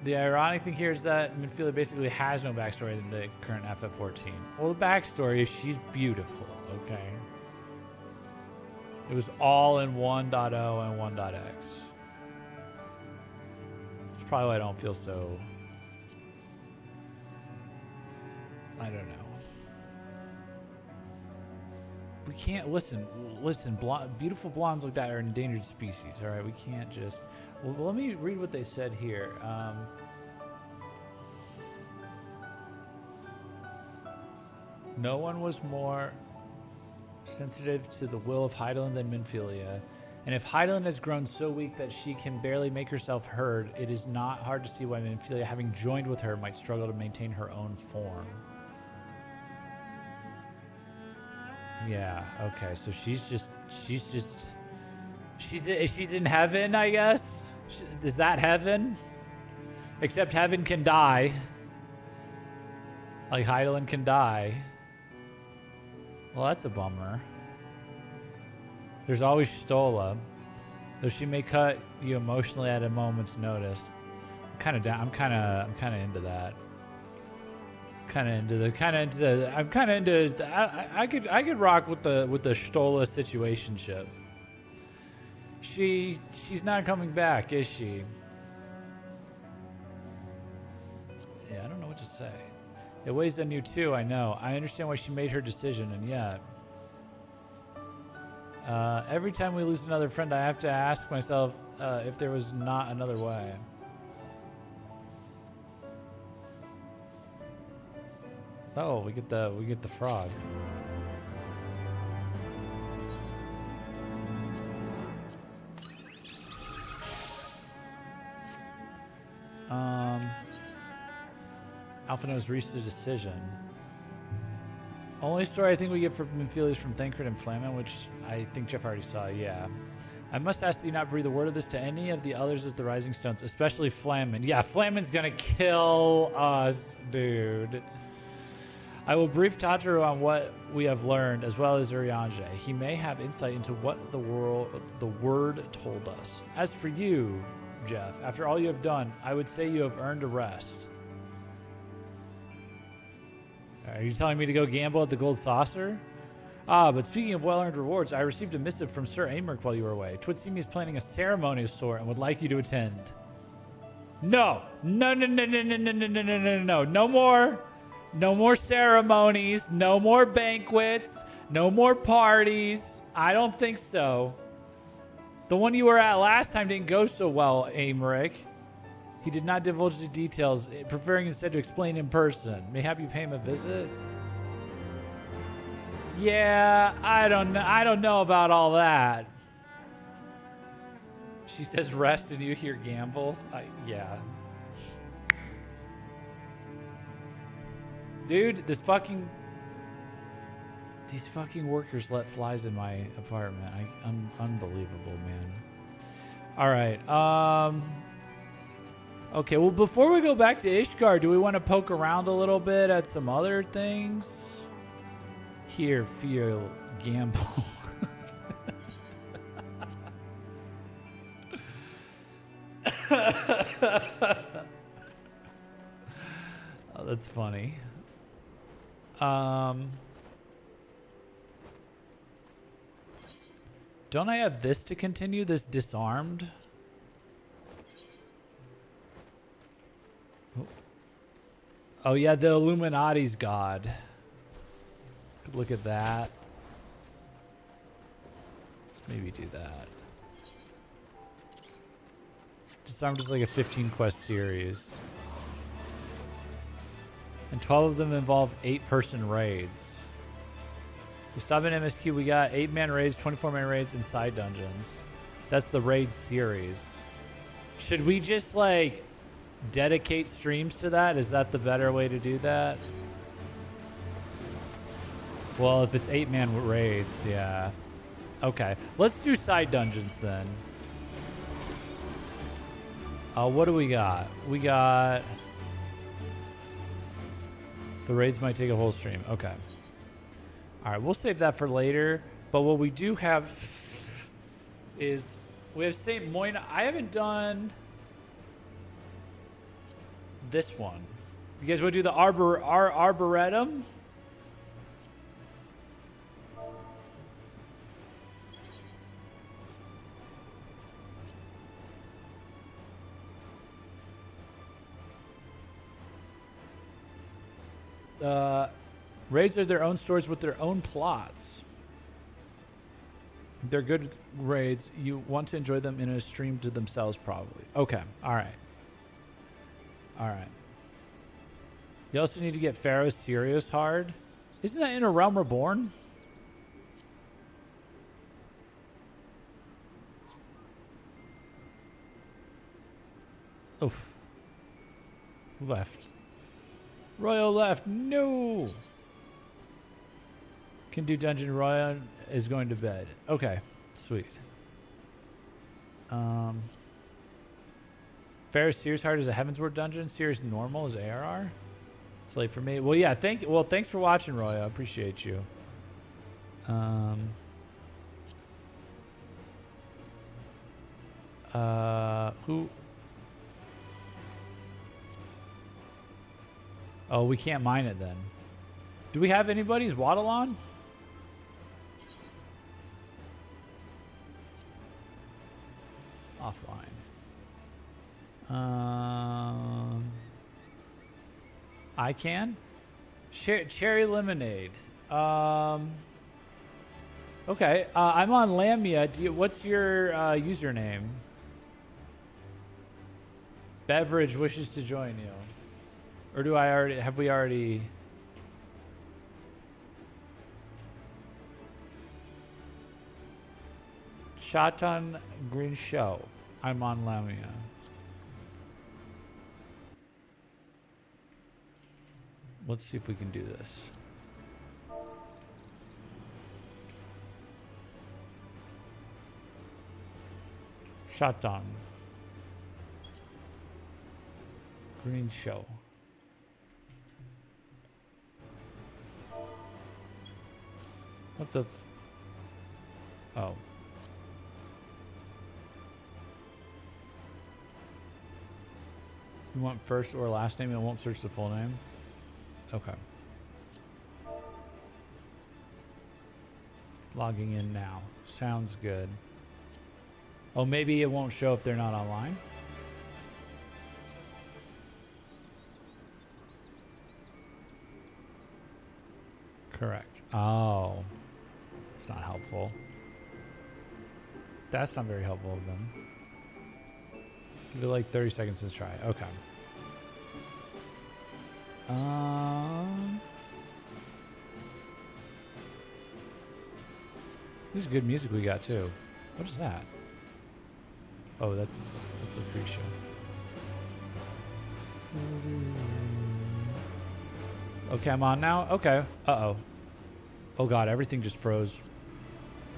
The ironic thing here is that Minfilia basically has no backstory in the current FF14. Well, the backstory is she's beautiful, okay? It was all in 1.0 and 1.x. That's probably why I don't feel so... I don't know. We can't listen. Beautiful blondes like that are endangered species. All right, we can't just. Well, let me read what they said here. No one was more sensitive to the will of Hydaelyn than Minfilia, and if Hydaelyn has grown so weak that she can barely make herself heard, it is not hard to see why Minfilia, having joined with her, might struggle to maintain her own form. Yeah, okay, so she's in heaven, I guess? Is that heaven? Except heaven can die. Like Hydaelyn can die. Well, that's a bummer. There's always Stola, though she may cut you emotionally at a moment's notice. I'm kind of into that. I could rock with the Stola situationship. She's not coming back, is she? Yeah, I don't know what to say. It weighs on you too, I know. I understand why she made her decision, and yet every time we lose another friend, I have to ask myself if there was not another way. Oh, we get the frog. Alpha knows reached a decision. Only story I think we get from Minfilia is from Thancred and Flamen, which I think Jeff already saw. Yeah. I must ask that you not breathe a word of this to any of the others as the Rising Stones, especially Flamen. Yeah, Flamen's gonna kill us, dude. I will brief Tataru on what we have learned, as well as Urianger. He may have insight into what the word told us. As for you, Jeff, after all you have done, I would say you have earned a rest. Are you telling me to go gamble at the Gold Saucer? Ah, but speaking of well-earned rewards, I received a missive from Sir Amerk while you were away. Twitsimi is planning a ceremony of sort and would like you to attend. No. No more ceremonies, no more banquets, no more parties. I don't think so. The one you were at last time didn't go so well, Aymeric. He did not divulge the details, preferring instead to explain in person. Mayhap you pay him a visit? Yeah, I don't know about all that. She says rest and you hear gamble. Yeah. Dude, these fucking workers let flies in my apartment. Unbelievable, man. All right. Okay, well, before we go back to Ishgard, do we want to poke around a little bit at some other things? Here, feel gamble. That's funny. Don't I have this to continue? This disarmed? Oh yeah, the Illuminati's god. Look at that. Let's maybe do that. Disarmed is like a 15 quest series. And 12 of them involve 8-person raids. We stop in MSQ, we got 8-man raids, 24-man raids, and side dungeons. That's the raid series. Should we just like dedicate streams to that? Is that the better way to do that? Well, if it's 8-man raids, yeah. Okay, let's do side dungeons then. What do we got? We got... The raids might take a whole stream. Okay. All right, we'll save that for later. But what we do have is we have St. Moina. I haven't done this one. You guys want to do the Arboretum? Raids are their own stories with their own plots. They're good raids. You want to enjoy them in a stream to themselves, probably. Okay. All right. All right. You also need to get Pharaoh's Sirius hard. Isn't that in A Realm Reborn? Oof. Left. Royal left. No. Can do dungeon. Royal is going to bed. Okay. Sweet. Pharaoh's Sears Heart is a Heavensward dungeon. Sears Normal is ARR. It's late for me. Well, yeah. Thanks for watching, Royal. I appreciate you. Who? Oh, we can't mine it then. Do we have anybody's Waddle on? Offline. I can? Cherry Lemonade. Okay. I'm on Lamia. What's your username? Beverage wishes to join you. Or do I already... Have we already... Shatan Green Show. I'm on Lamia. Let's see if we can do this. Shatan Green Show. What the... Oh. You want first or last name? It won't search the full name? Okay. Logging in now. Sounds good. Oh, maybe it won't show if they're not online? Correct. Oh. It's not helpful. That's not very helpful of them. Give it like 30 seconds to try. Okay. This is good music we got too. What is that? Oh, that's a pre-show. Okay, I'm on now. Okay. Uh-oh. Oh god, everything just froze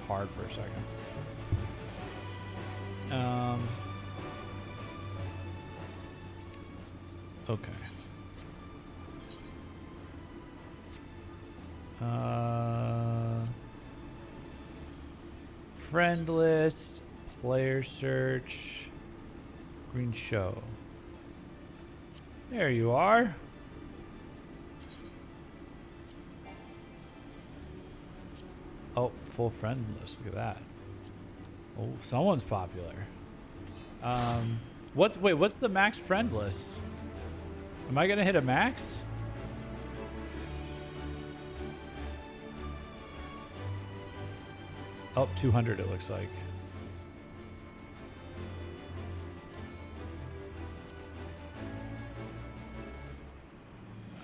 hard for a second. Okay. Friend list, player search, green show. There you are. Oh, full friend list. Look at that. Oh, someone's popular. What's the max friend list? Am I gonna hit a max? Oh, 200 it looks like.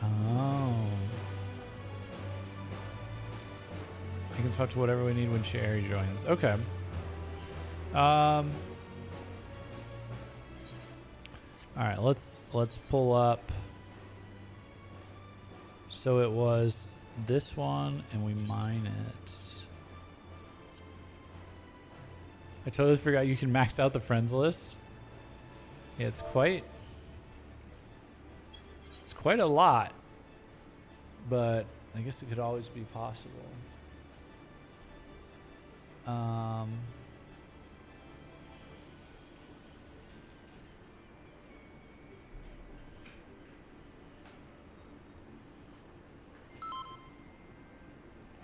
Oh. I can swap to whatever we need when Sherry joins. Okay. All right, let's pull up. So it was this one, and we mine it. I totally forgot you can max out the friends list. Yeah, it's quite a lot, but I guess it could always be possible.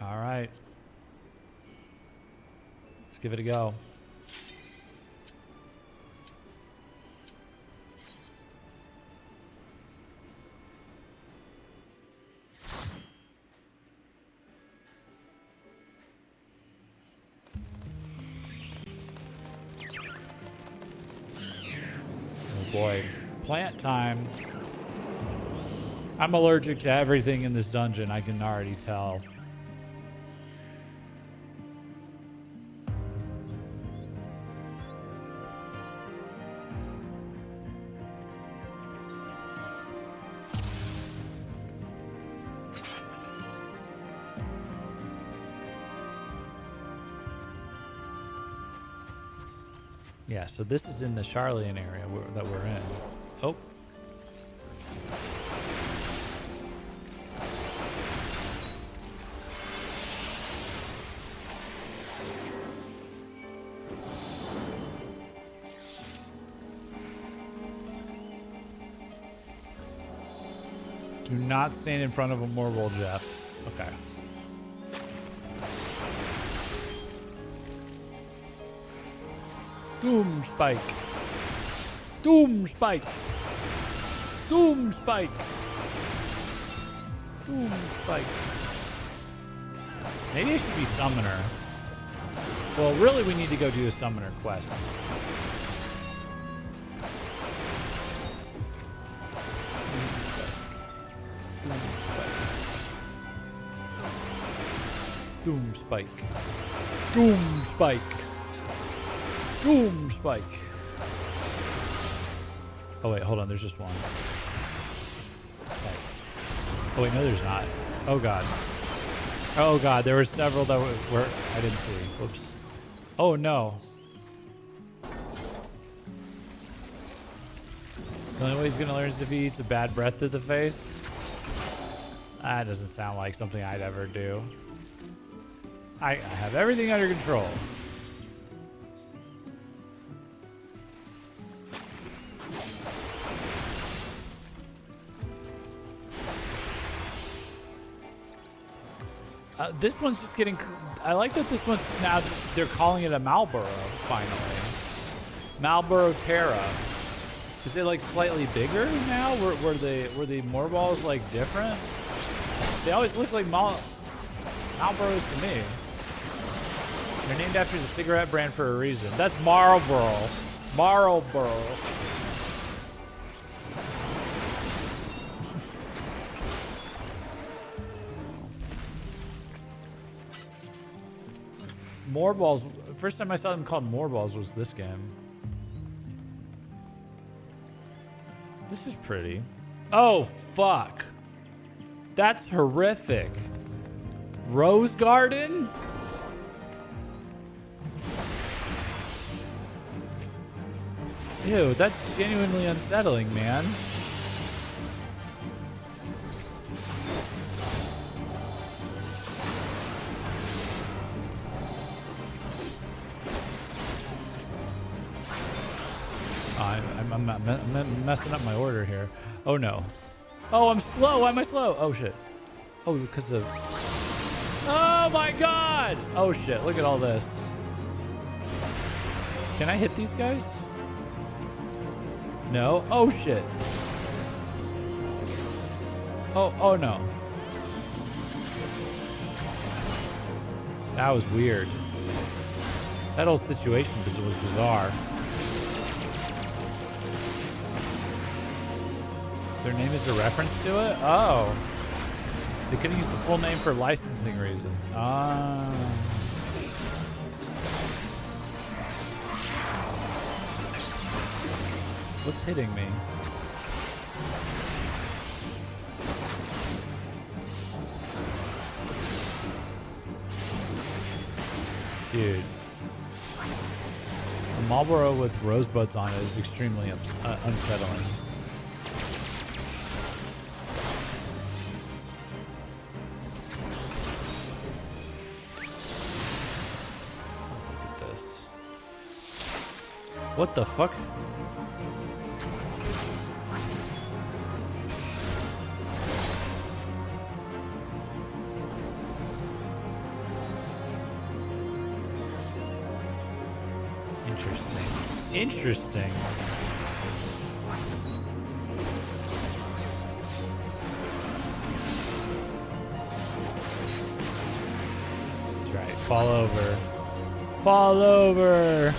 All right. Let's give it a go. Oh boy. Plant time. I'm allergic to everything in this dungeon, I can already tell. Yeah, so this is in the Charlian area that we're in. Oh. Do not stand in front of a Morgul, Jeff. Okay. Doom Spike. Doom Spike. Doom Spike. Doom Spike. Maybe I should be Summoner. Well, really, we need to go do a Summoner quest. Doom Spike. Doom Spike. Doom Spike. Oh wait, hold on, there's just one. Okay. Oh wait, no there's not. Oh god. Oh god, there were several that were I didn't see. Whoops. Oh no. The only way he's gonna learn is if he eats a bad breath to the face. That doesn't sound like something I'd ever do. I have everything under control. This one's just getting... I like that this one's now just... They're calling it a Malboro, finally. Malboro Terra. Is it, like, slightly bigger now? Were the Morballs, like, different? They always look like Malboros to me. They're named after the cigarette brand for a reason. That's Marlboro. Marlboro. Morballs. First time I saw them called Morballs was this game. This is pretty. Oh, fuck. That's horrific. Rose Garden? Ew, that's genuinely unsettling, man. I'm messing up my order here. Oh no. Oh, I'm slow. Why am I slow? Oh shit. Oh, because of... Oh my god! dead. Oh shit, look at all this. Can I hit these guys? No. Oh shit. Oh no. That was weird. That whole situation was bizarre. Their name is a reference to it? Oh. They could have used the full name for licensing reasons. Ah. What's hitting me? Dude. A Marlboro with rosebuds on it is extremely unsettling. What the fuck? Interesting. That's right. Fall over. Fall over.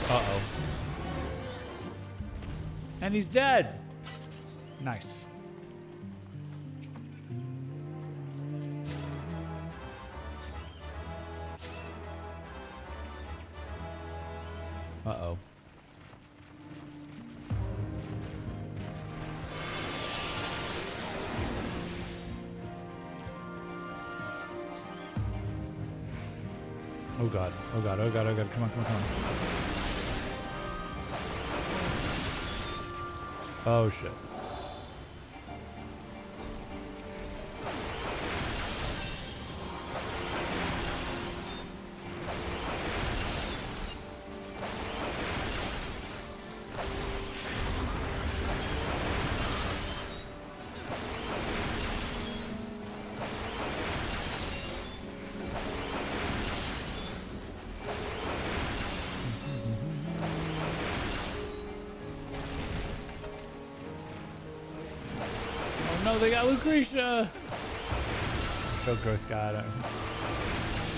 Uh-oh. And he's dead. Nice. Uh-oh. Oh god. Oh god. Oh god. Oh god. Come on. Come on. Come on. Oh shit. They got Lucretia. Shoko's got it.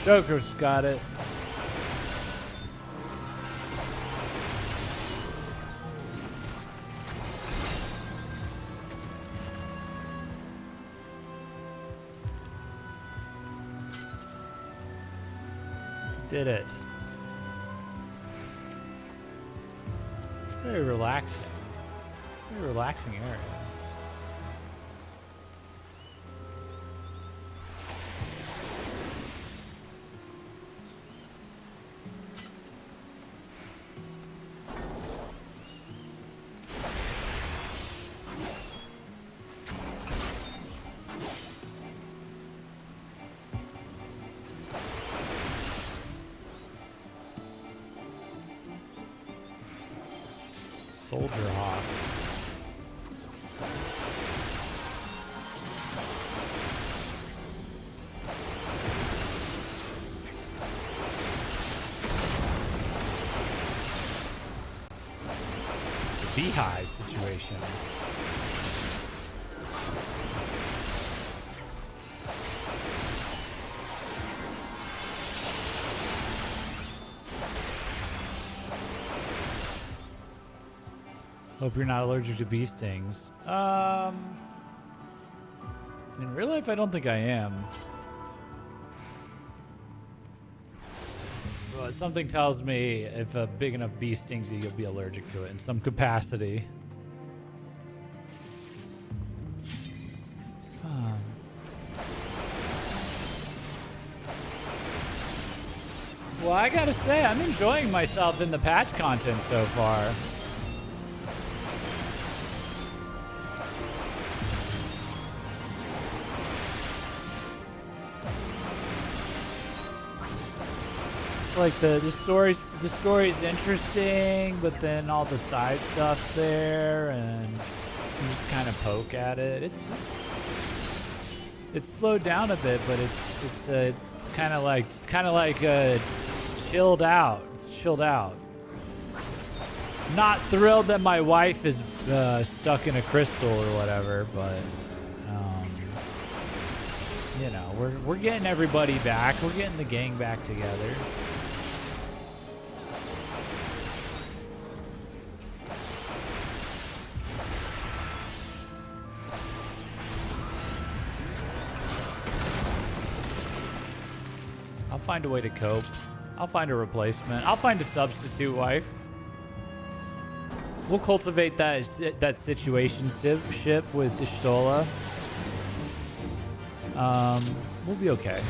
Shoko's got it. Did it. It's very relaxing. Very relaxing area. Soldier Hawk. It's a beehive situation. Hope you're not allergic to bee stings. In real life, I don't think I am. But something tells me if a big enough bee stings you, you'll be allergic to it in some capacity. Well, I gotta say, I'm enjoying myself in the patch content so far. like the story's interesting, but then all the side stuff's there, and you just kind of poke at it. It's slowed down a bit, but it's kind of like it's chilled out. It's chilled out. Not thrilled that my wife is stuck in a crystal or whatever, but you know, we're getting everybody back. We're getting the gang back together. I'll find a way to cope. I'll find a replacement. I'll find a substitute wife. We'll cultivate that situationship with Ishtola. We'll be okay.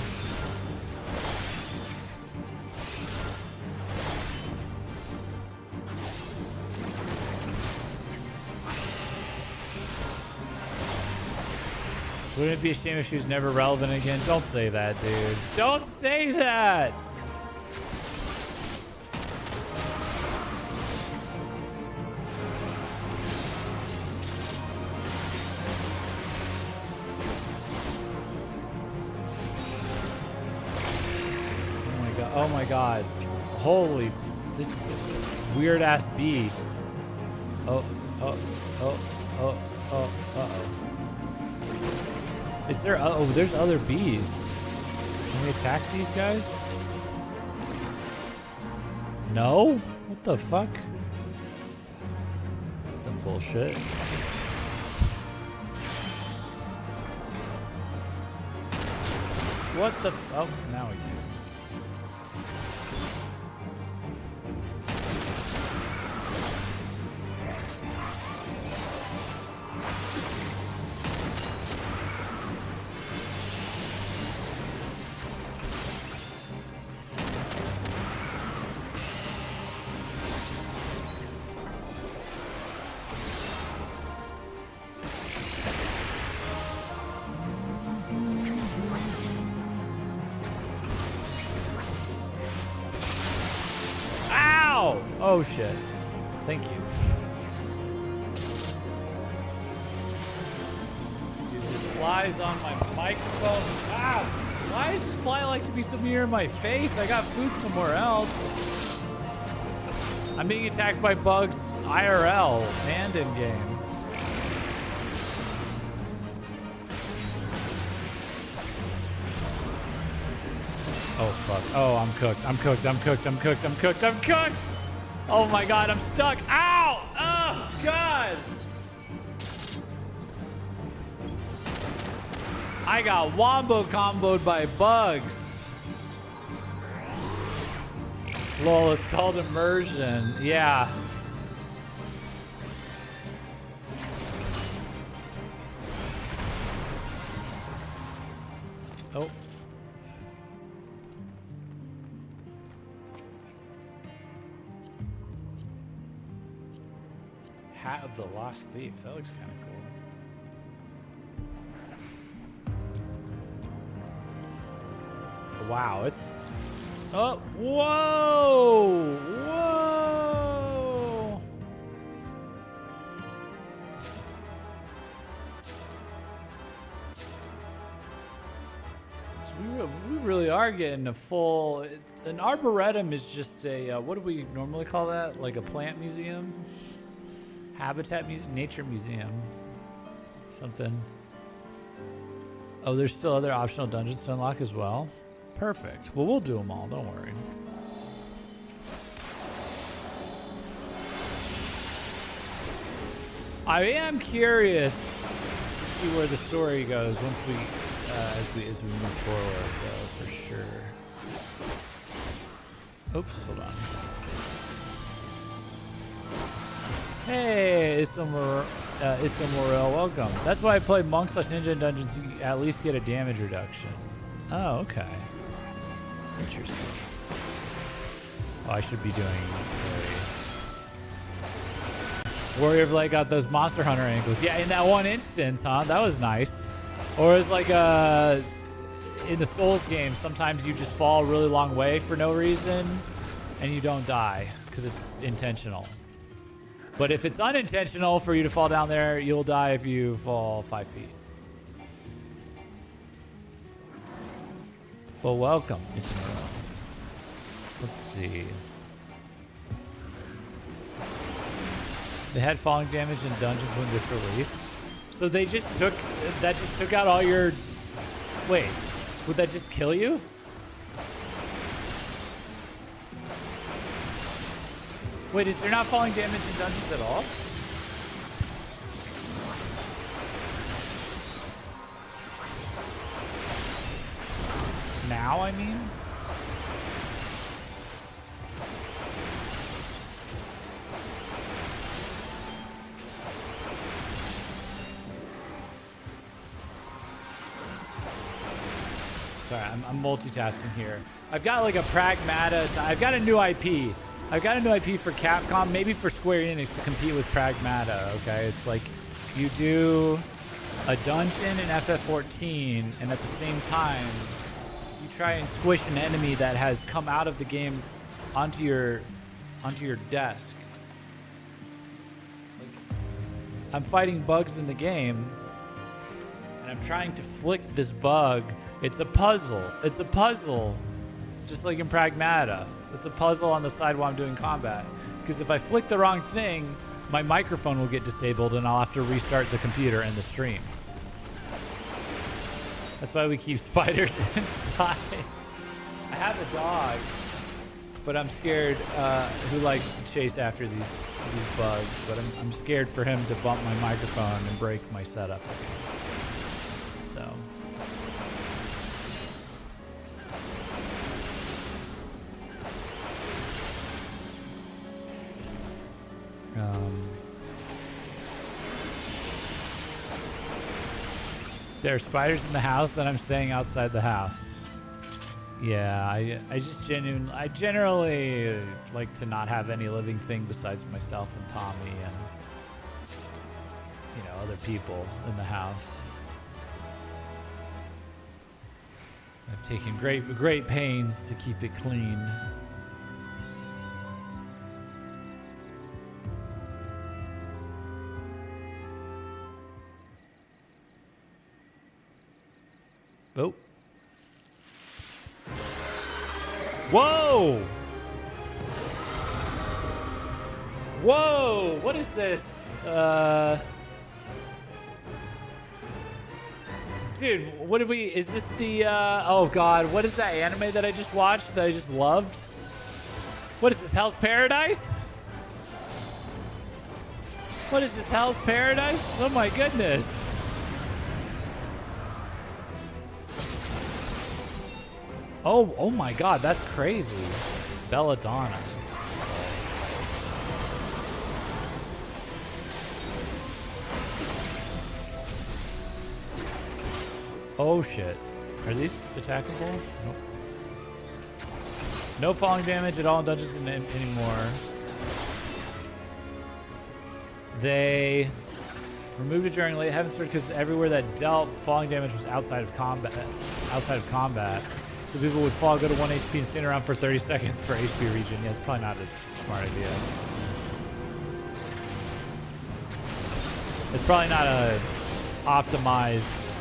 Wouldn't it be a shame if she was never relevant again? Don't say that, dude. Don't say that! Oh my god. Holy. This is a weird ass bead. Oh. Is there. Oh, there's other bees. Can we attack these guys? No? What the fuck? Some bullshit. What the f. Oh, now we can. Oh shit. Thank you. Dude, this flies on my microphone. Ow! Why does this fly like to be so near my face? I got food somewhere else. I'm being attacked by bugs IRL and in game. Oh fuck. Oh, I'm cooked. I'm cooked. I'm cooked. I'm cooked. I'm cooked. I'm cooked! Oh my god, I'm stuck. Ow! Oh god! I got wombo comboed by bugs. Lol, it's called immersion. Yeah. Oh. Hat of the Lost Thief. That looks kind of cool. Wow, it's... Oh, whoa! Whoa! So we really are getting a full... An arboretum is just a... what do we normally call that? Like a plant museum? Habitat museum, nature museum, something. Oh, there's still other optional dungeons to unlock as well. Perfect. Well, we'll do them all. Don't worry. I am curious to see where the story goes once we, as we move forward, though, for sure. Oops, hold on. Hey, Morel, welcome. That's why I play Monk/Ninja in Dungeons, so you at least get a damage reduction. Oh, okay. Interesting. Oh, I should be doing Warrior of Light got those Monster Hunter ankles. Yeah, in that one instance, huh? That was nice. Or it's like in the Souls game, sometimes you just fall a really long way for no reason, and you don't die because it's intentional. But if it's unintentional for you to fall down there, you'll die if you fall 5 feet. Well, welcome, Mr. Morel. Let's see. They had falling damage in dungeons when this released. So they just took out all your... Wait, would that just kill you? Wait, is there not falling damage in dungeons at all? Now, I mean? Sorry, I'm multitasking here. I've got like a Pragmata. I've got a new IP. I've got a new IP for Capcom, maybe for Square Enix to compete with Pragmata, okay? It's like you do a dungeon in FF14, and at the same time, you try and squish an enemy that has come out of the game onto your desk. Like, I'm fighting bugs in the game, and I'm trying to flick this bug. It's a puzzle. It's a puzzle, just like in Pragmata. It's a puzzle on the side while I'm doing combat. Because if I flick the wrong thing, my microphone will get disabled and I'll have to restart the computer and the stream. That's why we keep spiders inside. I have a dog, but I'm scared who likes to chase after these bugs. But I'm scared for him to bump my microphone and break my setup again. So. There are spiders in the house, then I'm staying outside the house. Yeah, I generally like to not have any living thing besides myself and Tommy and, you know, other people in the house. I've taken great pains to keep it clean. Oh. Whoa! Whoa! What is this? Dude, what did we... Is this the... Oh, God. What is that anime that I just watched that I just loved? What is this, Hell's Paradise? What is this, Hell's Paradise? Oh, my goodness. Oh my God, that's crazy. Belladonna. Oh shit. Are these attackable? Nope. No falling damage at all in dungeons anymore. They removed it during late Heavensward because everywhere that dealt falling damage was outside of combat. So people would fall, go to 1 HP, and stand around for 30 seconds for HP regen. Yeah, it's probably not a smart idea. It's probably not a optimized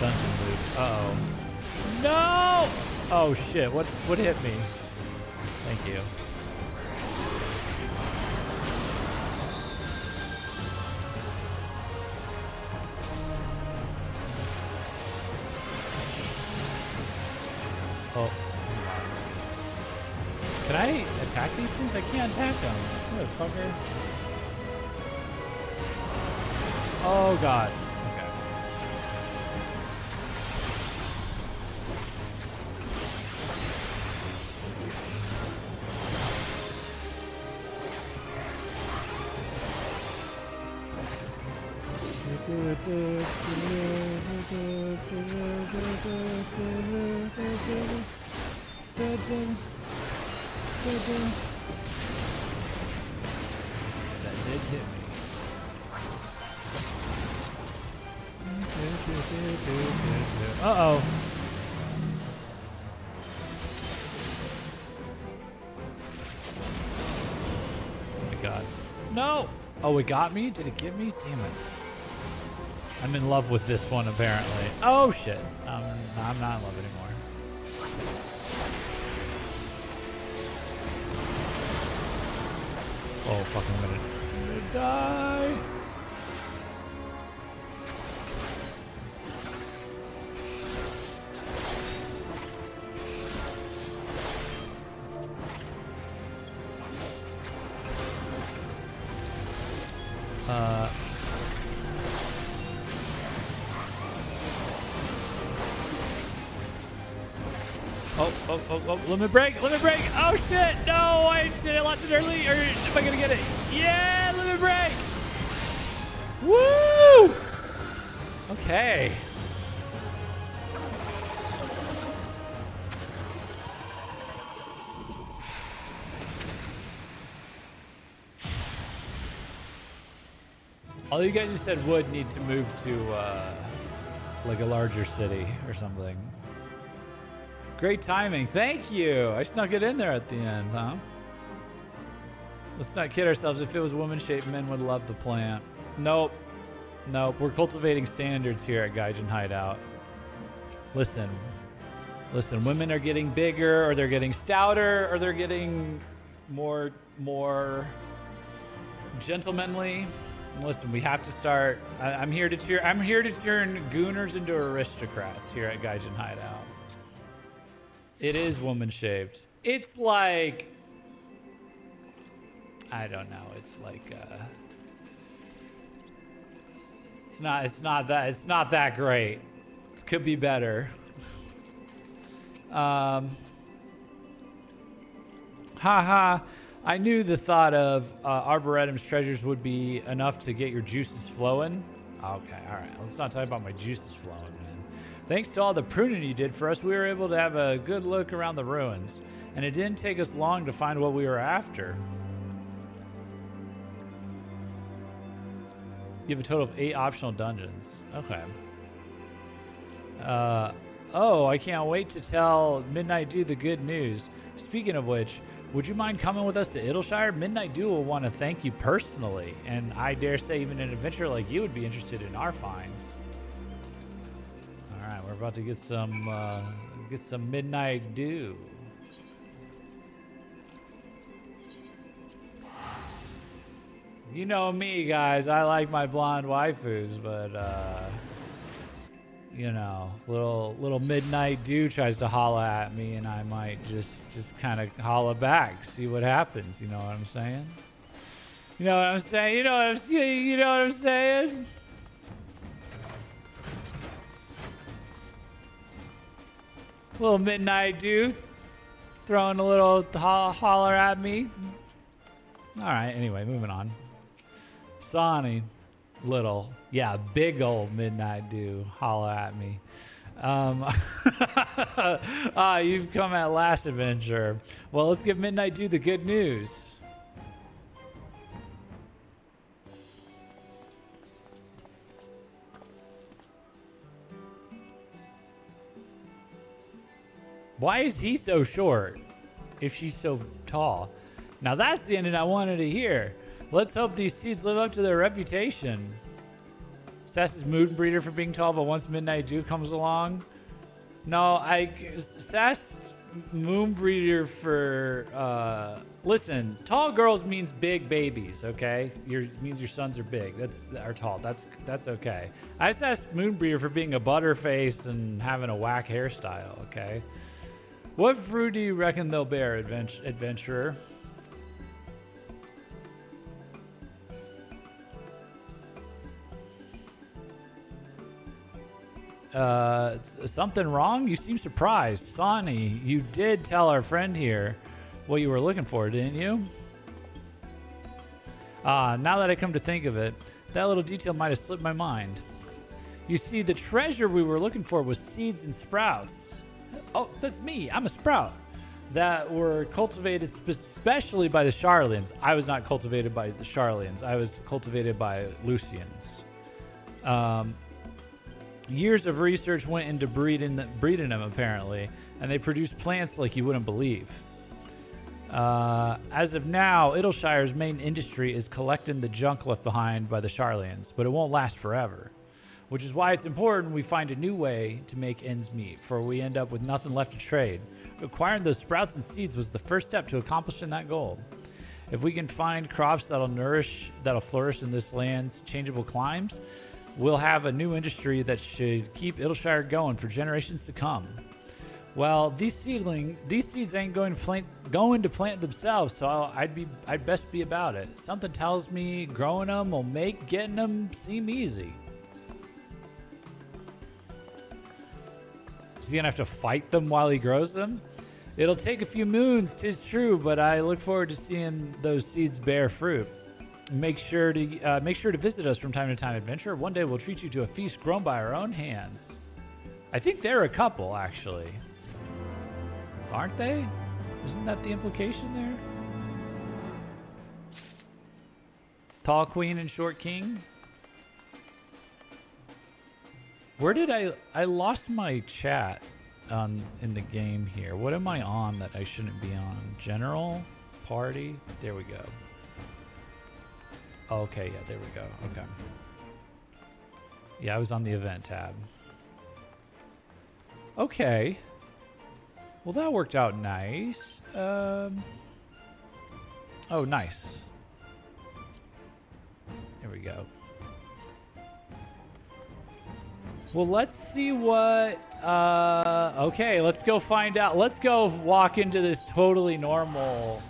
dungeon loop. Uh-oh. No! Oh, shit. What hit me? Thank you. Oh. Can I attack these things? I can't attack them. Motherfucker. Oh, God. Okay. That did hit me. Uh-oh. Oh my god. No! Oh, it got me? Did it get me? Damn it. I'm in love with this one, apparently. Oh, shit. I'm not in love anymore. Oh, fuck, I'm gonna die. Oh, let me break. Oh, shit. No, I did it launch it early. Or am I going to get it? Yeah, let me break. Woo! Okay. All you guys who said would need to move to like a larger city or something. Great timing. Thank you. I snuck it in there at the end, huh? Let's not kid ourselves. If it was woman-shaped, men would love the plant. Nope. We're cultivating standards here at Gaijin Hideout. Listen. Women are getting bigger, or they're getting stouter, or they're getting more gentlemanly. Listen, we have to start. I'm here to turn gooners into aristocrats here at Gaijin Hideout. It is woman-shaped. It's like, I don't know. It's like it's not that great. It could be better. Haha. I knew the thought of Arboretum's treasures would be enough to get your juices flowing. Okay, all right. Let's not talk about my juices flowing, man. Thanks to all the pruning you did for us, we were able to have a good look around the ruins. And it didn't take us long to find what we were after. You have a total of 8 optional dungeons. Okay. Oh, I can't wait to tell Midnight Dew the good news. Speaking of which, would you mind coming with us to Idleshire? Midnight Dew will want to thank you personally, and I dare say even an adventurer like you would be interested in our finds. All right, we're about to get some Midnight Dew. You know me, guys. I like my blonde waifus, but you know, little Midnight Dew tries to holla at me, and I might just kind of holla back, see what happens. You know what I'm saying? You know what I'm saying? You know what I'm saying? Little Midnight Dew throwing a little holler at me. All right. Anyway, moving on. Sonny. Little, yeah, big old Midnight Dew, holla at me. You've come at last, adventure. Well, let's give Midnight Dew the good news. Why is he so short if she's so tall? Now that's the ending I wanted to hear. Let's hope these seeds live up to their reputation. Sass's mood breeder for being tall, but once Midnight Dew comes along. No, Sass moon breeder for, listen, tall girls means big babies, okay? Means your sons are big. Are tall. That's okay. I Sass moon breeder for being a butterface and having a whack hairstyle, okay? What fruit do you reckon they'll bear, adventurer? Something wrong? You seem surprised. Sonny, you did tell our friend here what you were looking for, didn't you? Now that I come to think of it, that little detail might have slipped my mind. You see, the treasure we were looking for was seeds and sprouts. Oh, that's me. I'm a sprout. That were cultivated especially by the Charlians. I was not cultivated by the Charlians. I was cultivated by Lucians. Years of research went into breeding them, apparently, and they produce plants like you wouldn't believe. As of now, Idleshire's main industry is collecting the junk left behind by the Sharlayans, but it won't last forever, which is why it's important we find a new way to make ends meet, for we end up with nothing left to trade. Acquiring those sprouts and seeds was the first step to accomplishing that goal. If we can find crops that'll flourish in this land's changeable climes, we'll have a new industry that should keep Idleshire going for generations to come. Well, these seeds ain't going to plant themselves, so I'd best be about it. Something tells me growing them will make getting them seem easy. Is he gonna have to fight them while he grows them? It'll take a few moons, 'tis true, but I look forward to seeing those seeds bear fruit. Make sure to visit us from time to time, adventurer. One day we'll treat you to a feast grown by our own hands. I think they're a couple, actually. Aren't they? Isn't that the implication there? Tall queen and short king. Where did I lost my chat in the game here. What am I on that I shouldn't be on? General? Party? There we go. Okay, yeah, there we go. Okay. Yeah, I was on the event tab. Okay. Well, that worked out nice. Oh, nice. There we go. Well, let's see what... okay, let's go find out. Let's go walk into this totally normal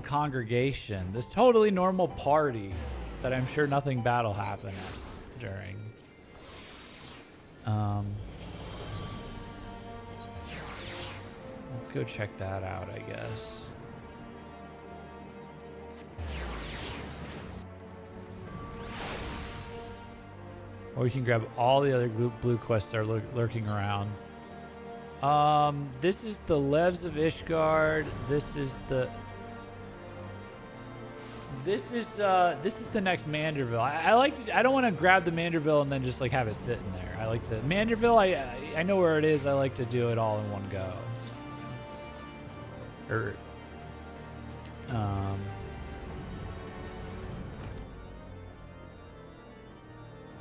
congregation. This totally normal party that I'm sure nothing bad will happen during. Let's go check that out, I guess. Or we can grab all the other blue quests that are lurking around. This is the Levs of Ishgard. This is the next Manderville. I like to. I don't want to grab the Manderville and then just like have it sitting there. I like to Manderville. I know where it is. I like to do it all in one go.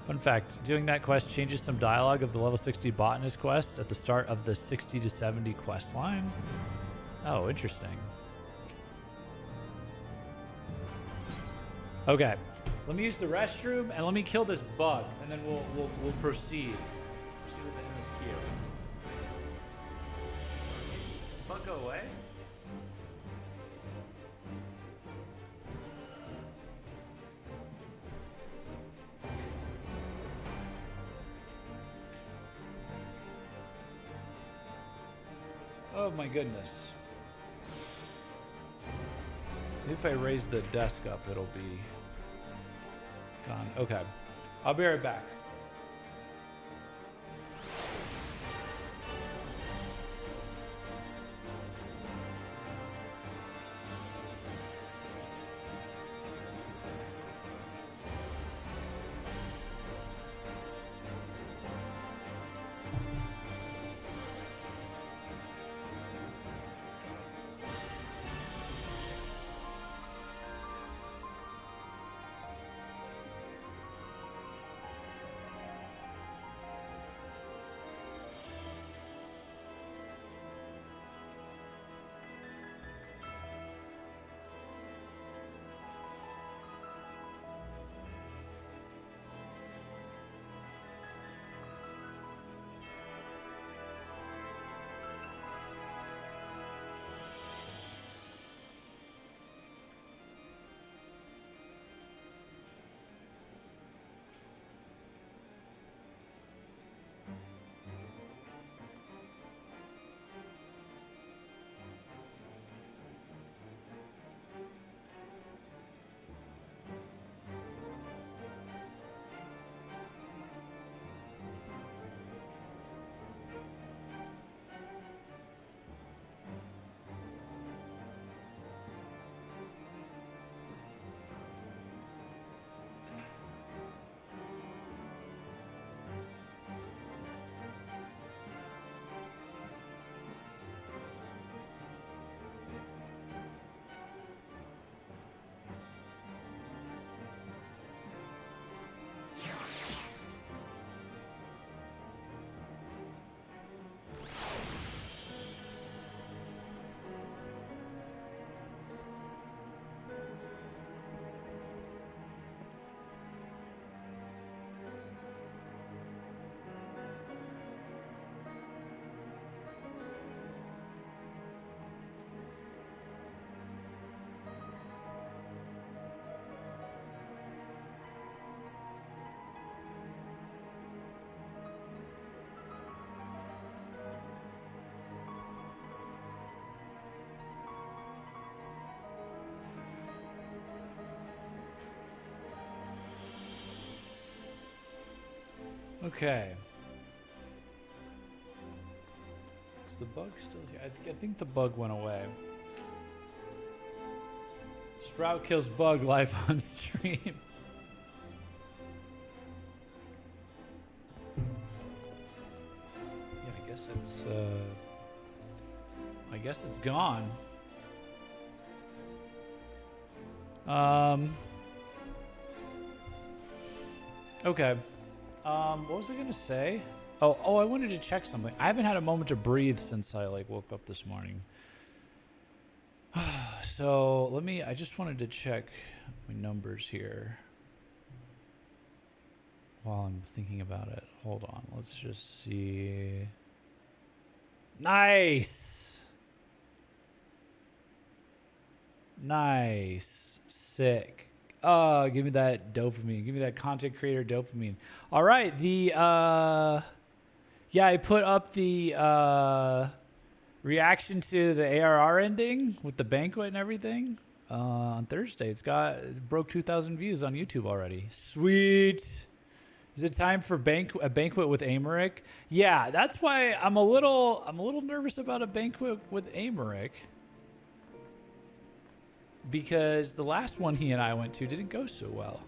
Fun fact, doing that quest changes some dialogue of the level 60 botanist quest at the start of the 60 to 70 quest line. Oh, interesting. Okay, let me use the restroom and let me kill this bug, and then we'll proceed. Proceed with the MSQ. Bug go away? Oh my goodness. If I raise the desk up, it'll be gone. Okay. I'll be right back. Okay. Is the bug still here? I think the bug went away. Sprout kills bug live on stream. Yeah, I guess it's gone. Okay. What was I gonna say? Oh, I wanted to check something. I haven't had a moment to breathe since I woke up this morning. So I just wanted to check my numbers here while I'm thinking about it. Hold on. Let's just see. Nice. Nice. Sick. Oh, give me that dopamine. Give me that content creator dopamine. All right. Yeah, I put up the reaction to the ARR ending with the banquet and everything on Thursday. It broke 2,000 views on YouTube already. Sweet. Is it time for a banquet with Amaric? Yeah, that's why I'm a little nervous about a banquet with Amaric. Because the last one he and I went to didn't go so well.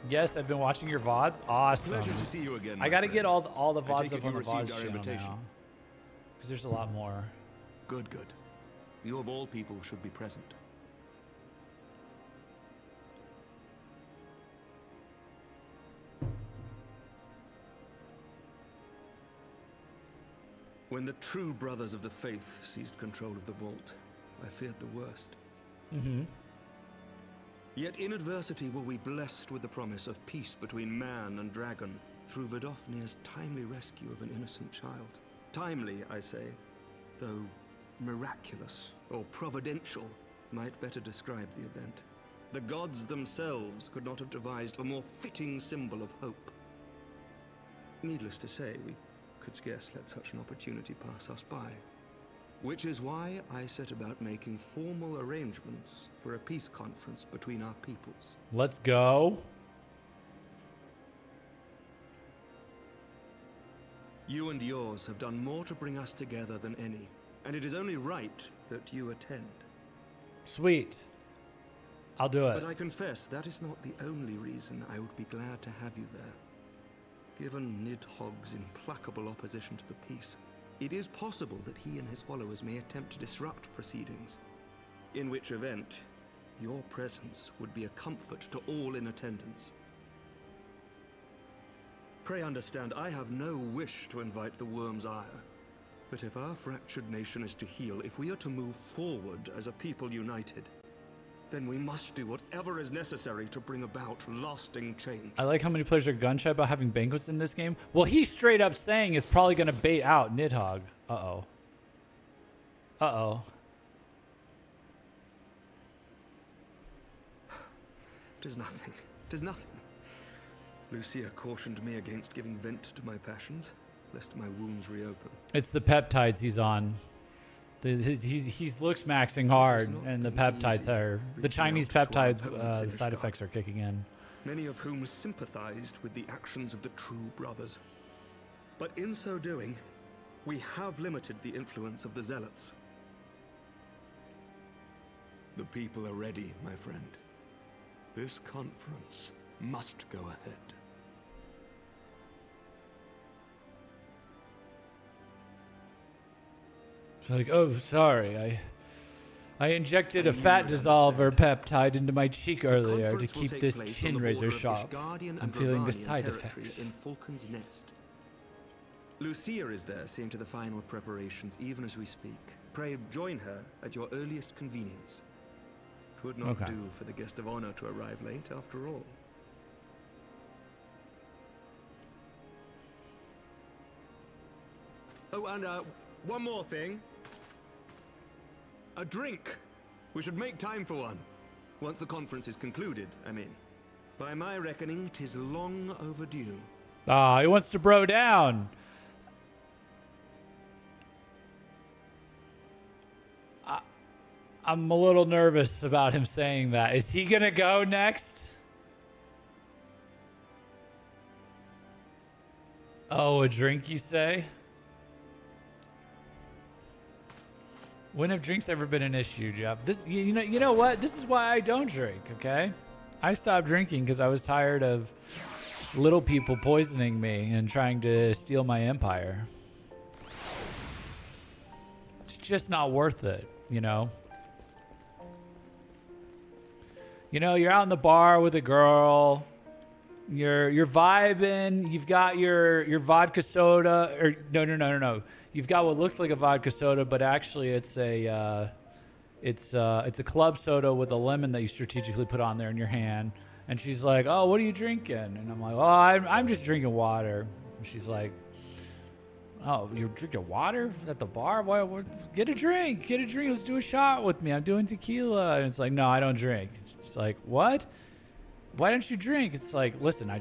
Yes, I've been watching your VODs. Awesome. Pleasure to see you again. I got to get all the I VODs take up it on you the VODs received our channel invitation. now. Because there's a lot more. Good, good. You of all people should be present. When the true brothers of the faith seized control of the vault, I feared the worst. Mm-hmm. Yet in adversity were we blessed with the promise of peace between man and dragon through Vidofnir's timely rescue of an innocent child. Timely, I say, though miraculous or providential might better describe the event. The gods themselves could not have devised a more fitting symbol of hope. Needless to say, we could scarce let such an opportunity pass us by. Which is why I set about making formal arrangements for a peace conference between our peoples. Let's go. You and yours have done more to bring us together than any, and it is only right that you attend. Sweet. I'll do it. But I confess that is not the only reason I would be glad to have you there. Given Nidhogg's implacable opposition to the peace, it is possible that he and his followers may attempt to disrupt proceedings, in which event your presence would be a comfort to all in attendance. Pray understand, I have no wish to invite the worm's ire, but if our fractured nation is to heal, if we are to move forward as a people united, then we must do whatever is necessary to bring about lasting change. I like how many players are gun shy about having banquets in this game. Well, he's straight up saying it's probably going to bait out Nidhogg. Uh-oh. Uh-oh. Tis nothing. Tis nothing. Lucia cautioned me against giving vent to my passions, lest my wounds reopen. It's the peptides he's on. He looks maxing hard, and the peptides are... The Chinese peptides, the side effects are kicking in. Many of whom sympathized with the actions of the true brothers. But in so doing, we have limited the influence of the zealots. The people are ready, my friend. This conference must go ahead. It's like, oh, sorry, I injected a fat dissolver peptide into my cheek earlier to keep this chin razor sharp. I'm feeling the side effects. In Falcon's Nest. Lucia is there, seeing to the final preparations, even as we speak. Pray join her at your earliest convenience. It would not do for the guest of honor to arrive late, after all. Oh, and one more thing. A drink. We should make time for one. Once the conference is concluded, I mean. By my reckoning, 'tis long overdue. Ah, he wants to bro down. I'm a little nervous about him saying that. Is he gonna go next? Oh, a drink, you say? When have drinks ever been an issue, Jeff? This, you know what? This is why I don't drink, okay? I stopped drinking because I was tired of little people poisoning me and trying to steal my empire. It's just not worth it, you know? You know, you're out in the bar with a girl, you're vibing, you've got your vodka soda, or no. You've got what looks like a vodka soda, but actually it's a club soda with a lemon that you strategically put on there in your hand. And she's like, "Oh, what are you drinking?" And I'm like, "Oh, I'm just drinking water." And she's like, "Oh, you're drinking water at the bar? Why, get a drink. Let's do a shot with me. I'm doing tequila." And it's like, "No, I don't drink." It's like, "What? Why don't you drink?" It's like, "Listen, I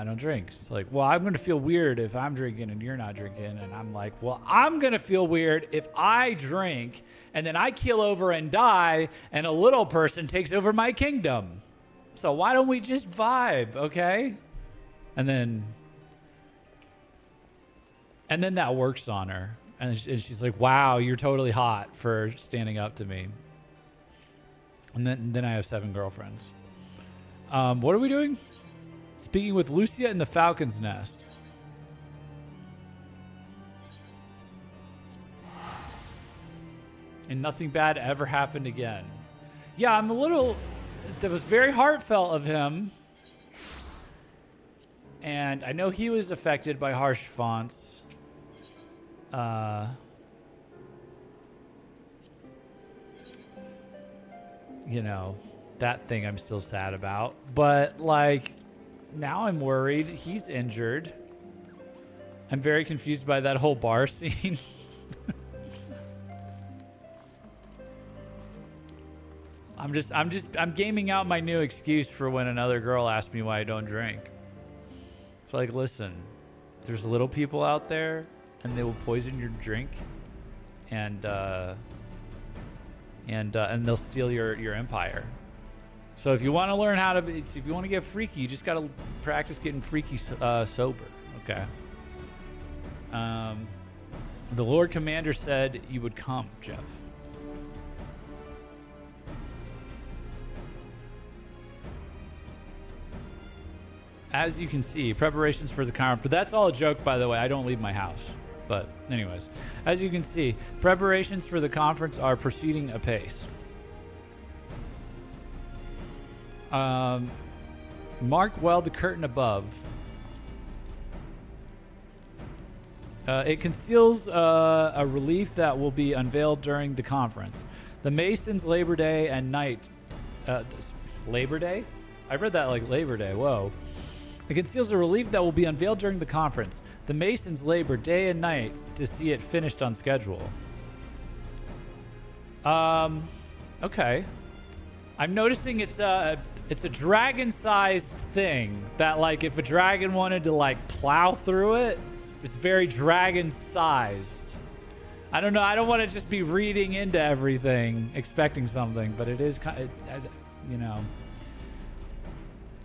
don't drink." It's like, "Well, I'm going to feel weird if I'm drinking and you're not drinking." And I'm like, "Well, I'm going to feel weird if I drink and then I keel over and die and a little person takes over my kingdom. So why don't we just vibe, okay?" And then that works on her. And she's like, "Wow, you're totally hot for standing up to me." And then I have 7 girlfriends. What are we doing? Speaking with Lucia in the Falcon's Nest. And nothing bad ever happened again. Yeah, I'm a little... That was very heartfelt of him. And I know he was affected by harsh fonts. You know, that thing I'm still sad about. But, like, now I'm worried. He's injured. I'm very confused by that whole bar scene. I'm gaming out my new excuse for when another girl asks me why I don't drink. It's like, listen, there's little people out there and they will poison your drink and they'll steal your empire. So if you want to learn how to if you want to get freaky, you just got to practice getting freaky sober. Okay. The Lord Commander said you would come, Jeff. As you can see, preparations for the conference. But that's all a joke, by the way. I don't leave my house. But anyways, as you can see, preparations for the conference are proceeding apace. Mark well the curtain above. It conceals a relief that will be unveiled during the conference. The Masons' Labor Day and night. Labor Day? I read that like Labor Day. Whoa. It conceals a relief that will be unveiled during the conference. The Masons labor day and night to see it finished on schedule. Okay. I'm noticing it's a dragon-sized thing that, like, if a dragon wanted to, like, plow through it, it's very dragon-sized. I don't know. I don't want to just be reading into everything, expecting something, but it is kind of, you know.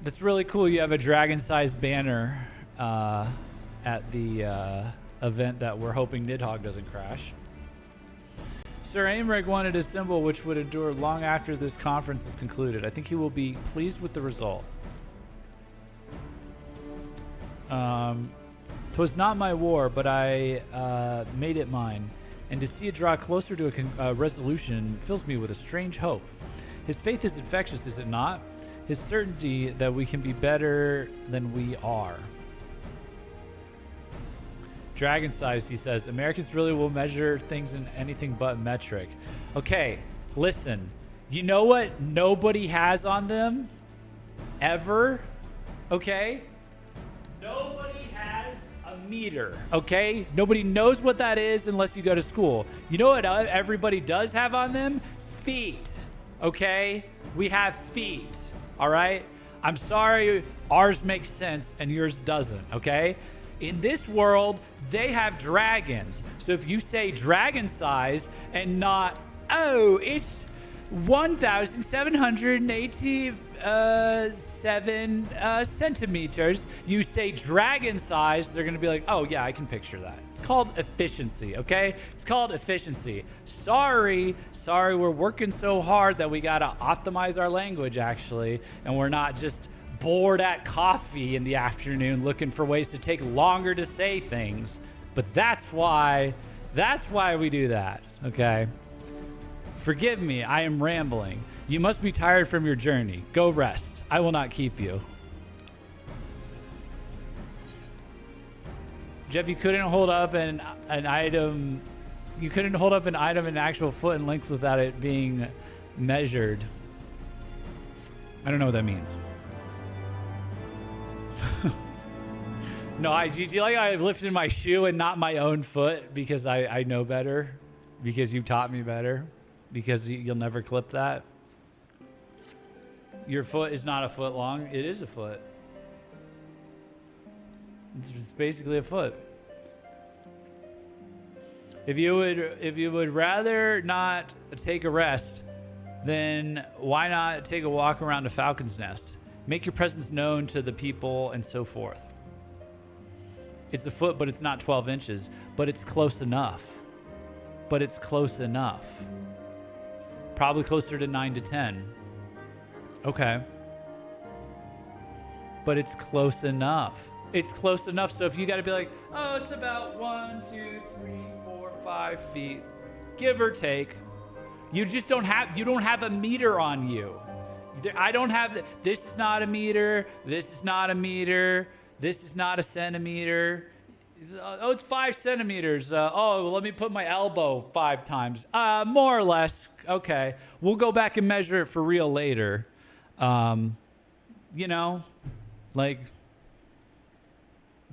That's really cool. You have a dragon-sized banner at the event that we're hoping Nidhogg doesn't crash. Sir Aimrig wanted a symbol which would endure long after this conference is concluded. I think he will be pleased with the result. 'Twas not my war, but I made it mine. And to see it draw closer to a resolution fills me with a strange hope. His faith is infectious, is it not? His certainty that we can be better than we are. Dragon size, he says. Americans really will measure things in anything but metric. Okay, listen. You know what nobody has on them? Ever? Okay? Nobody has a meter, okay? Nobody knows what that is unless you go to school. You know what everybody does have on them? Feet, okay? We have feet. All right? I'm sorry, ours makes sense and yours doesn't, okay? In this world, they have dragons. So if you say dragon size and not, oh, it's 1,787 centimeters. You say dragon size, they're going to be like, oh, yeah, I can picture that. It's called efficiency, okay? It's called efficiency. Sorry, we're working so hard that we got to optimize our language, actually, and we're not just bored at coffee in the afternoon looking for ways to take longer to say things. But that's why we do that, okay? Forgive me, I am rambling. You must be tired from your journey. Go rest. I will not keep you. Jeff, you couldn't hold up an item. You couldn't hold up an item in actual foot and length without it being measured. I don't know what that means. No, do you like I lifted my shoe and not my own foot because I know better? Because you taught me better? Because you'll never clip that? Your foot is not a foot long. It is a foot. It's basically a foot. If you would rather not take a rest, then why not take a walk around a falcon's nest? Make your presence known to the people and so forth. It's a foot, but it's not 12 inches. But it's close enough. Probably closer to 9 to 10. Okay. But it's close enough. So if you got to be like, oh, it's about 1, 2, 3, 4, 5 feet, give or take. You don't have a meter on you. I don't have, this is not a meter. This is not a meter. This is not a centimeter. Oh, it's 5 centimeters. Well, let me put my elbow 5 times. More or less. Okay. We'll go back and measure it for real later.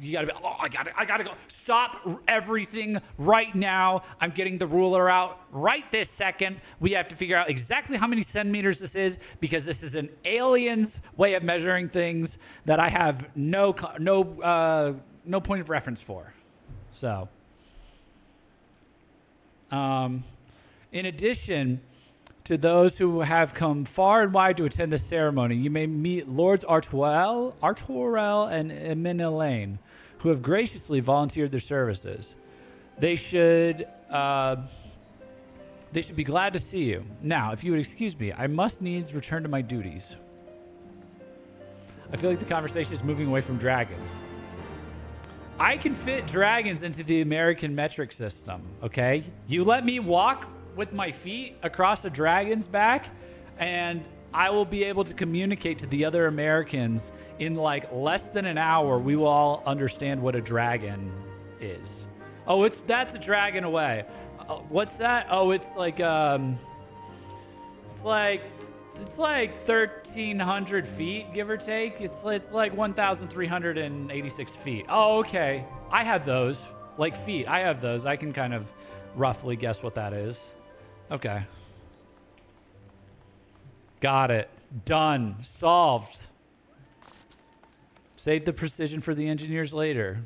You gotta be, I gotta go. Stop everything right now. I'm getting the ruler out right this second. We have to figure out exactly how many centimeters this is because this is an alien's way of measuring things that I have no point of reference for. So, in addition to those who have come far and wide to attend the ceremony, you may meet Lords Artuel and Eminelaine, who have graciously volunteered their services. They should be glad to see you. Now, if you would excuse me, I must needs return to my duties. I feel like the conversation is moving away from dragons. I can fit dragons into the American metric system, okay? You let me walk with my feet across a dragon's back, and I will be able to communicate to the other Americans in like less than an hour. We will all understand what a dragon is. Oh, that's a dragon away. What's that? Oh, it's like 1,300 feet, give or take. It's like 1,386 feet. Oh, okay. I have those, like feet. I have those. I can kind of roughly guess what that is. Okay. Got it. Done. Solved. Save the precision for the engineers later.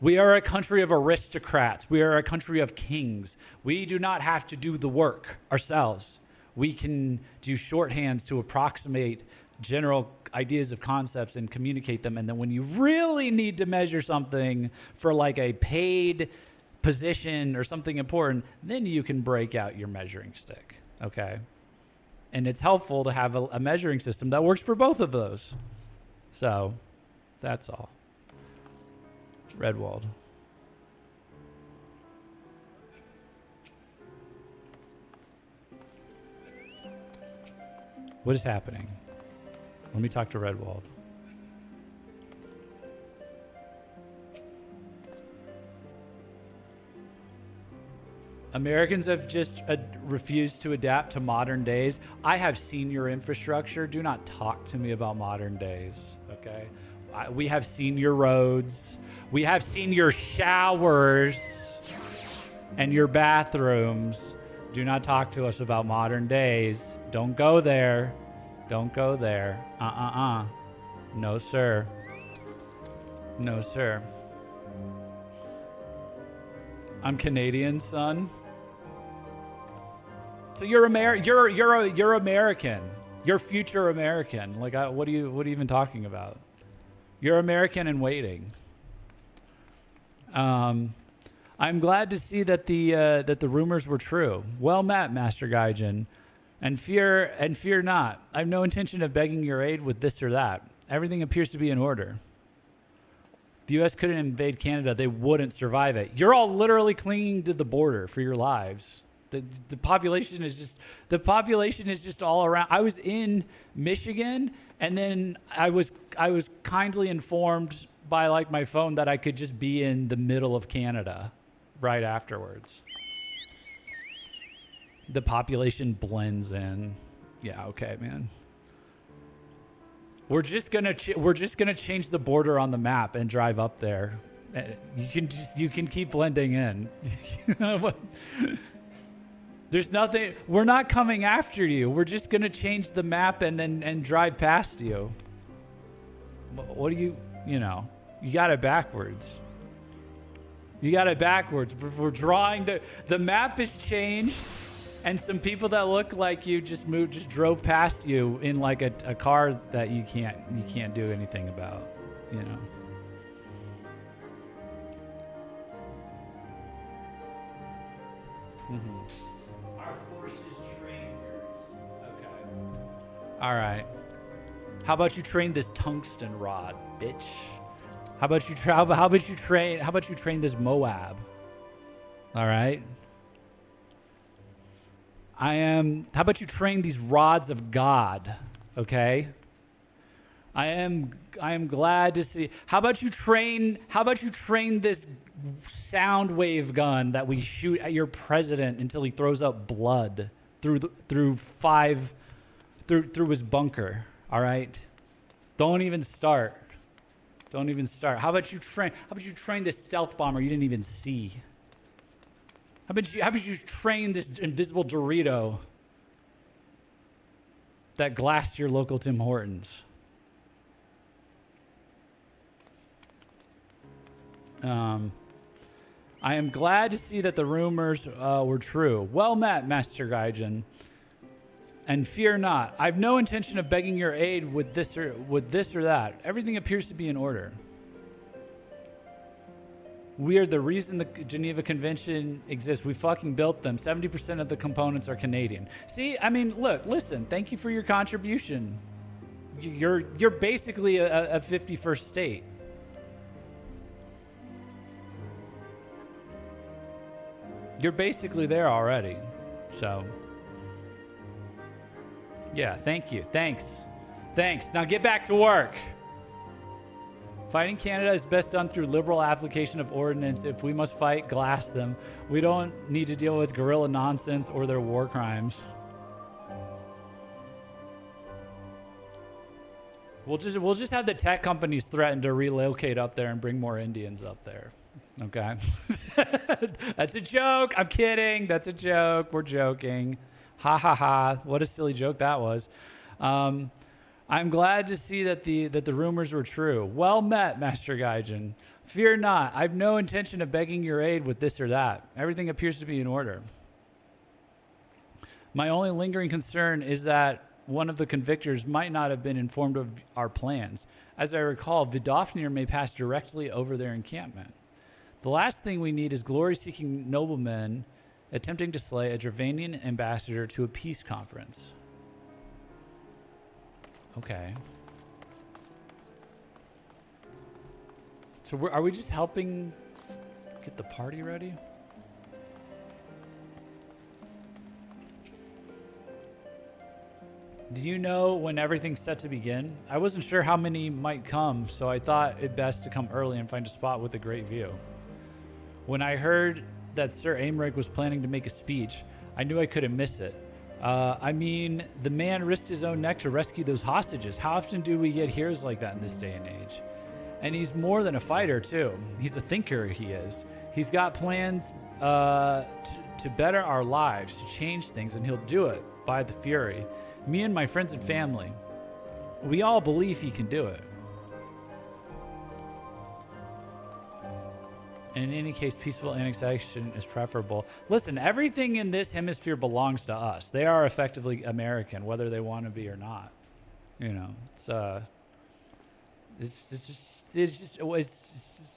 We are a country of aristocrats. We are a country of kings. We do not have to do the work ourselves. We can do shorthands to approximate general ideas of concepts and communicate them. And then when you really need to measure something for like a paid position or something important, then you can break out your measuring stick. Okay. And it's helpful to have a measuring system that works for both of those. So that's all. Redwald. What is happening? Let me talk to Redwald. Americans have just refused to adapt to modern days. I have seen your infrastructure. Do not talk to me about modern days, okay? We have seen your roads. We have seen your showers and your bathrooms. Do not talk to us about modern days. Don't go there. Don't go there. No, sir. No, sir. I'm Canadian, son. So you're American. You're future American. Like, what are you even talking about? You're American in waiting. I'm glad to see that the rumors were true. Well met, Master Gaijin. And fear not. I have no intention of begging your aid with this or that. Everything appears to be in order. The U.S. couldn't invade Canada. They wouldn't survive it. You're all literally clinging to the border for your lives. The population is just all around. I was in Michigan, and then I was kindly informed by like my phone that I could just be in the middle of Canada right afterwards. The population blends in. Yeah, okay, man. We're just gonna change the border on the map and drive up there. You can keep blending in. There's nothing. We're not coming after you. We're just gonna change the map and drive past you. What do you know? You got it backwards. We're drawing the map is changed. And some people that look like you just drove past you in like a car that you can't do anything about, you know. Mm-hmm. Our forces train yours. Okay. All right. How about you train this tungsten rod, bitch? How about you train this Moab? All right. How about you train these rods of God, okay? I am glad to see. How about you train this sound wave gun that we shoot at your president until he throws up blood through his bunker, all right? Don't even start. How about you train this stealth bomber you didn't even see? How about you train this invisible Dorito that glassed your local Tim Hortons? I am glad to see that the rumors were true. Well met, Master Gaijin. And fear not. I have no intention of begging your aid with this or that. Everything appears to be in order. We are the reason the Geneva Convention exists. We fucking built them. 70% of the components are Canadian. See, I mean, listen, thank you for your contribution. You're basically a 51st state. You're basically there already. So, yeah, thank you. Thanks. Now get back to work. Fighting Canada is best done through liberal application of ordnance. If we must fight, glass them. We don't need to deal with guerrilla nonsense or their war crimes. We'll just have the tech companies threaten to relocate up there and bring more Indians up there. Okay? That's a joke. I'm kidding. That's a joke. We're joking. Ha ha ha. What a silly joke that was. I'm glad to see that the rumors were true. Well met, Master Gaijin. Fear not. I have no intention of begging your aid with this or that. Everything appears to be in order. My only lingering concern is that one of the convictors might not have been informed of our plans. As I recall, Vidofnir may pass directly over their encampment. The last thing we need is glory-seeking noblemen attempting to slay a Dravanian ambassador to a peace conference. Okay. So are we just helping get the party ready? Do you know when everything's set to begin? I wasn't sure how many might come, so I thought it best to come early and find a spot with a great view. When I heard that Sir Aymeric was planning to make a speech, I knew I couldn't miss it. I mean, the man risked his own neck to rescue those hostages. How often do we get heroes like that in this day and age? And he's more than a fighter, too. He's a thinker, he is. He's got plans to better our lives, to change things, and he'll do it by the Fury. Me and my friends and family, we all believe he can do it. And in any case, peaceful annexation is preferable. Listen, everything in this hemisphere belongs to us. They are effectively American, whether they want to be or not. You know, it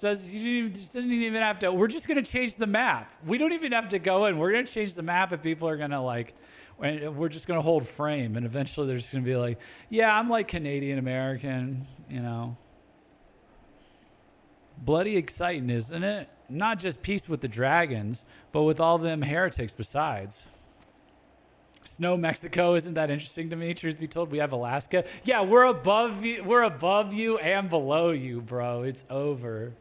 doesn't even have to. We're just gonna change the map. We don't even have to go in. We're gonna change the map, and people are gonna like. We're just gonna hold frame, and eventually they're just gonna be like, "Yeah, I'm like Canadian American," you know. Bloody exciting, isn't it? Not just peace with the dragons, but with all them heretics besides. Snow Mexico, isn't that interesting to me? Truth be told, we have Alaska. Yeah, we're above you and below you, bro. It's over.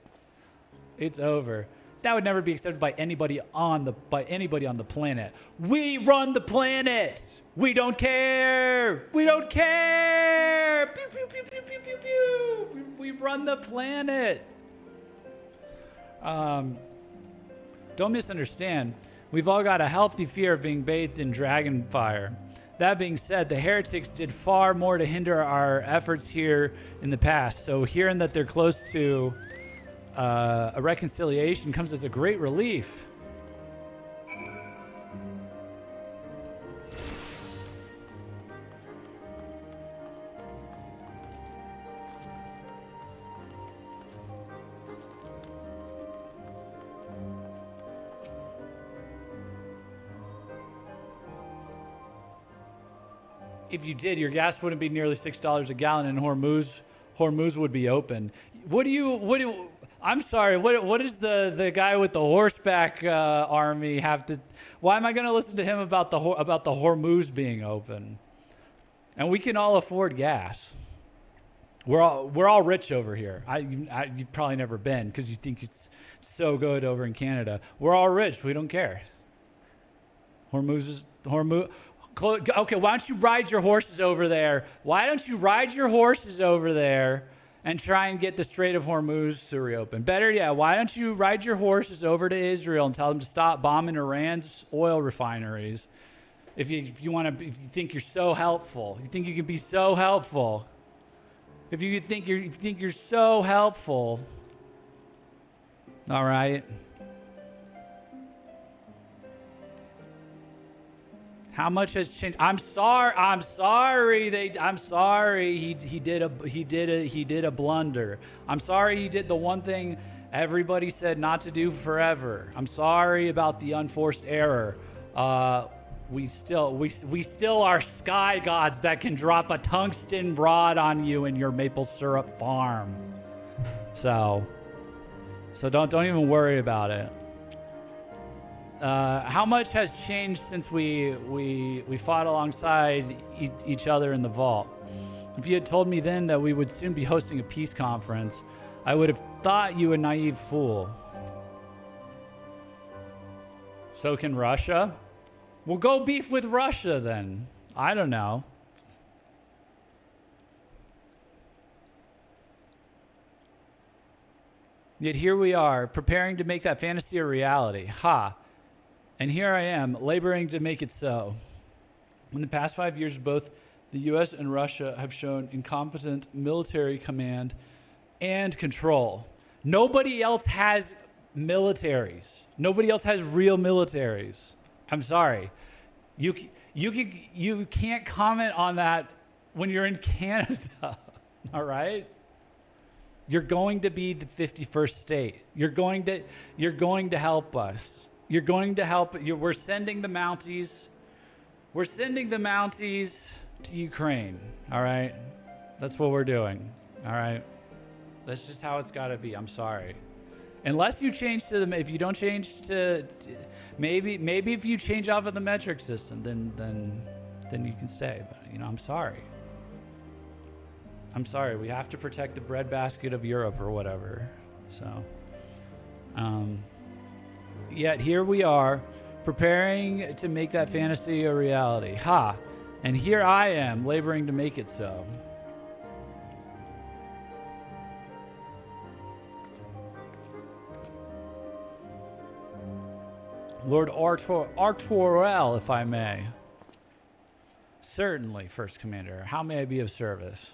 It's over. That would never be accepted by anybody on the planet. We run the planet. We don't care. We don't care. Pew, pew, pew, pew, pew, pew, pew. We run the planet. Don't misunderstand. We've all got a healthy fear of being bathed in dragon fire. That being said, the heretics did far more to hinder our efforts here in the past. So hearing that they're close to a reconciliation comes as a great relief. If you did, your gas wouldn't be nearly $6 a gallon, and Hormuz would be open. I'm sorry. What does the guy with the horseback army have to? Why am I going to listen to him about the Hormuz being open? And we can all afford gas. We're all rich over here. You've probably never been because you think it's so good over in Canada. We're all rich. We don't care. Hormuz. Okay, why don't you ride your horses over there? Why don't you ride your horses over there and try and get the Strait of Hormuz to reopen? Better yet, why don't you ride your horses over to Israel and tell them to stop bombing Iran's oil refineries? If you think you're so helpful, you think you can be so helpful. If you think you're so helpful, all right. How much has changed? I'm sorry. He did a blunder. I'm sorry he did the one thing everybody said not to do forever. I'm sorry about the unforced error. We still are sky gods that can drop a tungsten rod on you in your maple syrup farm. So don't even worry about it. How much has changed since we fought alongside each other in the vault? If you had told me then that we would soon be hosting a peace conference, I would have thought you a naive fool. So can Russia? Well, go beef with Russia then. I don't know. Yet here we are, preparing to make that fantasy a reality. Ha! And here I am, laboring to make it so. In the past 5 years, both the U.S. and Russia have shown incompetent military command and control. Nobody else has militaries. Nobody else has real militaries. I'm sorry. You can't comment on that when you're in Canada, all right? You're going to be the 51st state. You're going to help us. You're going to help. We're sending the Mounties. We're sending the Mounties to Ukraine. All right, that's what we're doing. All right, that's just how it's got to be. I'm sorry. Unless you change to if you don't change to, maybe if you change off of the metric system, then you can stay. But I'm sorry. I'm sorry. We have to protect the breadbasket of Europe or whatever. So. Yet here we are, preparing to make that fantasy a reality. Ha! And here I am, laboring to make it so. Lord Artorel, if I may. Certainly, First Commander. How may I be of service?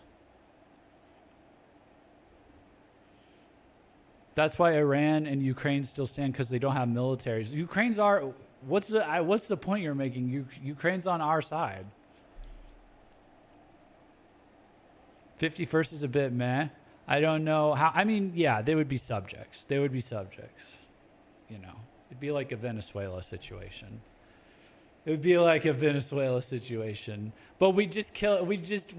That's why Iran and Ukraine still stand, because they don't have militaries. Ukraine's our. What's the point you're making? Ukraine's on our side. 51st is a bit meh. I don't know how. I mean, yeah, they would be subjects. They would be subjects. You know, it'd be like a Venezuela situation. It would be like a Venezuela situation. But we just kill. We just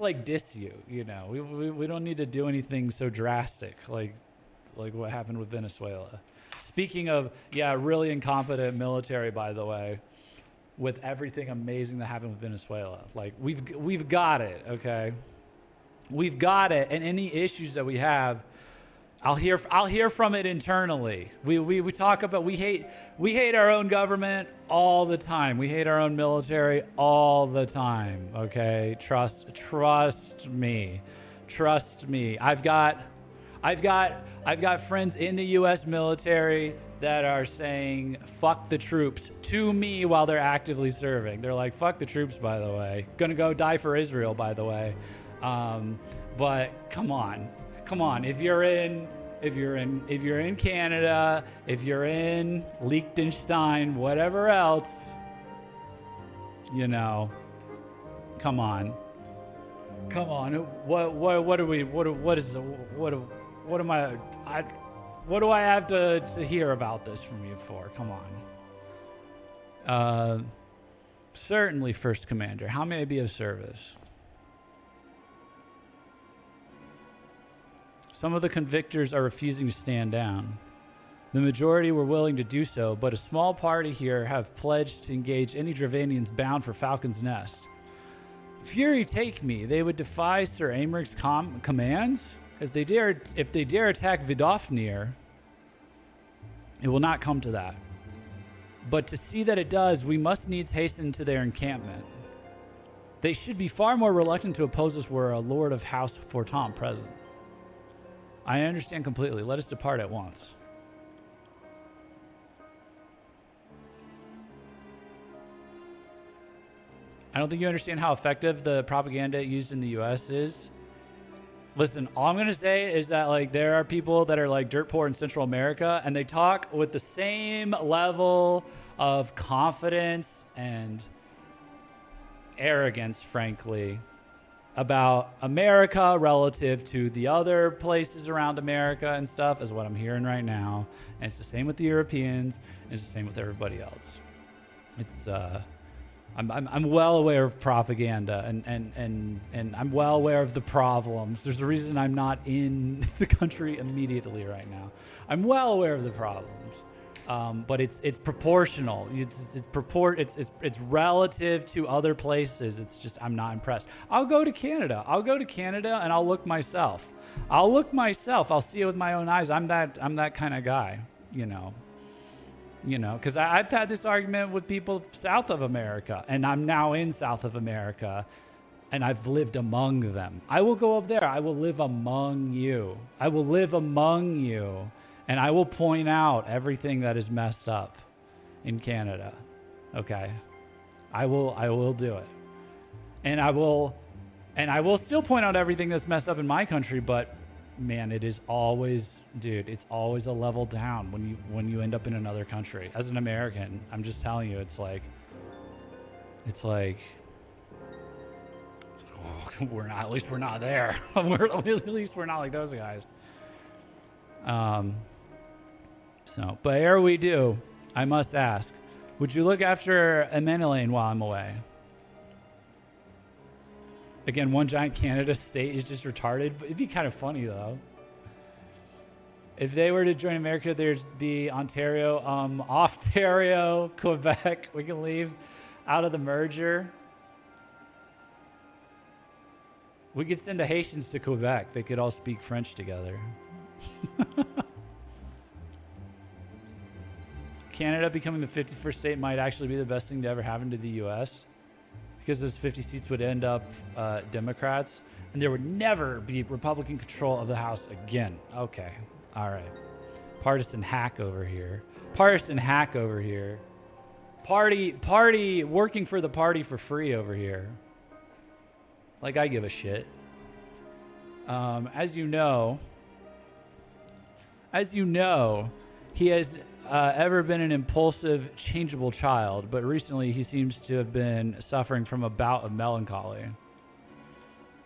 like diss you. You know, we don't need to do anything so drastic like what happened with Venezuela. Speaking of, yeah, really incompetent military, by the way, with everything amazing that happened with Venezuela. Like we've got it, okay? We've got it, and any issues that we have, I'll hear from it internally. We talk about we hate our own government all the time. We hate our own military all the time. Okay, trust me. I've got friends in the U.S. military that are saying "fuck the troops" to me while they're actively serving. They're like, "Fuck the troops," by the way. Gonna go die for Israel, by the way. But come on. If you're in Canada, if you're in Liechtenstein, whatever else, you know, come on. What do I have to hear about this from you for? Come on. Certainly, First Commander. How may I be of service? Some of the convictors are refusing to stand down. The majority were willing to do so, but a small party here have pledged to engage any Dravanians bound for Falcon's Nest. Fury take me, they would defy Sir Aymric's commands? If they dare attack Vidofnir, it will not come to that. But to see that it does, we must needs hasten to their encampment. They should be far more reluctant to oppose us were a Lord of House Fortom present. I understand completely. Let us depart at once. I don't think you understand how effective the propaganda used in the U.S. is. Listen, all I'm going to say is that like there are people that are like dirt poor in Central America, and they talk with the same level of confidence and arrogance, frankly, about America relative to the other places around America and stuff is what I'm hearing right now. And it's the same with the Europeans, and it's the same with everybody else. It's I'm well aware of propaganda and I'm well aware of the problems. There's a reason I'm not in the country immediately right now. I'm well aware of the problems. But it's proportional. It's relative to other places. It's just I'm not impressed. I'll go to Canada and I'll look myself. I'll see it with my own eyes. I'm that kind of guy, you know, because I've had this argument with people south of America, and I'm now in South of America, and I've lived among them. I will go up there. I will live among you. And I will point out everything that is messed up in Canada. Okay. I will do it. And I will still point out everything that's messed up in my country, but man, it's always a level down when you end up in another country. As an American, I'm just telling you, it's like oh, at least we're not there. At least we're not like those guys. But ere we do, I must ask, would you look after Amenelaine while I'm away? Again, one giant Canada state is just retarded. But it'd be kind of funny, though. If they were to join America, there'd be Ontario, Quebec. We can leave out of the merger. We could send the Haitians to Quebec. They could all speak French together. Canada becoming the 51st state might actually be the best thing to ever happen to the U.S. because those 50 seats would end up Democrats, and there would never be Republican control of the House again. Okay. All right. Partisan hack over here. Party working for the party for free over here. Like I give a shit. As you know, as you know, he has ever been an impulsive, changeable child, but recently he seems to have been suffering from a bout of melancholy.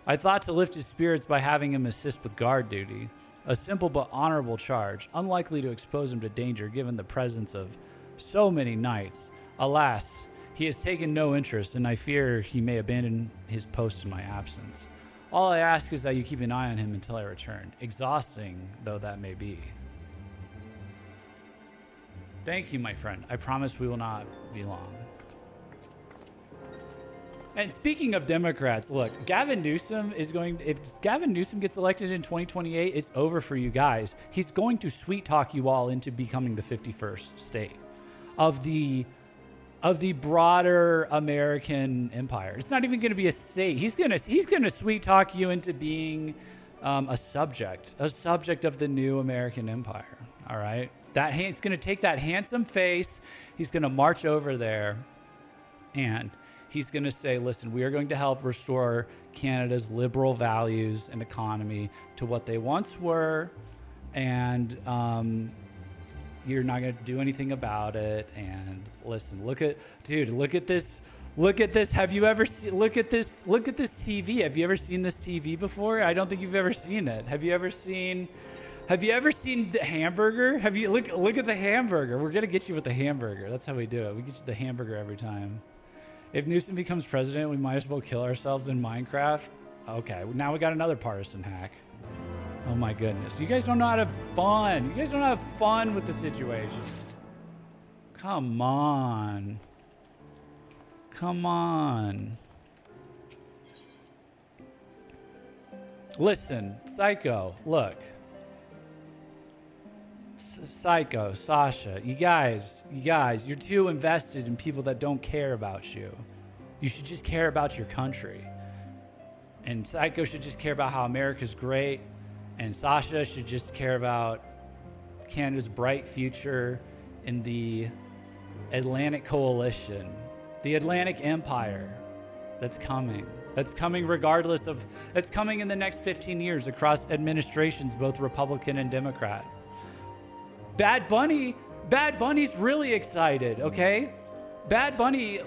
I thought to lift his spirits by having him assist with guard duty, a simple but honorable charge, unlikely to expose him to danger given the presence of so many knights. Alas, he has taken no interest, and I fear he may abandon his post in my absence. All I ask is that you keep an eye on him until I return, exhausting though that may be. Thank you, my friend. I promise we will not be long. And speaking of Democrats, look, Gavin Newsom is going, if Gavin Newsom gets elected in 2028, it's over for you guys. He's going to sweet talk you all into becoming the 51st state of the broader American empire. It's not even going to be a state. He's going to sweet talk you into being a subject of the new American empire. All right. It's going to take that handsome face. He's going to march over there and he's going to say, listen, we are going to help restore Canada's liberal values and economy to what they once were. And you're not going to do anything about it. And listen, look at this. Have you ever seen, look at this TV. Have you ever seen this TV before? I don't think you've ever seen it. Have you ever seen the hamburger? Look at the hamburger. We're going to get you with the hamburger. That's how we do it. We get you the hamburger every time. If Newsom becomes president, we might as well kill ourselves in Minecraft. Okay, now we got another partisan hack. Oh my goodness. You guys don't know how to have fun. You guys don't have fun with the situation. Come on. Come on. Listen, Psycho, look. Psycho, Sasha, you guys, you're too invested in people that don't care about you. You should just care about your country. And Psycho should just care about how America's great. And Sasha should just care about Canada's bright future in the Atlantic Coalition, the Atlantic Empire that's coming. That's coming that's coming in the next 15 years across administrations, both Republican and Democrat. Bad Bunny's really excited, okay? Bad Bunny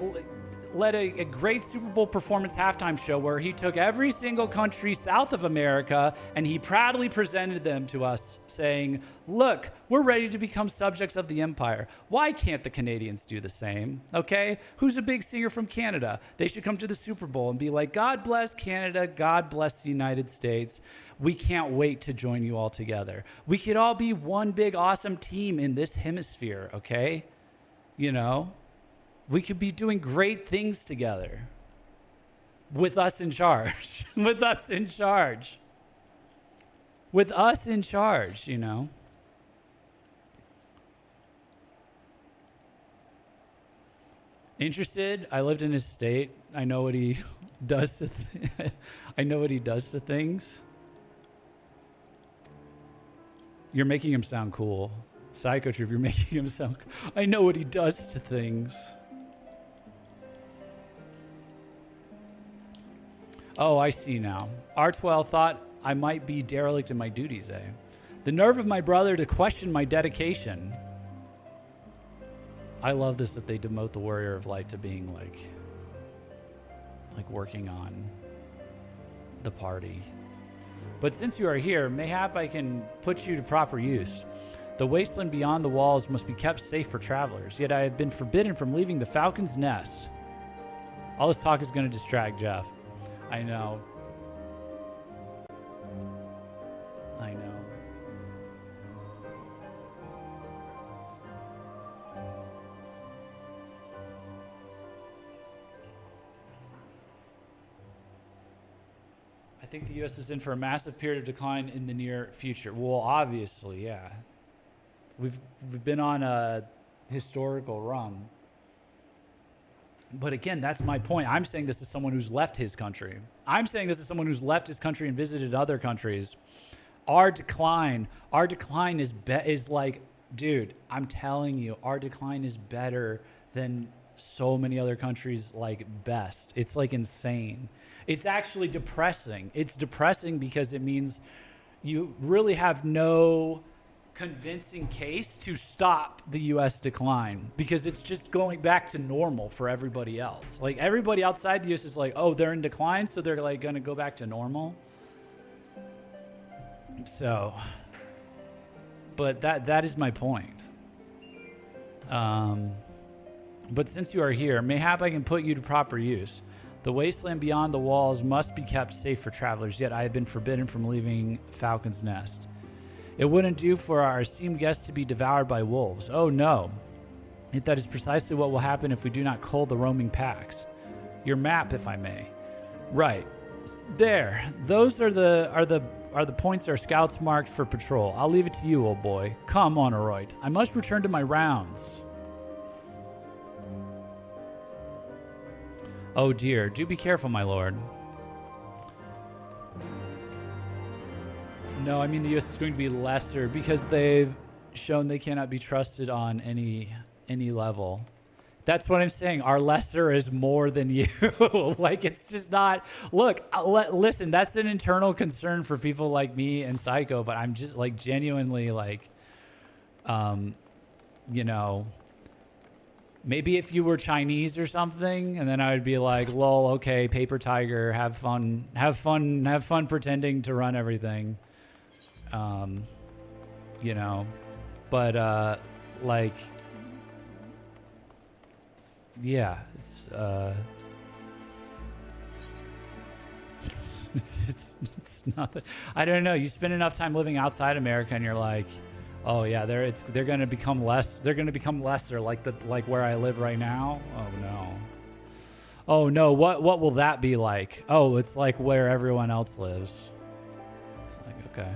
led a great Super Bowl performance halftime show where he took every single country south of America and he proudly presented them to us saying, look, we're ready to become subjects of the empire. Why can't the Canadians do the same, okay? Who's a big singer from Canada? They should come to the Super Bowl and be like, God bless Canada, God bless the United States. We can't wait to join you all together. We could all be one big awesome team in this hemisphere, okay? You know? We could be doing great things together. With us in charge. With us in charge. With us in charge, you know? Interested? I lived in his state. I know what he does to I know what he does to things. You're making him sound cool. Psychotrip, you're making him sound cool. I know what he does to things. Oh, I see now. R12 thought I might be derelict in my duties, eh? The nerve of my brother to question my dedication. I love this that they demote the Warrior of Light to being like working on the party. But since you are here, mayhap I can put you to proper use. The wasteland beyond the walls must be kept safe for travelers, yet I have been forbidden from leaving the Falcon's Nest. All this talk is going to distract Jeff. I know. I know. I think the U.S. is in for a massive period of decline in the near future. Well, obviously, yeah. We've been on a historical run. But again, that's my point. I'm saying this as someone who's left his country. I'm saying this as someone who's left his country and visited other countries. Our decline is like, dude, I'm telling you, our decline is better than so many other countries, like best. It's like insane. It's actually depressing. It's depressing because it means you really have no convincing case to stop the U.S. decline, because it's just going back to normal for everybody else. Like, everybody outside the U.S. is like, oh, they're in decline, so they're like going to go back to normal. So, but that is my point. But since you are here, mayhap I can put you to proper use. The wasteland beyond the walls must be kept safe for travelers, yet I have been forbidden from leaving Falcon's Nest. It wouldn't do for our esteemed guests to be devoured by wolves. Oh no. Yet that is precisely what will happen if we do not cull the roaming packs. Your map, if I may. Right. There. Those are the points our scouts marked for patrol. I'll leave it to you, old boy. Come on, Oroyd. I must return to my rounds. Oh dear. Do be careful, my lord. No, I mean the U.S. is going to be lesser because they've shown they cannot be trusted on any level. That's what I'm saying. Our lesser is more than you. Like, it's just not. Look, listen, that's an internal concern for people like me and Psycho, but I'm just like genuinely like, you know, maybe if you were Chinese or something, and then I would be like, lol, okay, paper tiger, have fun pretending to run everything. You know, but like, yeah, it's it's not that, I don't know. You spend enough time living outside America and you're like, oh yeah, they're going to become less. They're going to become lesser, like where I live right now. Oh no. Oh no. What will that be like? Oh, it's like where everyone else lives. It's like, okay.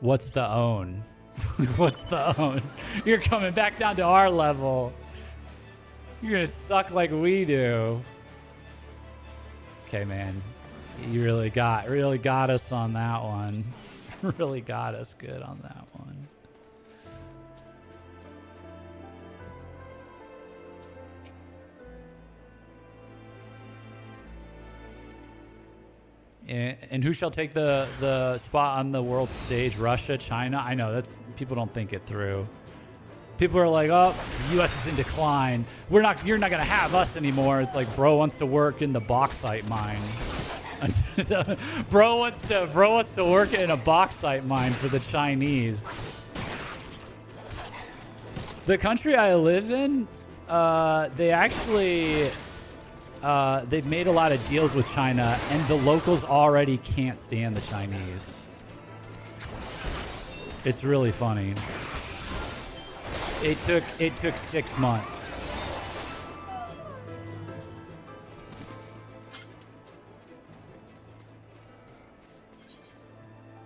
What's the own? What's the own? You're coming back down to our level. You're gonna suck like we do. Okay, man. You really got us on that one. Really got us good on that one. And who shall take the spot on the world stage? Russia, China? I know, that's, people don't think it through. People are like, oh, the U.S. is in decline. You're not gonna have us anymore. It's like, bro wants to work in the bauxite mine. bro wants to work in a bauxite mine for the Chinese. The country I live in, they actually. They've made a lot of deals with China, and the locals already can't stand the Chinese. It's really funny. It took 6 months.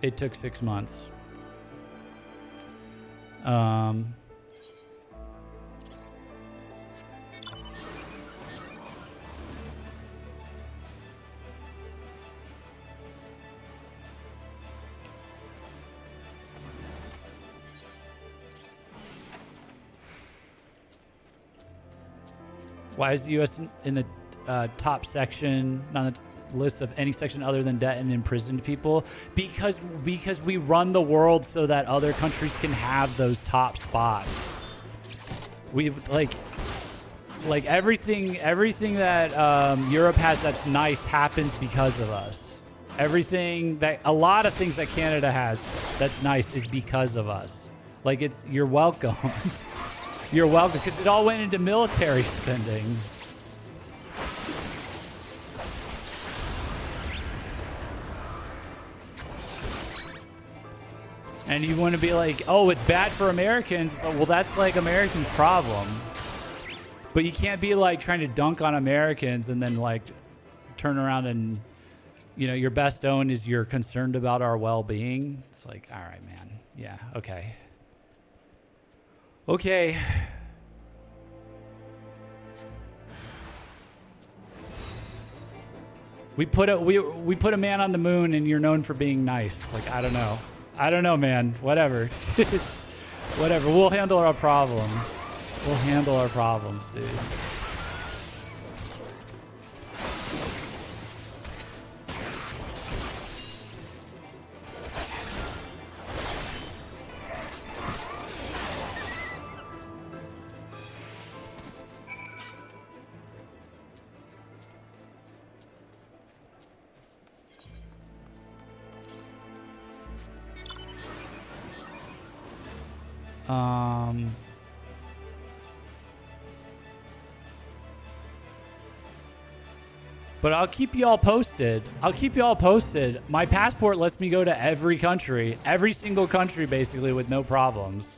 It took 6 months. Why is the U.S. in the top section, not on the list of any section other than debt and imprisoned people? Because we run the world so that other countries can have those top spots. We like everything that Europe has that's nice happens because of us. A lot of things that Canada has that's nice is because of us. Like, you're welcome. You're welcome, because it all went into military spending. And you want to be like, oh, it's bad for Americans. It's like, well, that's like Americans' problem. But you can't be like trying to dunk on Americans and then like turn around and, you know, your best own is you're concerned about our well-being. It's like, all right, man. Yeah, okay. Okay. We put a man on the moon, and you're known for being nice. Like, I don't know, man. Whatever. Whatever. We'll handle our problems. We'll handle our problems, dude. But I'll keep you all posted. I'll keep you all posted. My passport lets me go to every country, every single country, basically, with no problems.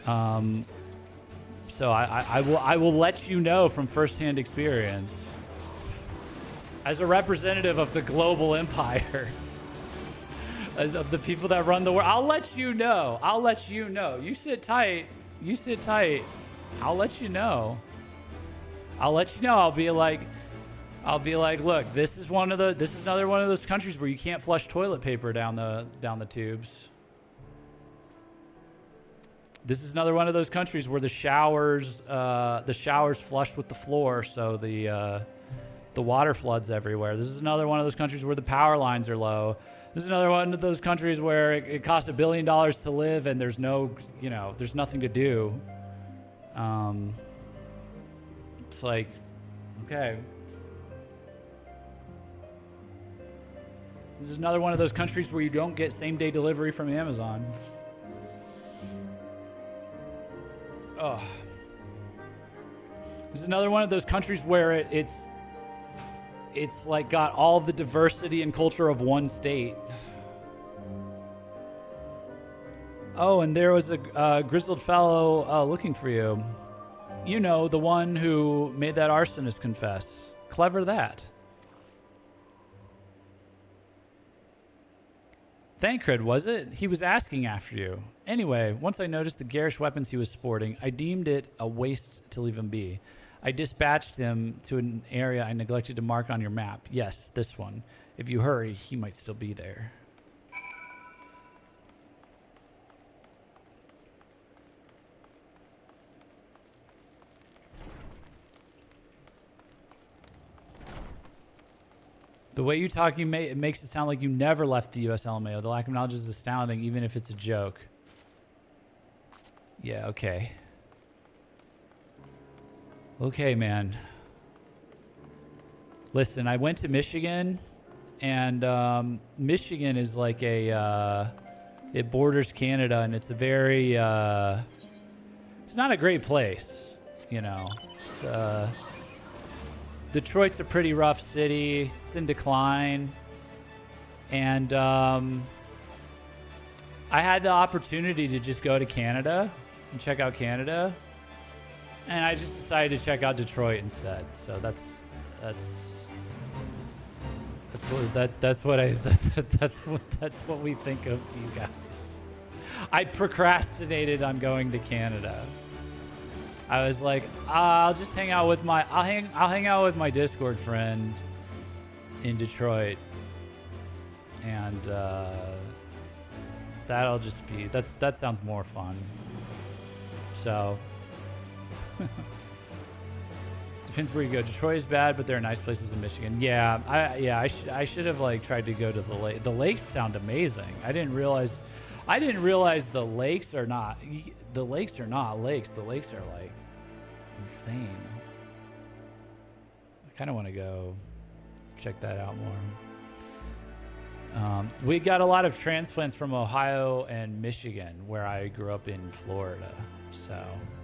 So I will let you know from firsthand experience. As a representative of the global empire, of the people that run the world, I'll let you know. I'll let you know. You sit tight. You sit tight. I'll let you know. I'll let you know. I'll be like, look, this is another one of those countries where you can't flush toilet paper down the tubes. This is another one of those countries where the showers flush with the floor, so the water floods everywhere. This is another one of those countries where the power lines are low. This is another one of those countries where it costs $1 billion to live and there's there's nothing to do. It's like, okay. This is another one of those countries where you don't get same-day delivery from Amazon. Oh. This is another one of those countries where it's like got all the diversity and culture of one state. Oh, and there was a grizzled fellow looking for you. You know, the one who made that arsonist confess. Clever that. Thancred, was it? He was asking after you. Anyway, once I noticed the garish weapons he was sporting, I deemed it a waste to leave him be. I dispatched him to an area I neglected to mark on your map. Yes, this one. If you hurry, he might still be there. The way you talk, it makes it sound like you never left the US LMAO. The lack of knowledge is astounding, even if it's a joke. Yeah, okay. Okay, man. Listen, I went to Michigan, and Michigan is like it borders Canada, and it's a very, it's not a great place, you know. It's, Detroit's a pretty rough city. It's in decline. And I had the opportunity to just go to Canada and check out Canada. And I just decided to check out Detroit instead. So that's what we think of you guys. I procrastinated on going to Canada. I was like, I'll just hang out with I'll hang out with my Discord friend in Detroit, and that'll just be that sounds more fun. So depends where you go. Detroit is bad, but there are nice places in Michigan. Yeah, I should have like tried to go to the lake. The lakes sound amazing. I didn't realize the lakes are not. The lakes are not lakes. The lakes are like insane. I kind of want to go check that out more. We got a lot of transplants from Ohio and Michigan, where I grew up in Florida. So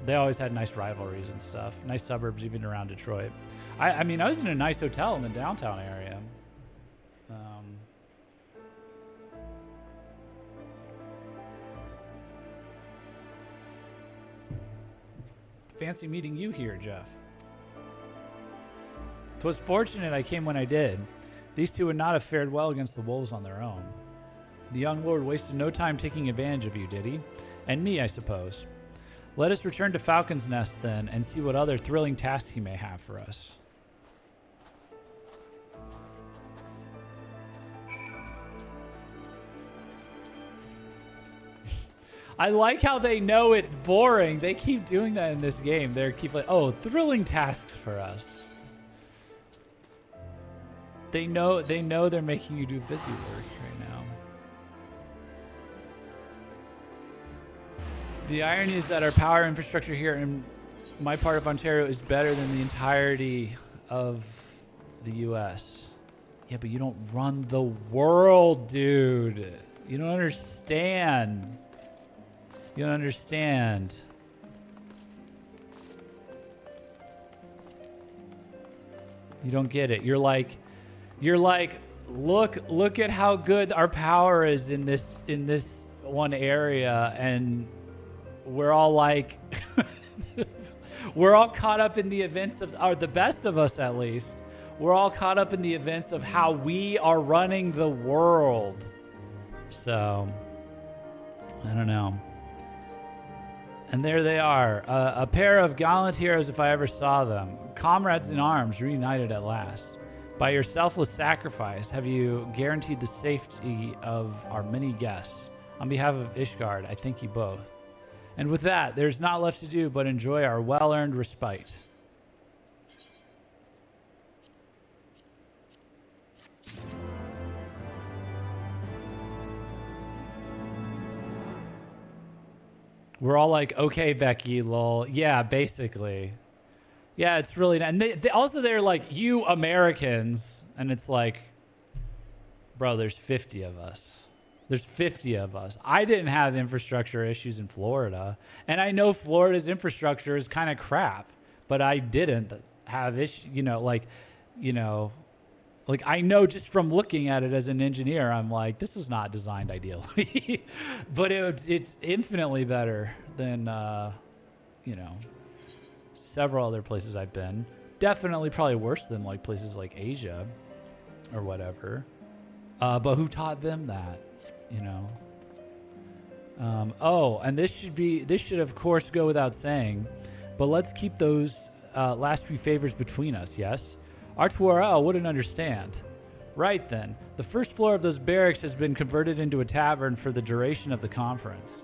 they always had nice rivalries and stuff. Nice suburbs even around Detroit. I mean, I was in a nice hotel in the downtown area. Fancy meeting you here, Jeff. 'Twas fortunate I came when I did. These two would not have fared well against the wolves on their own. The young lord wasted no time taking advantage of you, did he? And me, I suppose. Let us return to Falcon's Nest, then, and see what other thrilling tasks he may have for us. I like how they know it's boring. They keep doing that in this game. They keep like, oh, thrilling tasks for us. They know they're making you do busy work right now. The irony is that our power infrastructure here in my part of Ontario is better than the entirety of the US. Yeah, but you don't run the world, dude. You don't understand. You don't understand. You don't get it. You're like, look at how good our power is in this one area, and we're all like, we're all caught up in the events of, or the best of us at least. We're all caught up in the events of how we are running the world. So, I don't know. And there they are, a pair of gallant heroes if I ever saw them. Comrades in arms, reunited at last. By your selfless sacrifice, have you guaranteed the safety of our many guests? On behalf of Ishgard, I thank you both. And with that, there's not left to do but enjoy our well-earned respite. We're all like, okay, Becky, lol. Yeah, basically. Yeah, it's really not. And they're like, you Americans. And it's like, bro, there's 50 of us. There's 50 of us. I didn't have infrastructure issues in Florida. And I know Florida's infrastructure is kind of crap. But I didn't have issues, like, I know just from looking at it as an engineer, I'm like, this was not designed ideally. But it's infinitely better than, several other places I've been. Definitely probably worse than, like, places like Asia or whatever. But who taught them that, and this should, of course, go without saying. But let's keep those last few favors between us, yes? Artuarel wouldn't understand. Right then, the first floor of those barracks has been converted into a tavern for the duration of the conference.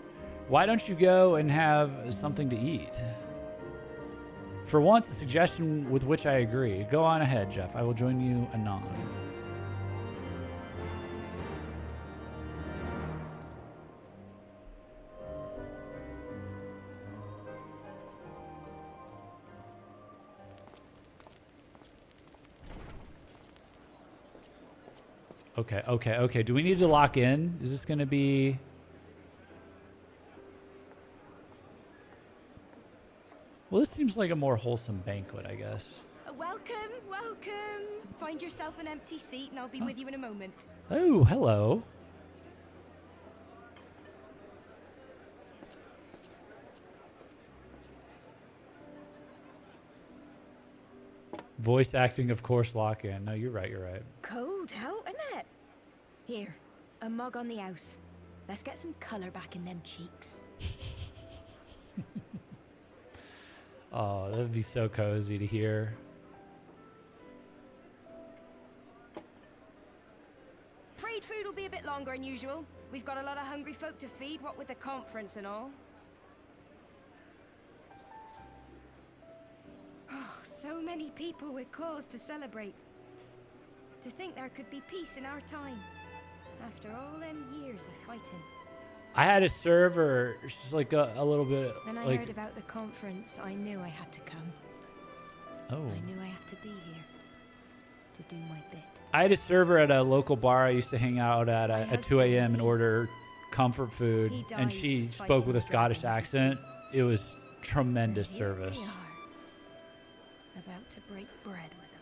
Why don't you go and have something to eat? For once, a suggestion with which I agree. Go on ahead, Jeff. I will join you anon. Okay. Do we need to lock in? Is this going to be... Well, this seems like a more wholesome banquet, I guess. Welcome. Find yourself an empty seat and I'll be with you in a moment. Oh, hello. Voice acting, of course, lock in. No, you're right. Cold out, isn't it? Here, a mug on the house. Let's get some colour back in them cheeks. Oh, that'd be so cozy to hear. Afraid food will be a bit longer than usual. We've got a lot of hungry folk to feed, what with the conference and all. Oh, so many people with cause to celebrate. To think there could be peace in our time, after all them years of fighting. I had a server, just like a little bit. When I heard about the conference, I knew I had to come. Oh. I knew I had to be here to do my bit. I had a server at a local bar I used to hang out at 2 a.m. and order comfort food, and she spoke with a Scottish accent. It was tremendous service. We are about to break bread with them.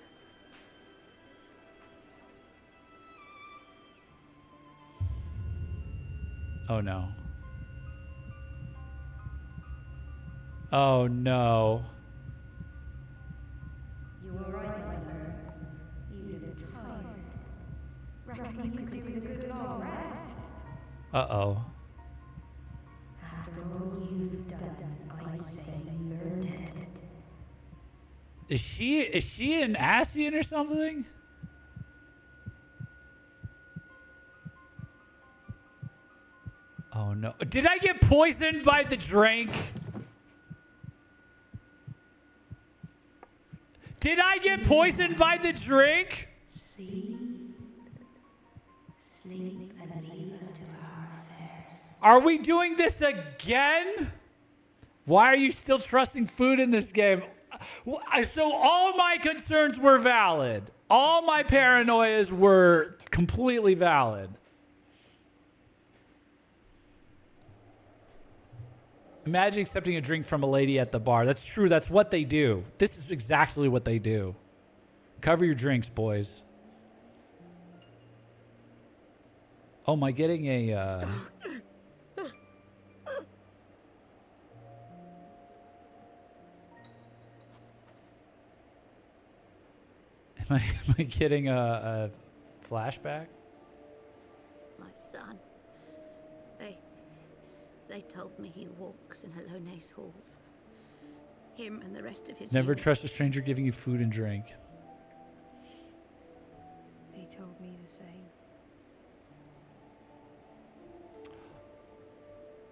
Oh no. Oh no. You were right, my lord. You look tired. Reckon you could do with a good long rest? Uh-oh. After all you've done, I say you're dead. Is she an Ascian or something? Oh no. Did I get poisoned by the drink? Did I get poisoned by the drink? Sleep and leave us to our affairs. Are we doing this again? Why are you still trusting food in this game? So all my concerns were valid. All my paranoias were completely valid. Imagine accepting a drink from a lady at the bar. That's true. That's what they do. This is exactly what they do. Cover your drinks, boys. Oh, am I getting a... Am I getting a flashback? My son. They told me he walks in Hallone's halls. Him and the rest of his Never unit. trust a stranger giving you food and drink. He told me the same.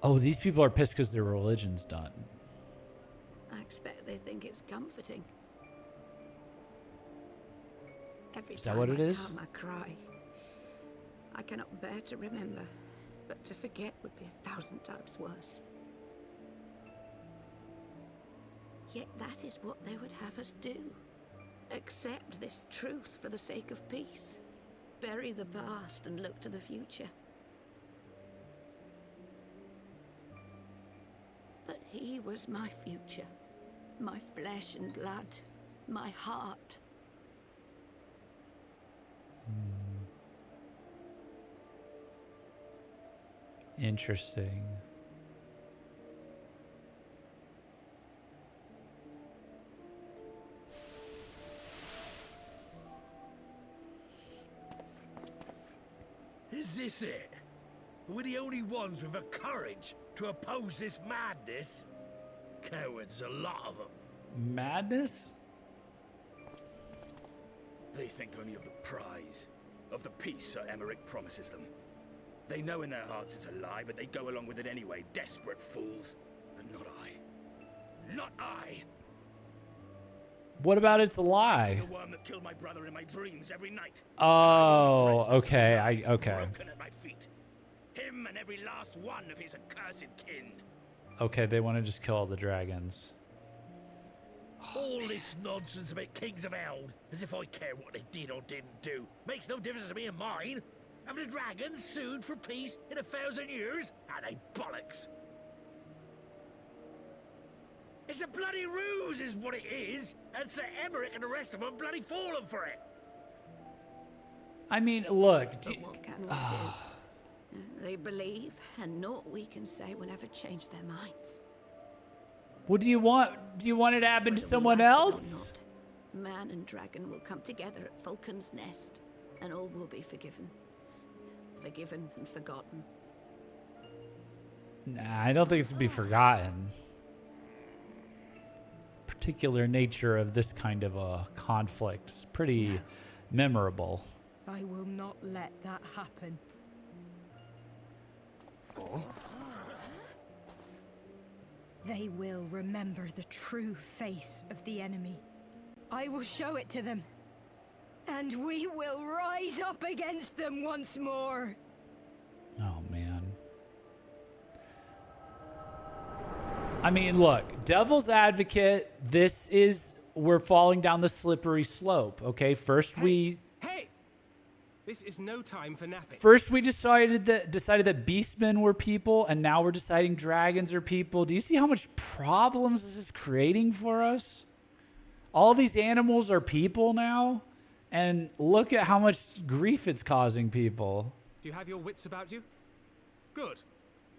Oh, these people are pissed because their religion's done. I expect they think it's comforting. Every Is that what it is? Come, I cry. I cannot bear to remember, but to forget would be 1,000 times worse. Yet that is what they would have us do. Accept this truth for the sake of peace. Bury the past and look to the future. But he was my future. My flesh and blood. My heart. Interesting. Is this it? We're the only ones with the courage to oppose this madness? Cowards, a lot of them. Madness? They think only of the prize, of the peace Sir Emmerich promises them. They know in their hearts it's a lie, but they go along with it anyway, desperate fools. But not I. Not I! What about it's a I see lie? the worm that killed my brother in my dreams every night. Oh, okay. Okay. Broken at my feet. Him and every last one of his accursed kin. Okay, they want to just kill all the dragons. All this nonsense about Kings of Eld, as if I care what they did or didn't do. Makes no difference to me and mine. Have the dragons sued for peace in 1,000 years? Are they bollocks? It's a bloody ruse is what it is, and Sir Emmerich and the rest of them bloody fallen for it. I mean, look. But what can we do? They believe, and naught we can say will ever change their minds. What do you want? Do you want it to happen to Whether we someone like it or else? not, man and dragon will come together at Vulcan's Nest, and all will be forgiven. Forgiven and forgotten. Nah, I don't think it's to be forgotten. Particular nature of this kind of a conflict is pretty memorable. I will not let that happen. They will remember the true face of the enemy. I will show it to them. And we will rise up against them once more. Oh, man. I mean, look, devil's advocate, we're falling down the slippery slope, okay? First Hey! This is no time for napping. First we decided that beastmen were people, and now we're deciding dragons are people. Do you see how much problems this is creating for us? All these animals are people now, and look at how much grief it's causing people. Do you have your wits about you? Good.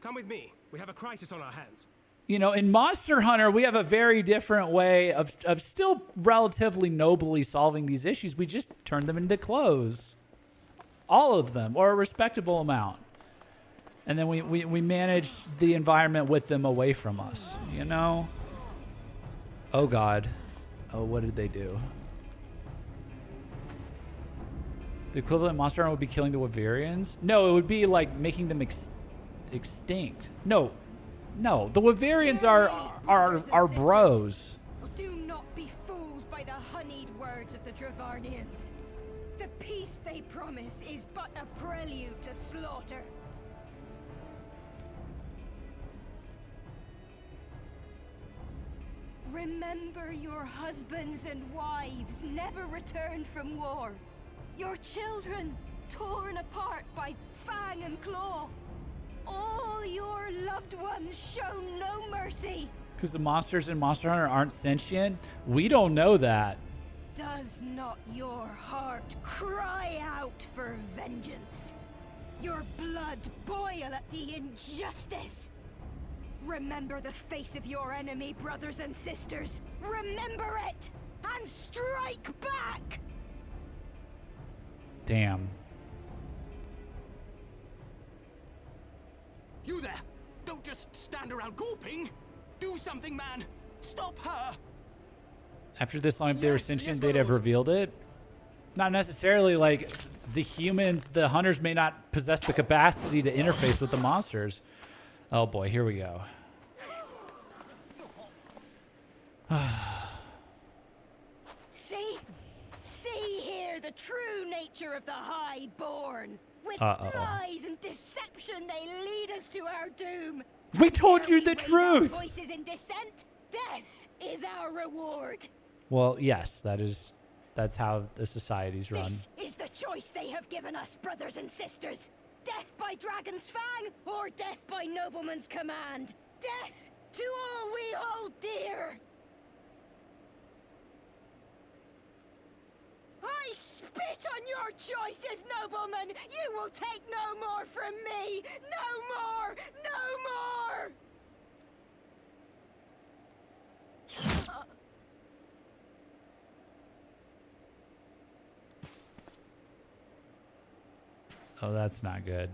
Come with me. We have a crisis on our hands. You know, in Monster Hunter, we have a very different way of still relatively nobly solving these issues. We just turn them into clothes. All of them, or a respectable amount. And then we manage the environment with them away from us, you know? Oh, God. Oh, what did they do? The equivalent Monster Hunter would be killing the Wyverians? No, it would be like making them extinct. No, the Wyverians are bros. Do not be fooled by the honeyed words of the Dravarnians. The peace they promise is but a prelude to slaughter. Remember your husbands and wives never returned from war. Your children torn apart by fang and claw. all your loved ones show no mercy. Because the monsters in Monster Hunter aren't sentient? We don't know that. Does not your heart cry out for vengeance? Your blood boil at the injustice? Remember the face of your enemy, brothers and sisters. Remember it, and strike back! Damn. You there! Don't just stand around gawping! Do something, man! Stop her! After this long, if they were sentient, they'd have revealed it? Not necessarily. Like, the humans, the hunters may not possess the capacity to interface with the monsters. Oh boy, here we go. See here the true nature of the Highborn. With lies and deception, they lead us to our doom. We told you the truth. Voices in dissent. Death is our reward. Well, yes, that's how the societies run. This is the choice they have given us, brothers and sisters. Death by dragon's fang, or death by nobleman's command. Death to all we hold dear. I spit on your choices, noblemen. You will take no more from me. No more. No more. Oh, that's not good.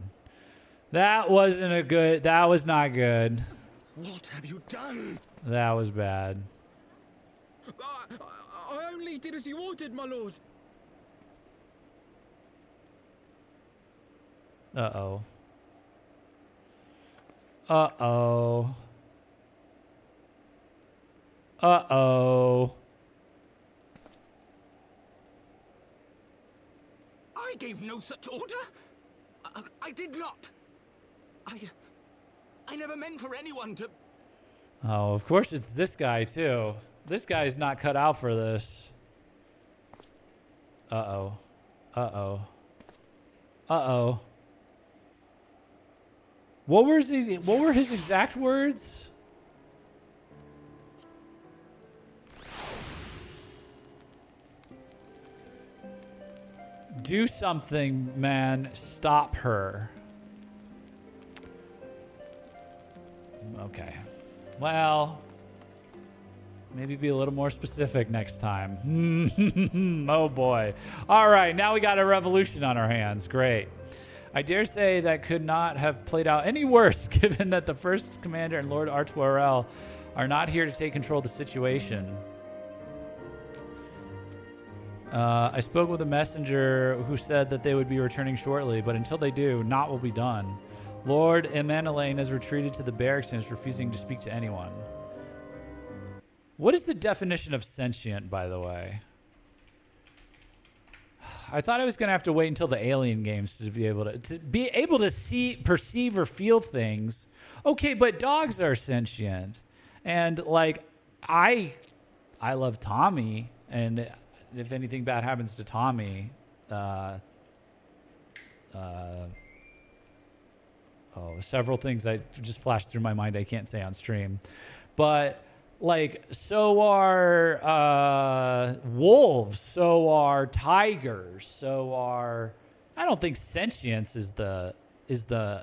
That wasn't a good. That was not good. What have you done? That was bad. I only did as you ordered, my lord. Uh-oh. Uh-oh. Uh-oh. I gave no such order. I did not. I never meant for anyone to... Oh, of course it's this guy, too. This guy's not cut out for this. Uh-oh. Uh-oh. Uh-oh. What were his exact words? Do something, man. Stop her. Okay. Well, maybe be a little more specific next time. Oh boy. All right, now we got a revolution on our hands. Great. I dare say that could not have played out any worse, given that the first commander and Lord Archwarel are not here to take control of the situation. I spoke with a messenger who said that they would be returning shortly, but until they do, naught will be done. Lord Emanelaine has retreated to the barracks and is refusing to speak to anyone. What is the definition of sentient, by the way? I thought I was going to have to wait until the Alien games to be able to see, perceive, or feel things. Okay, but dogs are sentient. And, like, I love Tommy, and if anything bad happens to Tommy, several things I just flashed through my mind I can't say on stream. But, like, so are wolves, so are tigers, so are... I don't think sentience is the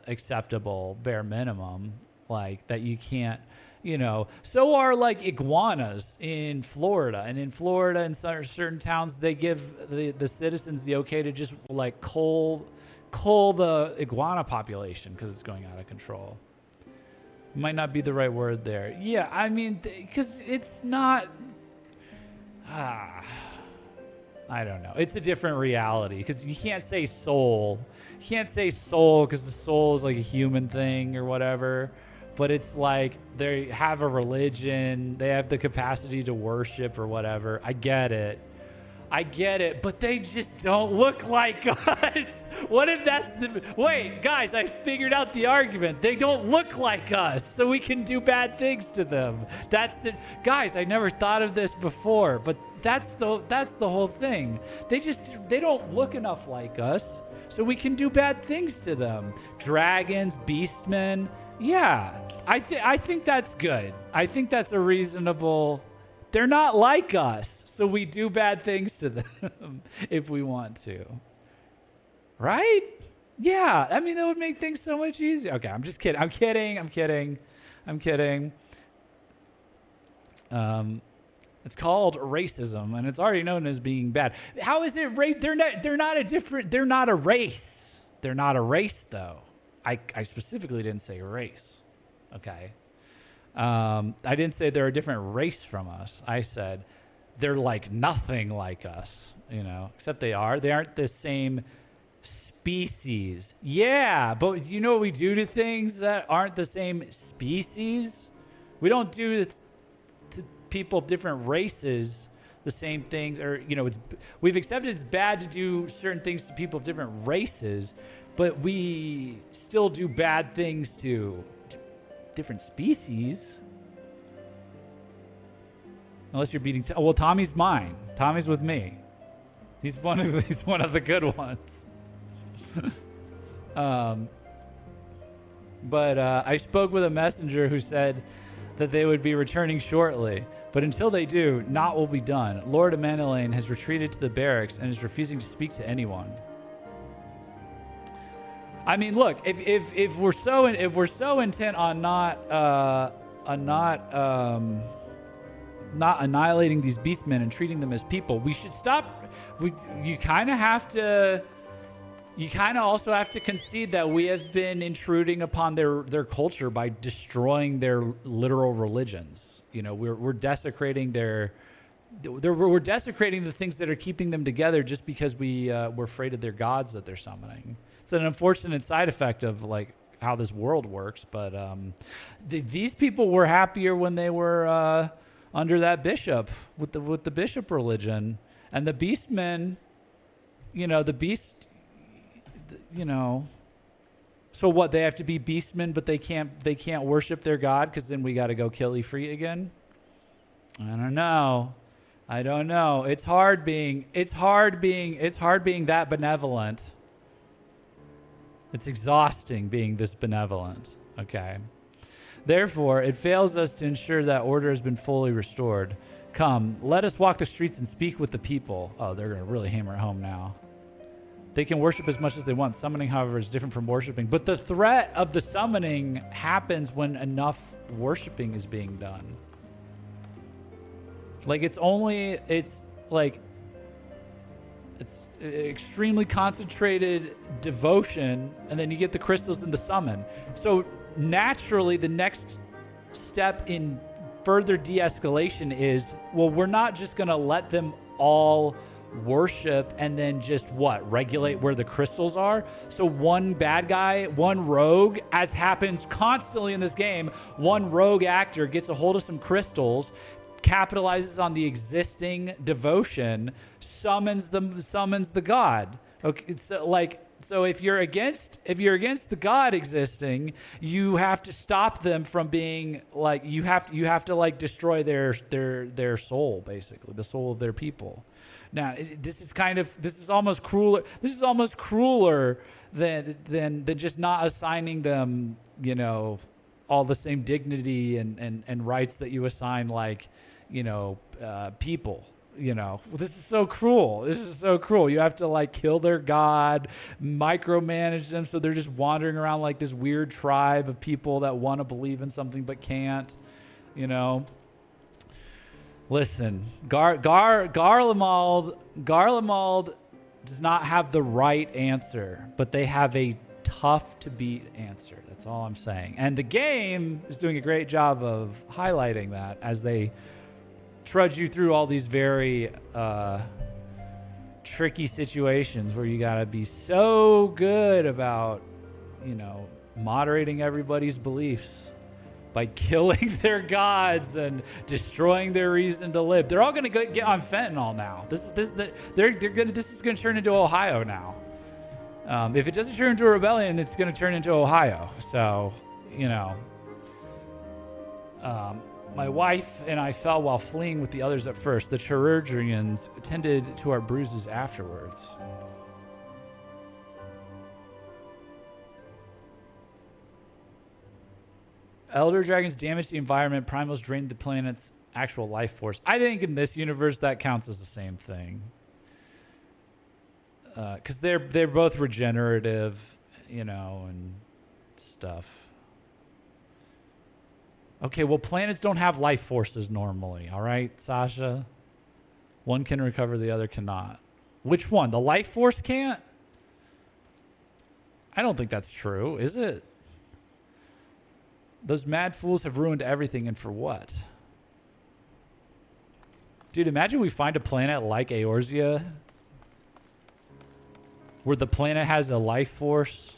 acceptable bare minimum, like, that you can't... You know, so are like iguanas in Florida. And in Florida, in certain towns, they give the citizens the okay to just like cull the iguana population because it's going out of control. Might not be the right word there. Yeah, I mean, because it's not... I don't know. It's a different reality because you can't say soul. You can't say soul because the soul is like a human thing or whatever. But it's like they have a religion, they have the capacity to worship or whatever. I get it, but they just don't look like us. What if that's the... Wait, guys, I figured out the argument. They don't look like us, so we can do bad things to them. That's the... Guys, I never thought of this before, but that's the whole thing. They don't look enough like us. so we can do bad things to them. Dragons, beastmen. Yeah, I think that's good. I think that's a reasonable... They're not like us, so we do bad things to them if we want to. Right? Yeah, I mean, that would make things so much easier. Okay, I'm just kidding. I'm kidding. It's called racism, and it's already known as being bad. How is it race? They're not a race. They're not a race, though. I specifically didn't say race. Okay. I didn't say they're a different race from us. I said they're like nothing like us, you know, except they are. They aren't the same species. Yeah, but you know what we do to things that aren't the same species? We don't do it to people of different races the same things, or, you know, we've accepted it's bad to do certain things to people of different races, but we still do bad things to different species. Unless you're beating... well, Tommy's mine. Tommy's with me. He's one of the good ones. But I spoke with a messenger who said that they would be returning shortly. But until they do, naught will be done. Lord Emanuelaine has retreated to the barracks and is refusing to speak to anyone. I mean, look, if we're so intent on not annihilating these beastmen and treating them as people, we should stop. You kind of also have to concede that we have been intruding upon their culture by destroying their literal religions. You know, we're desecrating we're desecrating the things that are keeping them together just because we're afraid of their gods that they're summoning. It's an unfortunate side effect of like how this world works, but these people were happier when they were under that bishop with the bishop religion, and the beastmen, you know, the beast, you know. So what? They have to be beastmen, but they can't worship their god because then we got to go kill Ifrit again. I don't know. It's hard being that benevolent. It's exhausting being this benevolent. Okay. Therefore, it fails us to ensure that order has been fully restored. Come, let us walk the streets and speak with the people. Oh, they're going to really hammer it home now. They can worship as much as they want. Summoning, however, is different from worshiping. But the threat of the summoning happens when enough worshiping is being done. Like, it's extremely concentrated devotion, and then you get the crystals in the summon. So naturally, the next step in further de-escalation is, well, we're not just going to let them all worship and then just regulate where the crystals are. So one bad guy, one rogue, as happens constantly in this game, one rogue actor gets a hold of some crystals, capitalizes on the existing devotion, summons the god. Okay, so if you're against the god existing, you have to stop them from being like, you have to destroy their soul, basically the soul of their people. Now this is almost crueler. This is almost crueler than just not assigning them, you know, all the same dignity and rights that you assign people. You know, this is so cruel. You have to kill their god, micromanage them, so they're just wandering around like this weird tribe of people that want to believe in something but can't. You know. Listen, Garlemald does not have the right answer, but they have a tough to beat answer. That's all I'm saying. And the game is doing a great job of highlighting that as they trudge you through all these very tricky situations where you got to be so good about, you know, moderating everybody's beliefs by killing their gods and destroying their reason to live. They're all going to get on fentanyl now. This is going to turn into Ohio now. If it doesn't turn into a rebellion, it's going to turn into Ohio. So, you know, my wife and I fell while fleeing with the others at first. The Chirurgians tended to our bruises afterwards. Elder dragons damage the environment. Primals drain the planet's actual life force. I think in this universe that counts as the same thing. Because they're both regenerative, you know, and stuff. Okay, well, planets don't have life forces normally, all right, Sasha? One can recover, the other cannot. Which one? The life force can't? I don't think that's true, is it? Those mad fools have ruined everything, and for what? Dude, imagine we find a planet like Eorzea where the planet has a life force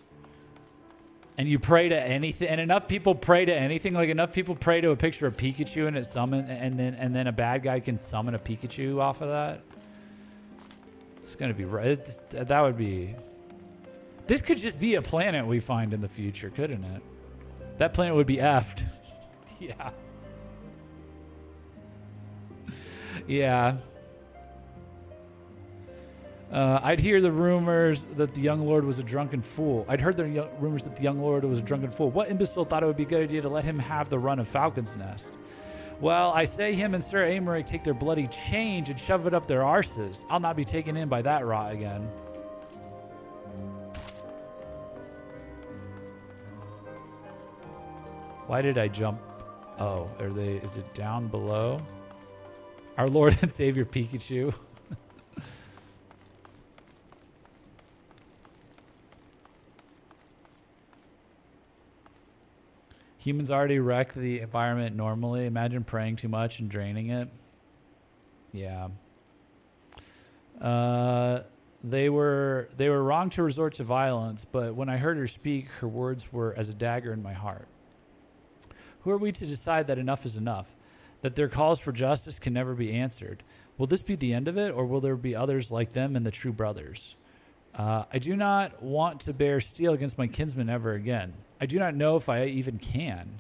and you pray to anything, and enough people pray to anything, like enough people pray to a picture of Pikachu and it summon, and then a bad guy can summon a Pikachu off of that. It's gonna be right. That would be. This could just be a planet we find in the future, couldn't it? That planet would be effed. Yeah. Yeah. I'd hear the rumors that the young lord was a drunken fool. I'd heard the rumors that the young lord was a drunken fool. What imbecile thought it would be a good idea to let him have the run of Falcon's Nest? Well, I say him and Sir Aymeric take their bloody change and shove it up their arses. I'll not be taken in by that rot again. Why did I jump? Oh, are they? Is it down below? Our Lord and Savior Pikachu. Humans already wreck the environment normally. Imagine praying too much and draining it. Yeah. They were wrong to resort to violence, but when I heard her speak, her words were as a dagger in my heart. Who are we to decide that enough is enough? That their calls for justice can never be answered? Will this be the end of it, or will there be others like them and the true brothers? I do not want to bear steel against my kinsmen ever again. I do not know if I even can.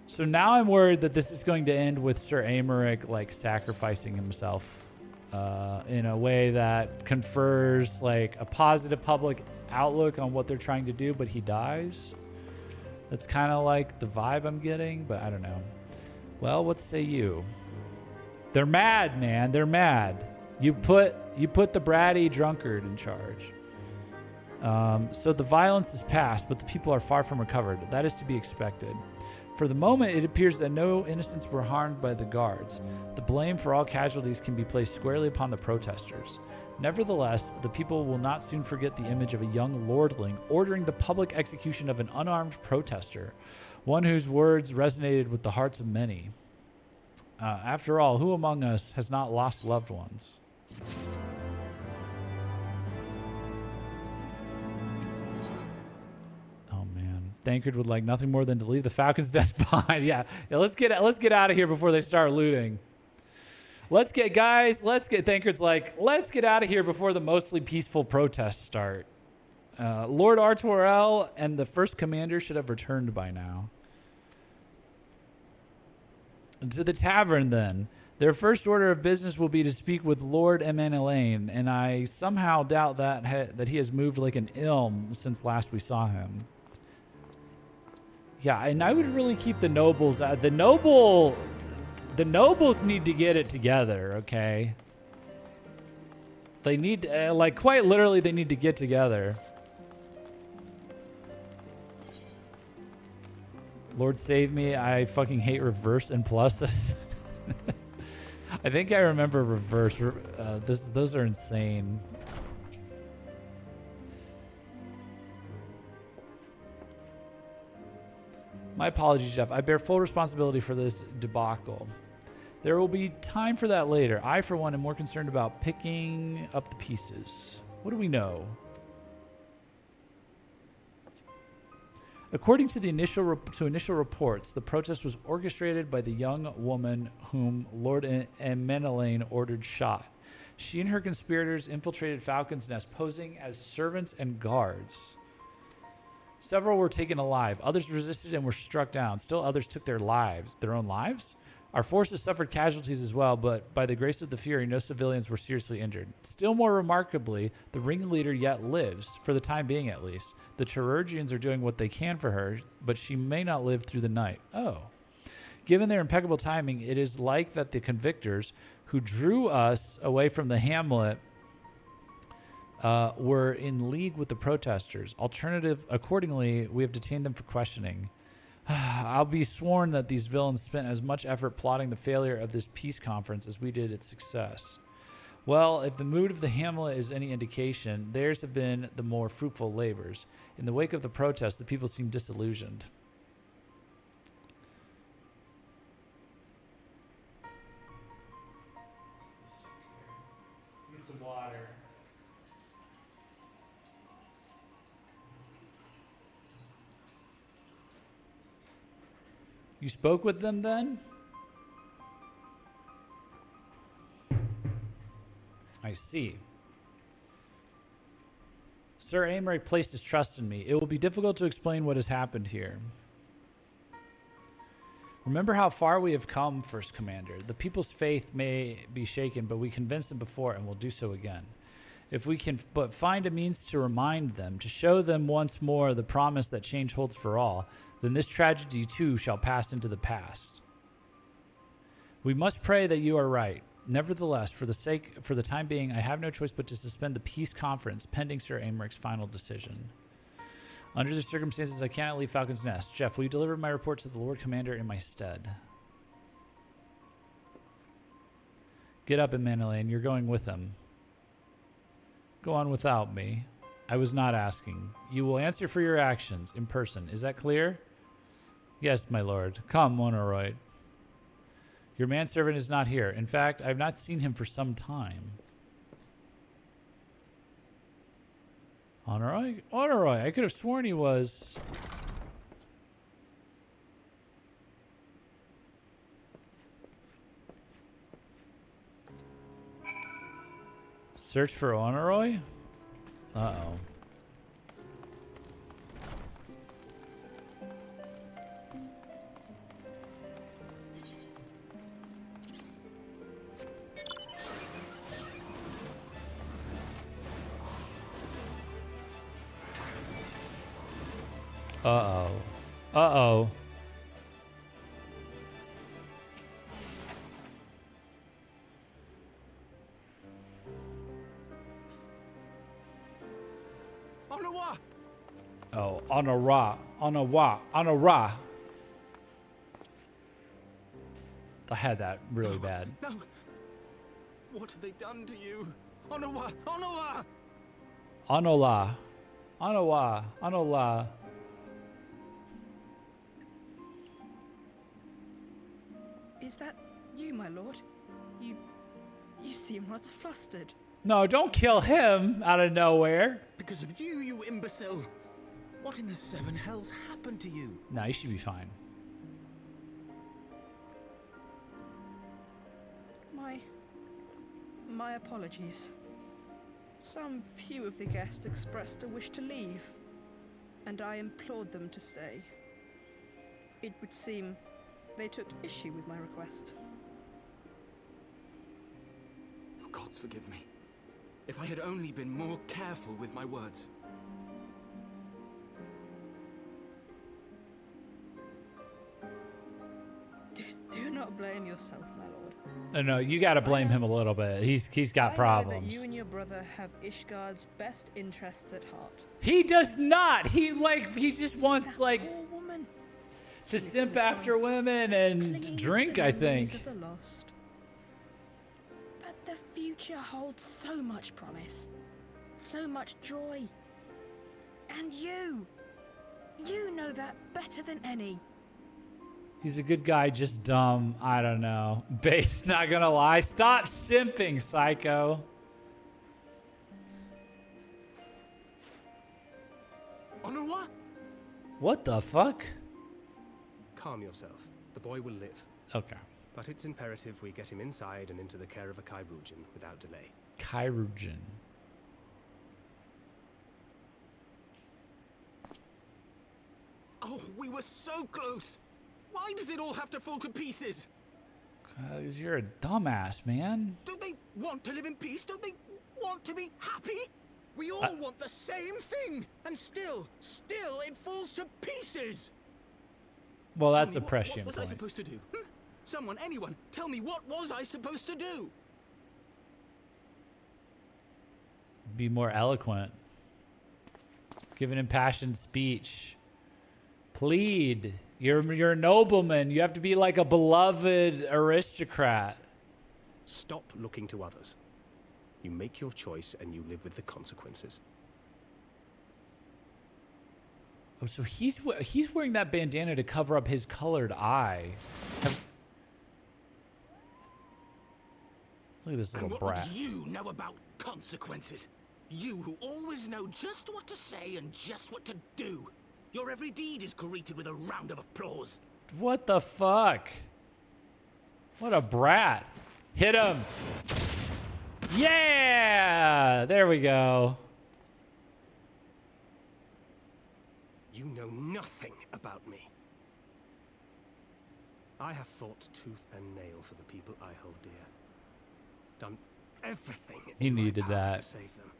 So now I'm worried that this is going to end with Sir Aymeric like sacrificing himself in a way that confers like a positive public outlook on what they're trying to do, but he dies. That's kind of like the vibe I'm getting, but I don't know. Well, what say you? They're mad, man. They're mad. You put the bratty drunkard in charge. So the violence is past, but the people are far from recovered. That is to be expected. For the moment, it appears that no innocents were harmed by the guards. The blame for all casualties can be placed squarely upon the protesters. Nevertheless, the people will not soon forget the image of a young lordling ordering the public execution of an unarmed protester, one whose words resonated with the hearts of many. After all, who among us has not lost loved ones? Thancred would like nothing more than to leave the Falcon's Nest behind. Yeah, let's get out of here before they start looting. Thancred's like, let's get out of here before the mostly peaceful protests start. Lord Artorel and the first commander should have returned by now. To the tavern, then. Their first order of business will be to speak with Lord Emanelaine, and I somehow doubt that he has moved like an ilm since last we saw him. Yeah, and I would really keep the nobles out. The nobles need to get it together, okay? They need, like, quite literally, they need to get together. Lord save me, I fucking hate reverse and pluses. I think I remember reverse. Those are insane. My apologies, Jeff. I bear full responsibility for this debacle. There will be time for that later. I, for one, am more concerned about picking up the pieces. What do we know? According to the initial reports, the protest was orchestrated by the young woman whom Lord Emanelaine ordered shot. She and her conspirators infiltrated Falcon's Nest, posing as servants and guards. Several were taken alive. Others resisted and were struck down. Still others took their own lives? Our forces suffered casualties as well, but by the grace of the Fury, no civilians were seriously injured. Still more remarkably, the ringleader yet lives, for the time being at least. The Chirurgians are doing what they can for her, but she may not live through the night. Oh. Given their impeccable timing, it is like that the convictors who drew us away from the hamlet were in league with the protesters. Accordingly, we have detained them for questioning. I'll be sworn that these villains spent as much effort plotting the failure of this peace conference as we did its success. Well, if the mood of the hamlet is any indication, theirs have been the more fruitful labors. In the wake of the protests, the people seem disillusioned. Need some water. You spoke with them then? I see. Sir Aymeric placed his trust in me. It will be difficult to explain what has happened here. Remember how far we have come, First Commander. The people's faith may be shaken, but we convinced them before and will do so again. If we can but find a means to remind them, to show them once more the promise that change holds for all, then this tragedy too shall pass into the past. We must pray that you are right. Nevertheless, for the time being, I have no choice but to suspend the peace conference pending Sir Aymeric's final decision. Under the circumstances, I cannot leave Falcon's Nest. Jeff, will you deliver my report to the Lord Commander in my stead? Get up, Emmanuel, you're going with him. Go on without me. I was not asking. You will answer for your actions in person. Is that clear? Yes, my lord. Come, Monoroid. Your manservant is not here. In fact, I have not seen him for some time. Honoroy? Honoroy, I could have sworn he was... Search for Honoroy? Uh-oh. Uh-oh. Uh-oh. Oh, on a ra. I had that really bad. No. What have they done to you? Onawa! Onawa! Anola. Anowa. Anola. Is that you, my lord? You seem rather flustered. No, don't kill him out of nowhere. Because of you, you imbecile! What in the seven hells happened to you? Nah, you should be fine. My apologies. Some few of the guests expressed a wish to leave, and I implored them to stay. It would seem they took issue with my request. Oh, gods forgive me. If I had only been more careful with my words. Do not blame yourself, my lord. No, you got to blame him a little bit. He's got problems. I know that you and your brother have Ishgard's best interests at heart. He does not. He just wants That poor woman. to simp after women and drink, I think. Of the lost. But the future holds so much promise, so much joy. And you know that better than any. He's a good guy, just dumb. I don't know. Base, not gonna lie. Stop simping, psycho. Onawa? What the fuck? Calm yourself. The boy will live. Okay. But it's imperative we get him inside and into the care of a Chirurgeon without delay. Chirurgeon. Oh, we were so close. Why does it all have to fall to pieces? 'Cause you're a dumbass, man. Don't they want to live in peace? Don't they want to be happy? We all want the same thing, and still it falls to pieces. Well, that's a What prescient was I point. supposed to do? Someone, anyone, tell me, what was I supposed to do? Be more eloquent. Give an impassioned speech. Plead. You're a nobleman. You have to be like a beloved aristocrat. Stop looking to others. You make your choice and you live with the consequences. Oh, so he's wearing that bandana to cover up his colored eye. Look at this little And what brat. would you know about consequences? You who always know just what to say and just what to do. Your every deed is greeted with a round of applause. What the fuck? What a brat. Hit him. Yeah! There we go. You know nothing about me. I have fought tooth and nail for the people I hold dear. Done everything He in my needed power that. to save them.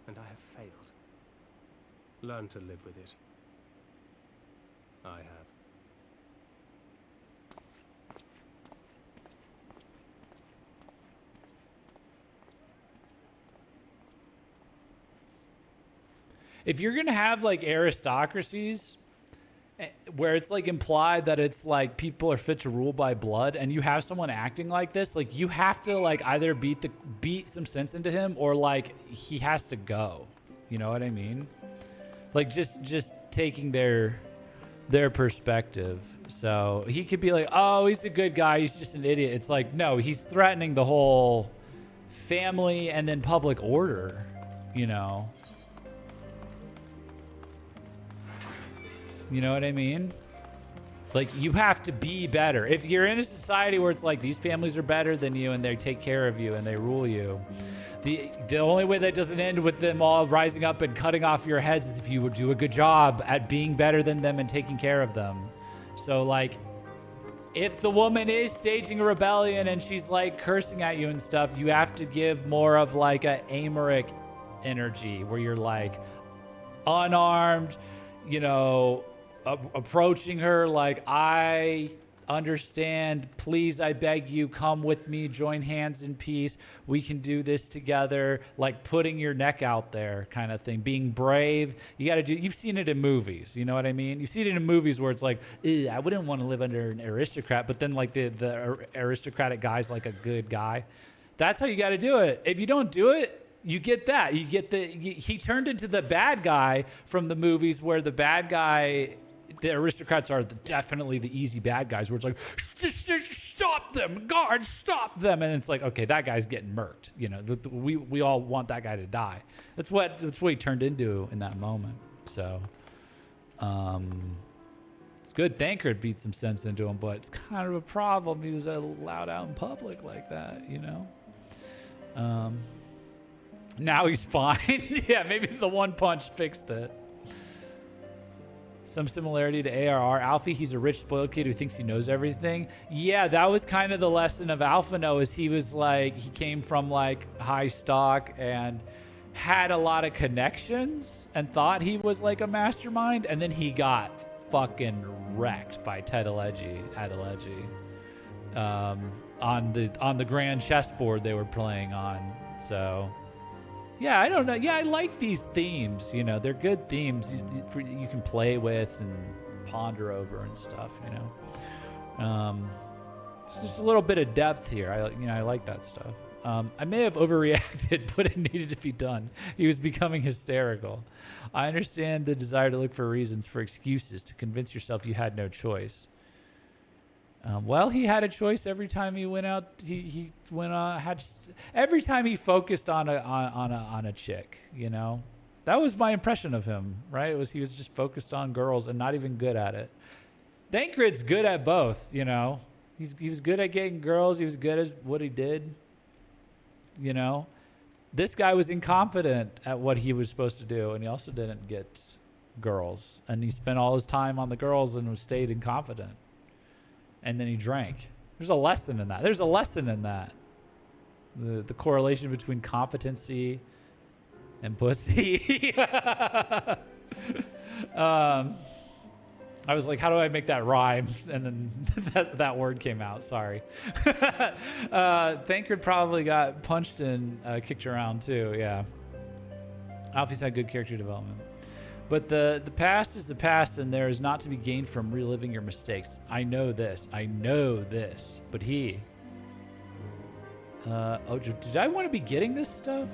And I have failed. Learn to live with it. I have. If you're gonna have like aristocracies where it's like implied that it's like people are fit to rule by blood, and you have someone acting like this, like you have to like either beat some sense into him, or like he has to go. You know what I mean? Like just taking their perspective. So he could be like, oh, he's a good guy, he's just an idiot. It's like, no, he's threatening the whole family and then public order, you know? You know what I mean? Like, you have to be better. If you're in a society where it's like these families are better than you and they take care of you and they rule you, the only way that doesn't end with them all rising up and cutting off your heads is if you would do a good job at being better than them and taking care of them. So, like, if the woman is staging a rebellion and she's, like, cursing at you and stuff, you have to give more of, like, a Amaric energy where you're, like, unarmed, you know, approaching her like, I understand, please, I beg you, come with me, join hands in peace, we can do this together, like putting your neck out there kind of thing, being brave. You got to do, you've seen it in movies, you know what I mean? You see it in movies where it's like, I wouldn't want to live under an aristocrat, but then like the aristocratic guy's like a good guy. That's how you got to do it. If you don't do it, you get that. You get he turned into the bad guy from the movies where the bad guy, the aristocrats are definitely the easy bad guys where it's like, stop them, guards, stop them. And it's like, okay, that guy's getting murked. You know, we all want that guy to die. That's what he turned into in that moment. So, it's good Thancred beat some sense into him, but it's kind of a problem. He was allowed out in public like that, you know? Now he's fine. Yeah, maybe the one punch fixed it. Some similarity to ARR. Alfie, he's a rich, spoiled kid who thinks he knows everything. Yeah, that was kind of the lesson of Alphino, is he was like, he came from like high stock and had a lot of connections and thought he was like a mastermind, and then he got fucking wrecked by Ted Adelegi on the grand chessboard they were playing on. So yeah, I don't know. Yeah, I like these themes. You know, they're good themes you can play with and ponder over and stuff. You know, it's just a little bit of depth here. I like that stuff. I may have overreacted, but it needed to be done. He was becoming hysterical. I understand the desire to look for reasons, for excuses, to convince yourself you had no choice. Well, he had a choice every time he went out. He went on. Every time he focused on a chick. You know, that was my impression of him. Right? He was just focused on girls and not even good at it. Thancred's good at both. You know, he was good at getting girls. He was good at what he did. You know, this guy was incompetent at what he was supposed to do, and he also didn't get girls, and he spent all his time on the girls and was stayed incompetent. And then he drank. There's a lesson in that. There's a lesson in that. The correlation between competency and pussy. I was like, how do I make that rhyme? And then that word came out. Sorry. Thancred probably got punched and kicked around too. Yeah. Alfie's had good character development. But the past is the past, and there is not to be gained from reliving your mistakes. I know this. I know this. But he... oh, did I want to be getting this stuff?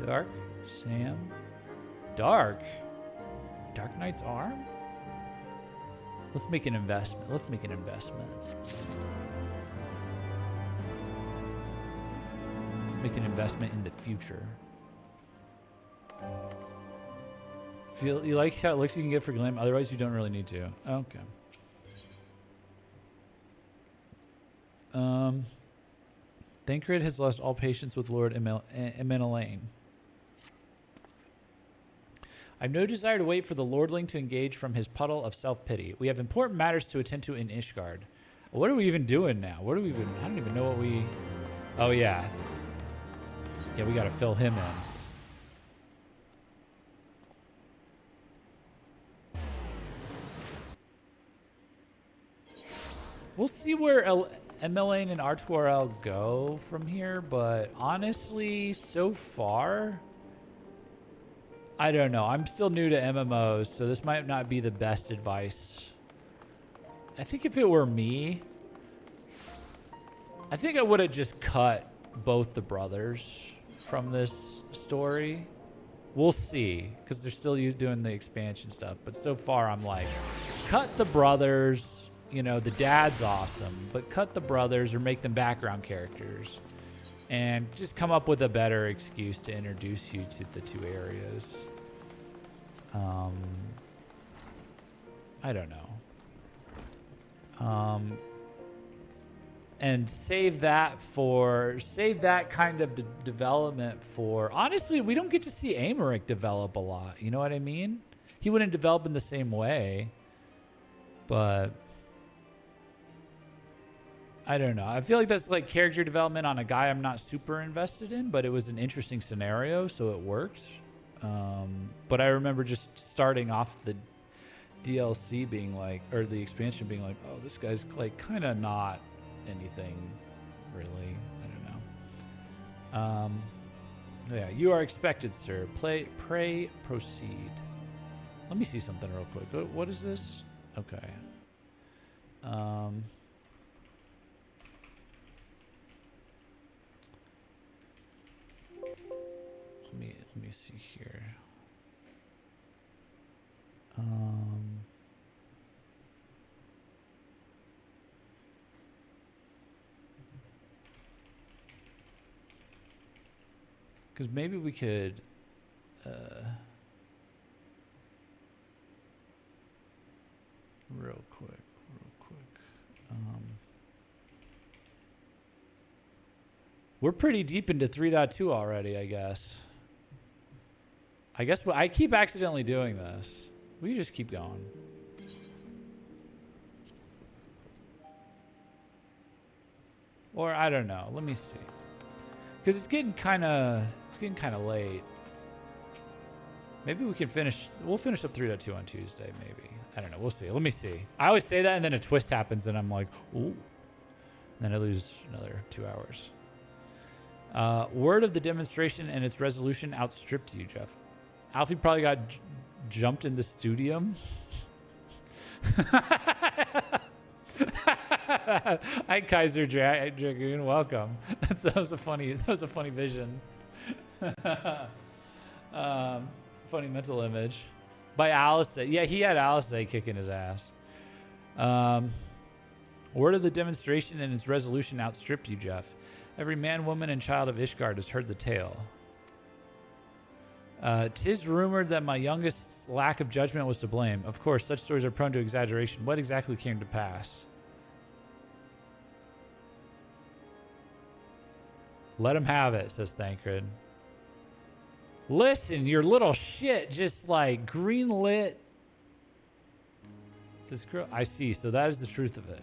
Dark? Sam? Dark? Dark Knight's Arm? Let's make an investment. Let's make an investment. Make an investment in the future. Feel you like how it looks you can get for Glim, otherwise you don't really need to. Okay. Thancred has lost all patience with Lord Emenelaine. I have no desire to wait for the Lordling to engage from his puddle of self-pity. We have important matters to attend to in Ishgard. What are we even doing now? What are we even... I don't even know what we... Oh, yeah. Yeah, we got to fill him in. We'll see where Emeline and R2RL go from here, but honestly, so far... I don't know. I'm still new to MMOs, so this might not be the best advice. I think if it were me, I think I would have just cut both the brothers from this story. We'll see, because they're still doing the expansion stuff. But so far, I'm like, cut the brothers. You know, the dad's awesome, but cut the brothers or make them background characters. And just come up with a better excuse to introduce you to the two areas. I don't know. And save that kind of development for... Honestly, we don't get to see Aymeric develop a lot. You know what I mean? He wouldn't develop in the same way. But... I don't know. I feel like that's like character development on a guy I'm not super invested in, but it was an interesting scenario, so it worked. But I remember just starting off the DLC being like, or the expansion being like, oh, this guy's like kind of not anything really. I don't know. Yeah, you are expected, sir. Pray, proceed. Let me see something real quick. What is this? Okay. Let me see here. Because maybe we could real quick. We're pretty deep into 3.2 already, I guess. I keep accidentally doing this. We just keep going. Or I don't know. Let me see. Because it's getting kind of late. Maybe we can finish. We'll finish up 3.2 on Tuesday. Maybe. I don't know. We'll see. Let me see. I always say that, and then a twist happens, and I'm like, ooh. And then I lose another 2 hours. Word of the demonstration and its resolution outstripped you, Jeff. Alfie probably got jumped in the studium. Hi, Kaiser Dragoon. Welcome. That was a funny vision. Funny mental image by Alice. Yeah, he had Alice kicking his ass. Word of the demonstration and its resolution outstripped you, Jeff. Every man, woman, and child of Ishgard has heard the tale. 'Tis rumored that my youngest's lack of judgment was to blame. Of course, such stories are prone to exaggeration. What exactly came to pass? Let him have it, says Thancred. Listen, your little shit just like green lit this girl. I see. So that is the truth of it.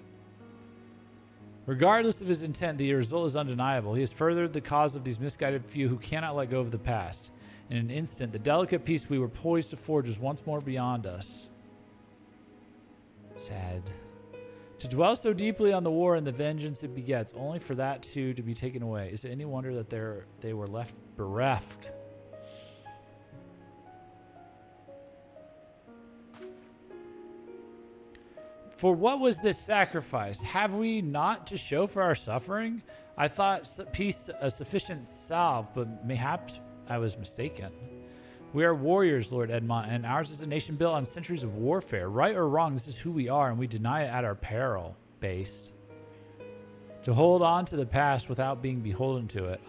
Regardless of his intent, the result is undeniable. He has furthered the cause of these misguided few who cannot let go of the past. In an instant, the delicate peace we were poised to forge is once more beyond us. Sad. To dwell so deeply on the war and the vengeance it begets, only for that too to be taken away. Is it any wonder that they were left bereft? For what was this sacrifice? Have we not to show for our suffering? I thought peace a sufficient salve, but mayhaps I was mistaken. We are warriors, Lord Edmond, and ours is a nation built on centuries of warfare. Right or wrong, this is who we are, and we deny it at our peril. Based. To hold on to the past without being beholden to it.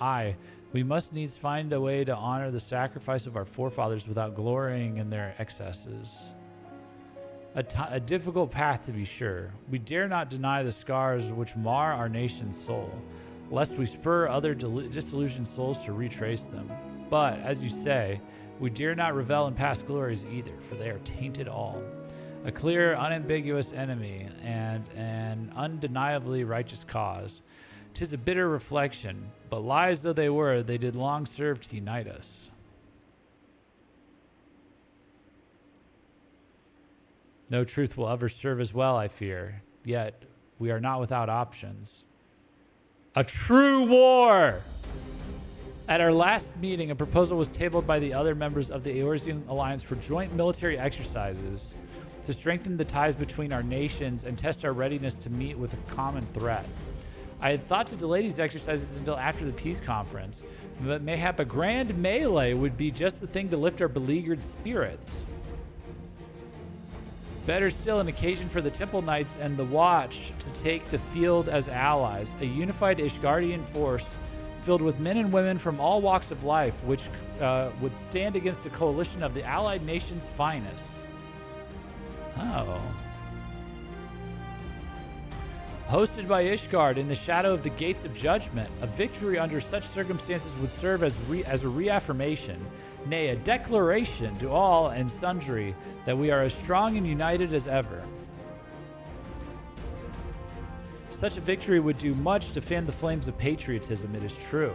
We must needs find a way to honor the sacrifice of our forefathers without glorying in their excesses. A difficult path, to be sure. We dare not deny the scars which mar our nation's soul, lest we spur other disillusioned souls to retrace them. But, as you say, we dare not revel in past glories either, for they are tainted all. A clear, unambiguous enemy, and an undeniably righteous cause. 'Tis a bitter reflection, but lies though they were, they did long serve to unite us. No truth will ever serve as well, I fear. Yet, we are not without options. A true war! At our last meeting, a proposal was tabled by the other members of the Eorzean Alliance for joint military exercises to strengthen the ties between our nations and test our readiness to meet with a common threat. I had thought to delay these exercises until after the peace conference, but mayhap a grand melee would be just the thing to lift our beleaguered spirits. Better still, an occasion for the Temple Knights and the Watch to take the field as allies, a unified Ishgardian force filled with men and women from all walks of life, which would stand against a coalition of the allied nations' finest. Oh. Hosted by Ishgard in the shadow of the Gates of Judgment, a victory under such circumstances would serve as a reaffirmation, nay, a declaration to all and sundry that we are as strong and united as ever. Such a victory would do much to fan the flames of patriotism, it is true.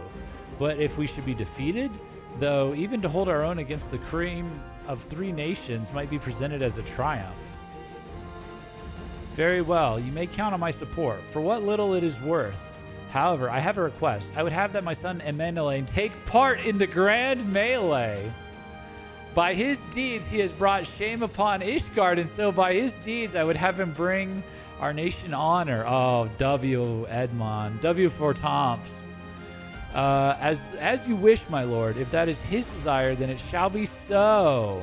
But if we should be defeated, though even to hold our own against the cream of three nations might be presented as a triumph. Very well, you may count on my support, for what little it is worth. However, I have a request. I would have that my son Emmanuel take part in the grand melee. By his deeds, he has brought shame upon Ishgard, and so by his deeds, I would have him bring our nation honor. Oh, W. Edmond. W for Tomps. As you wish, my lord. If that is his desire, then it shall be so.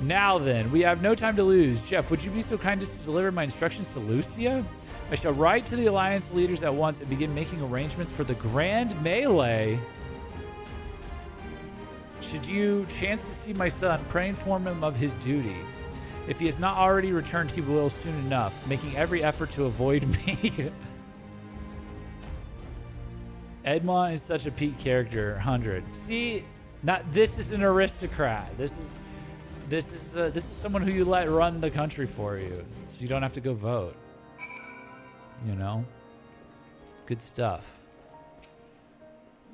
Now then, we have no time to lose. Jeff, would you be so kind as to deliver my instructions to Lucia? I shall write to the Alliance leaders at once and begin making arrangements for the grand melee. Should you chance to see my son, pray inform him of his duty. If he has not already returned, he will soon enough, making every effort to avoid me. Edmond is such a peak character, 100. See, this is an aristocrat. This is someone who you let run the country for you, so you don't have to go vote. You know, good stuff.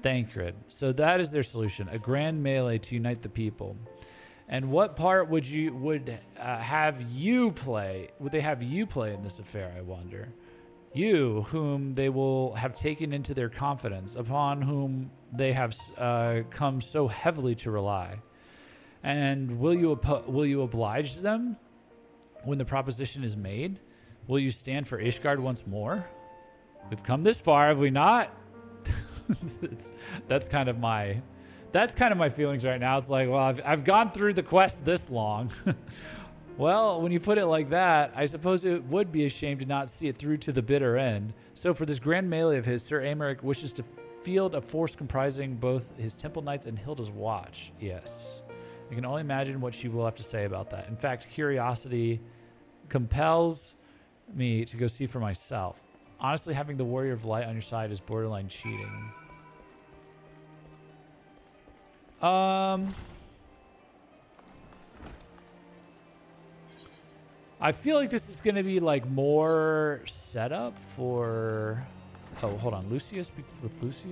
Thancred. So that is their solution: a grand melee to unite the people. And what part would have you play? Would they have you play in this affair? I wonder. You, whom they will have taken into their confidence, upon whom they have come so heavily to rely. And will you oblige them when the proposition is made? Will you stand for Ishgard once more? We've come this far, have we not? That's kind of my feelings right now. It's like, well, I've gone through the quest this long. Well, when you put it like that, I suppose it would be a shame to not see it through to the bitter end. So for this grand melee of his, Sir Aymeric wishes to field a force comprising both his Temple Knights and Hilda's Watch. Yes. I can only imagine what she will have to say about that. In fact, curiosity compels me to go see for myself. Honestly, having the Warrior of Light on your side is borderline cheating. I feel like this is going to be like more setup for... Oh, hold on. Lucia, speak with Lucia?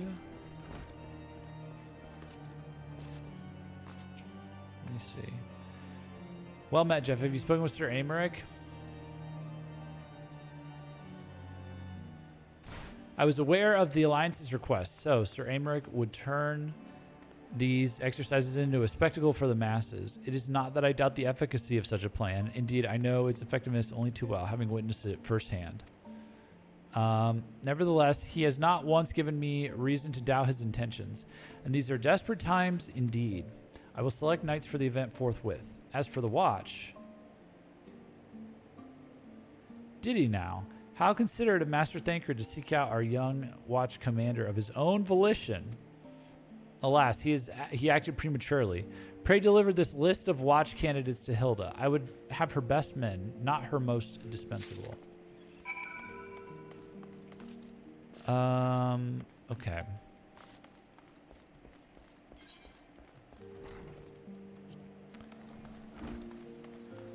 Let me see. Well met, Jeff. Have you spoken with Sir Amaric? I was aware of the Alliance's request, so Sir Amaric would turn these exercises into a spectacle for the masses. It is not that I doubt the efficacy of such a plan. Indeed, I know its effectiveness only too well, having witnessed it firsthand. Nevertheless, he has not once given me reason to doubt his intentions, and these are desperate times indeed. I will select knights for the event forthwith. As for the watch... Did he now? How considerate of Master Thancred to seek out our young watch commander of his own volition. Alas, he acted prematurely. Pray deliver this list of watch candidates to Hilda. I would have her best men, not her most dispensable. Okay.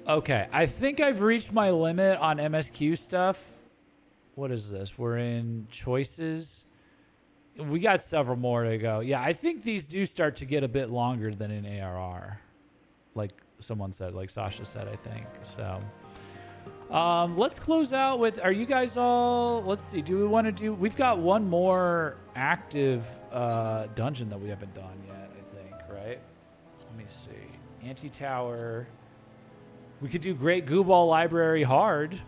Okay, I think I've reached my limit on MSQ stuff. What is this? We're in choices. We got several more to go. Yeah, I think these do start to get a bit longer than in ARR. Like someone said, like Sasha said, I think. So let's close out with, are you guys all, let's see, do we want to do, we've got one more active dungeon that we haven't done yet, I think, right? Let me see. Anti-Tower. We could do Great Gubal Library hard.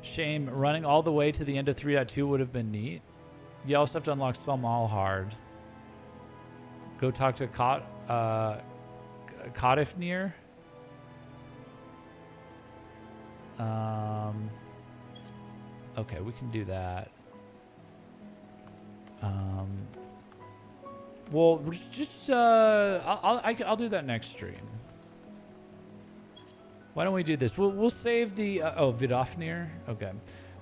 Shame, running all the way to the end of 3.2 would have been neat. You also have to unlock some all hard. Go talk to Codifnir. Okay, we can do that. Well, I'll do that next stream. Why don't we do this? We'll save the Vidofnir. Okay,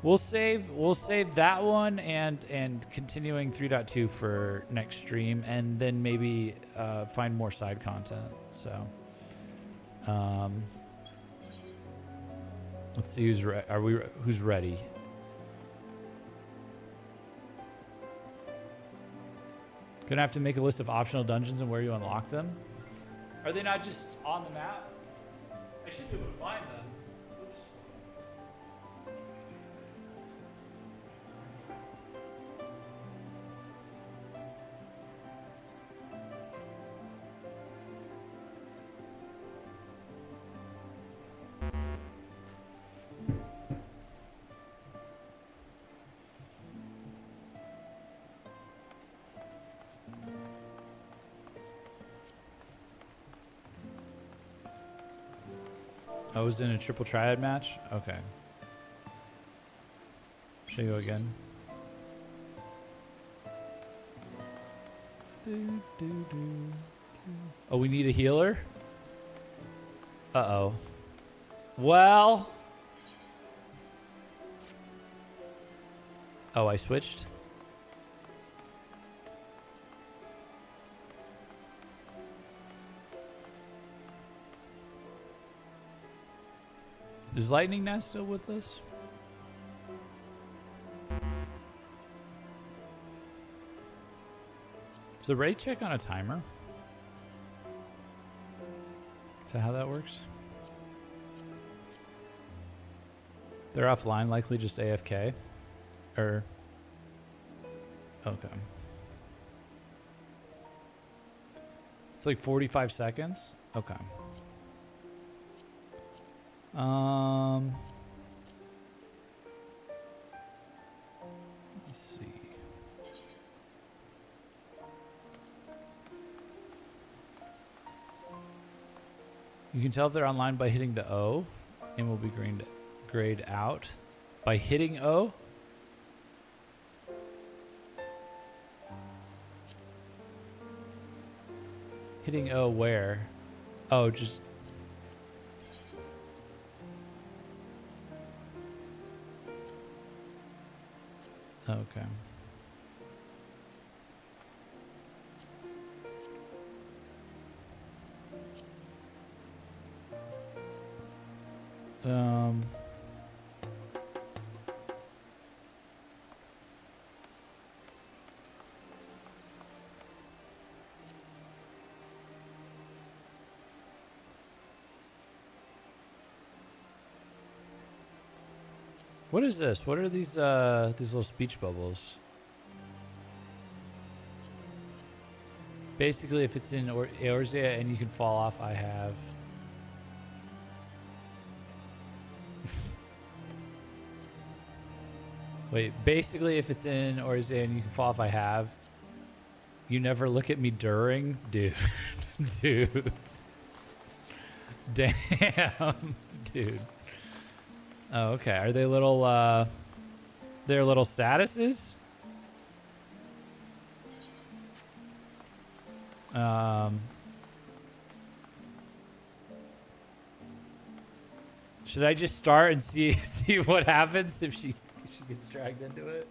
we'll save that one and continuing 3.2 for next stream, and then maybe find more side content. So, let's see who's ready. Gonna have to make a list of optional dungeons and where you unlock them. Are they not just on the map? I should be able to find them. Oops. I was in a triple triad match? Okay. Should I go again? Oh, we need a healer? Uh-oh. Well... Oh, I switched? Is Lightning Nest still with us? Is the raid check on a timer? Is that how that works? They're offline, likely just AFK? Or... Okay. It's like 45 seconds? Okay. Let's see. You can tell if they're online by hitting the O, and will be grayed out. By hitting O? Hitting O where? Oh, just... Okay. What is this? What are these little speech bubbles? Basically, if it's in Eorzea and you can fall off, I have. Wait, basically, if it's in Eorzea and you can fall off, I have. You never look at me during? Dude. Dude. Damn. Dude. Oh, okay. Are they little, they're little statuses? Should I just start and see what happens if she gets dragged into it?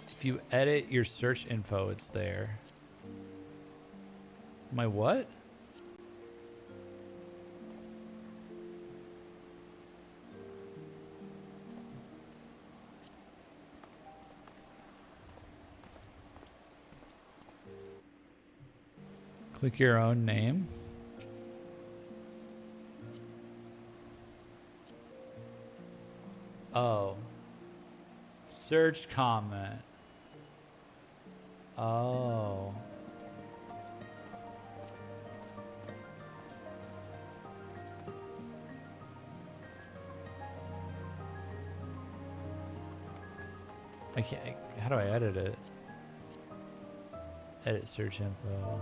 If you edit your search info, it's there. My what? Click your own name. Oh. Search comment. Oh. I can't. How do I edit it? Edit search info.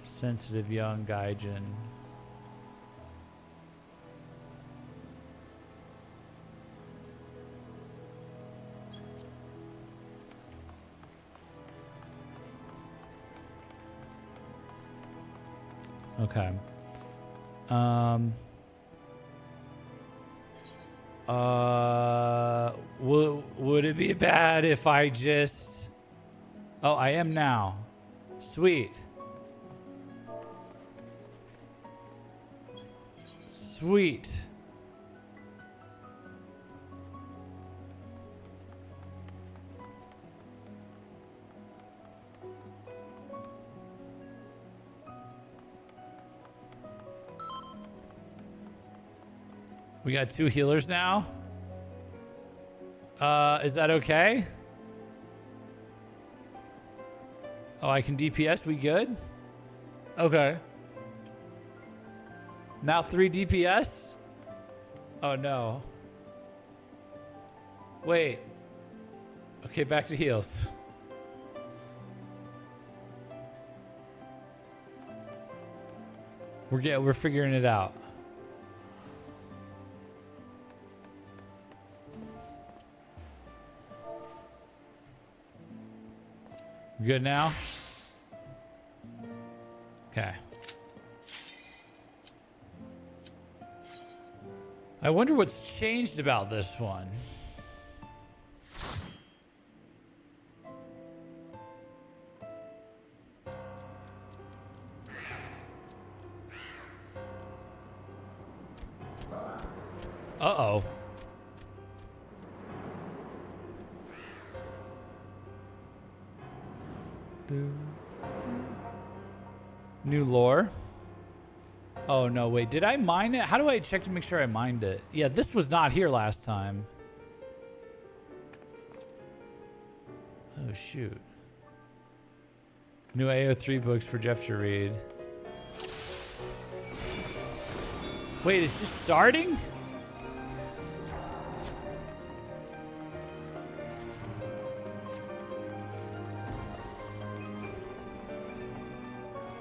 Sensitive young Gaijin. Okay. Would it be bad if I just... Oh, I am now. Sweet. Sweet. We got 2 healers now. Is that okay? Oh, I can DPS. We good? Okay. Now 3 DPS? Oh no. Wait. Okay, back to heals. We're figuring it out. Good now? Okay. I wonder what's changed about this one. Uh-oh. New lore. Oh no, wait, did I mine it? How do I check to make sure I mined it? Yeah, this was not here last time. Oh shoot. New AO3 books for Jeff to read. Wait, is this starting?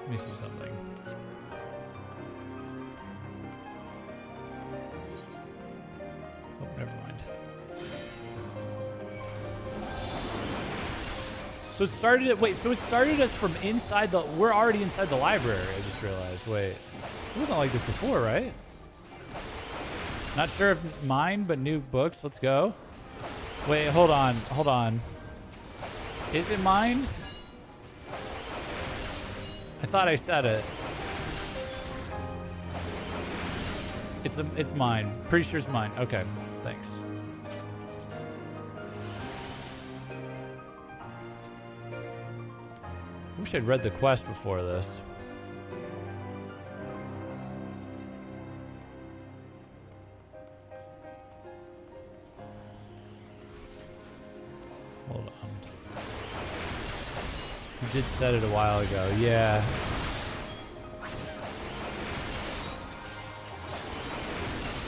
Let me see something. Oh, never mind. So it started at, wait, so it started us from inside the, we're already inside the library, I just realized, wait. It wasn't like this before, right? Not sure if mine, but new books. Let's go. Wait, hold on. Hold on. Is it mine? I thought I said it. It's mine. Pretty sure it's mine. Okay, thanks. I wish I'd read the quest before this. Hold on. You did set it a while ago. Yeah.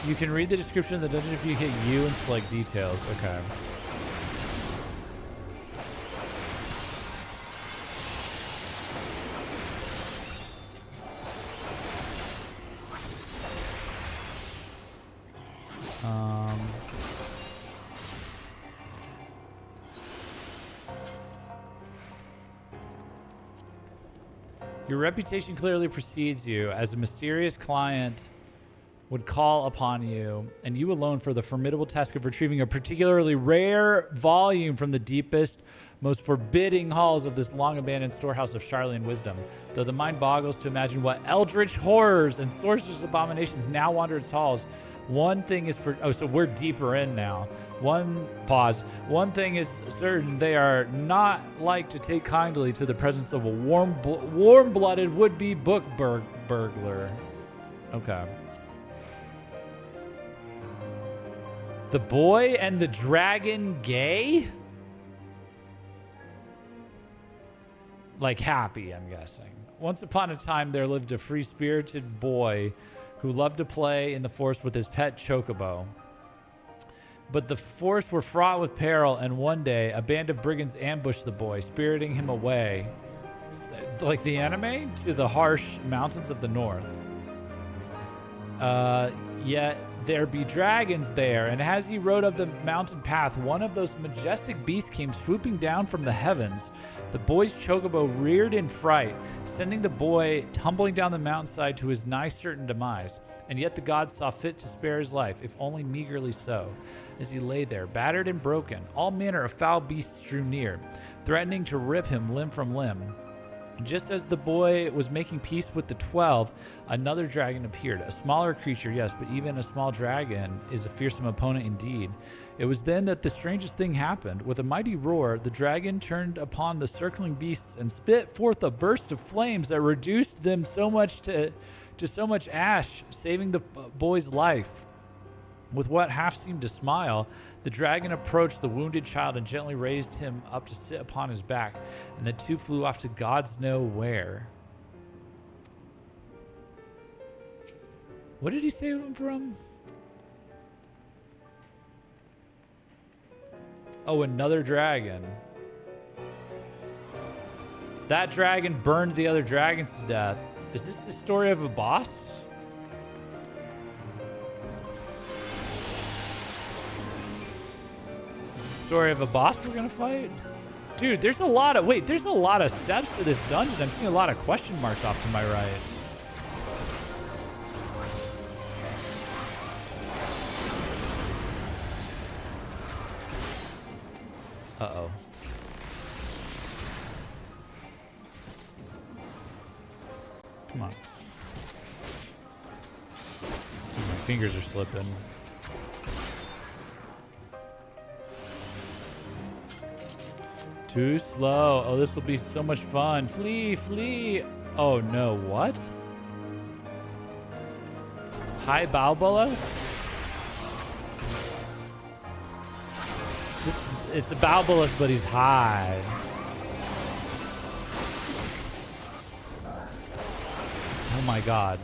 You can read the description of the dungeon if you hit U and select details. Okay. Your reputation clearly precedes you as a mysterious client would call upon you, and you alone, for the formidable task of retrieving a particularly rare volume from the deepest, most forbidding halls of this long-abandoned storehouse of Charlene wisdom. Though the mind boggles to imagine what eldritch horrors and sorcerous abominations now wander its halls, one thing is for... Oh, so we're deeper in now. One thing is certain: they are not like to take kindly to the presence of a warm-blooded would-be book burglar. Okay. The boy and the dragon gay? Like happy, I'm guessing. Once upon a time, there lived a free-spirited boy who loved to play in the forest with his pet chocobo. But the forests were fraught with peril, and one day, a band of brigands ambushed the boy, spiriting him away, like the anime, to the harsh mountains of the north. Yet there be dragons there, and as he rode up the mountain path, one of those majestic beasts came swooping down from the heavens. The boy's chocobo reared in fright, sending the boy tumbling down the mountainside to his nigh certain demise. And yet the gods saw fit to spare his life, if only meagerly so. As he lay there, battered and broken, all manner of foul beasts drew near, threatening to rip him limb from limb. Just as the boy was making peace with the 12, another dragon appeared. A smaller creature, yes, but even a small dragon is a fearsome opponent indeed. It was then that the strangest thing happened. With a mighty roar, the dragon turned upon the circling beasts and spit forth a burst of flames that reduced them so much to so much ash, saving the boy's life. With what half seemed to smile, the dragon approached the wounded child and gently raised him up to sit upon his back, and the two flew off to gods know where. What did he save him from? Oh, another dragon. That dragon burned the other dragons to death. Is this the story of a boss? Story of a boss we're gonna fight? Dude, there's a lot of steps to this dungeon. I'm seeing a lot of question marks off to my right. Uh-oh. Come on. My fingers are slipping. Too slow. Oh, this will be so much fun. Flee, flee. Oh no, what? High Balbolas? It's a Balbolas, but he's high. Oh my god.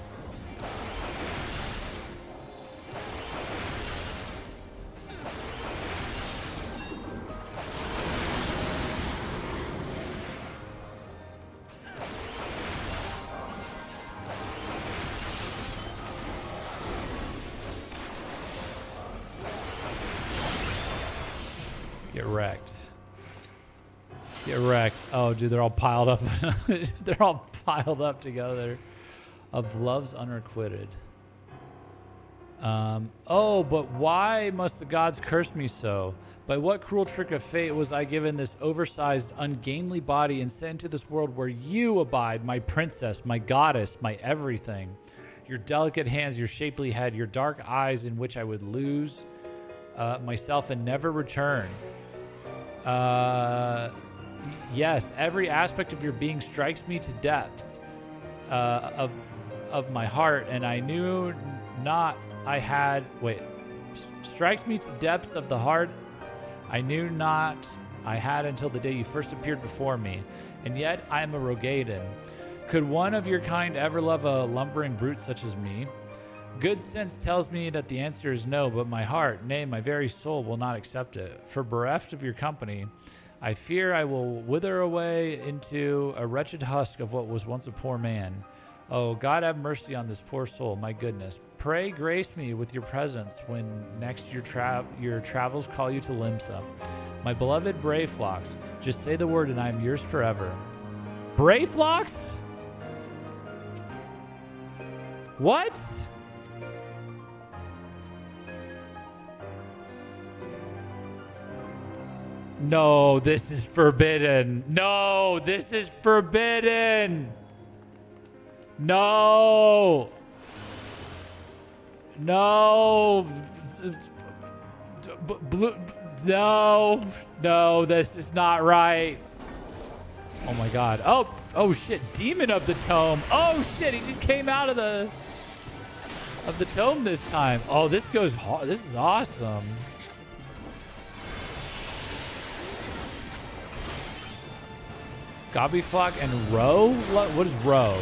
Get wrecked. Get wrecked. Oh, dude, they're all piled up. They're all piled up together. of love's unrequited. Oh, but why must the gods curse me so? By what cruel trick of fate was I given this oversized, ungainly body and sent into this world where you abide, my princess, my goddess, my everything? Your delicate hands, your shapely head, your dark eyes in which I would lose myself and never return. Yes, every aspect of your being strikes me to depths of my heart, and I knew not I had... Wait. Strikes me to depths of the heart I knew not I had until the day you first appeared before me, and yet I am a Rogaden. Could one of your kind ever love a lumbering brute such as me? Good sense tells me that the answer is no, but my heart, nay, my very soul, will not accept it. For bereft of your company, I fear I will wither away into a wretched husk of what was once a poor man. Oh, God have mercy on this poor soul, my goodness. Pray grace me with your presence when next your travels call you to Limsa. My beloved Brayflox, just say the word and I am yours forever. Brayflox? What? No, this is forbidden. No, this is forbidden. No. No. No. No, this is not right. Oh my god. Oh shit. Demon of the Tome. Oh shit, he just came out of the tome this time. Oh, this goes hard. This is awesome. Gobbyflock and Roe? What is Roe?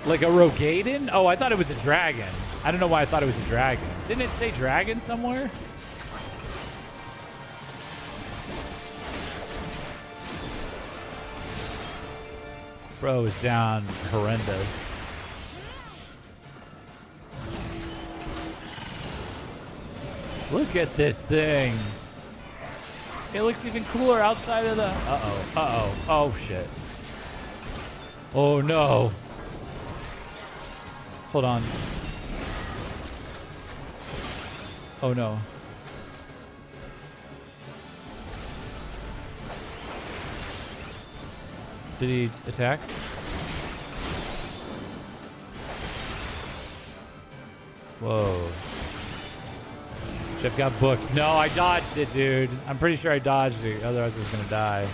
Like a Rogaden? Oh, I thought it was a dragon. I don't know why I thought it was a dragon. Didn't it say dragon somewhere? Bro is down horrendous. Look at this thing. It looks even cooler outside of the... Oh, shit. Oh, no. Hold on. Oh, no. Did he attack? Whoa. I've got books. No, I dodged it, dude. I'm pretty sure I dodged it. Otherwise, I was gonna die.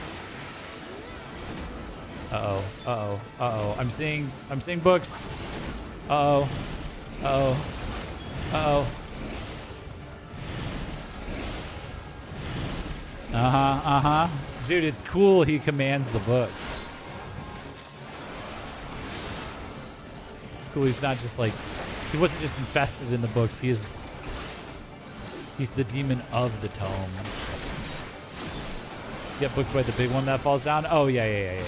Uh-oh. I'm seeing books. Uh-oh. Dude, it's cool he commands the books. It's cool he's not just like... He wasn't just infested in the books. He's the demon of the tome. Get booked by the big one that falls down? Oh, yeah. Yeah,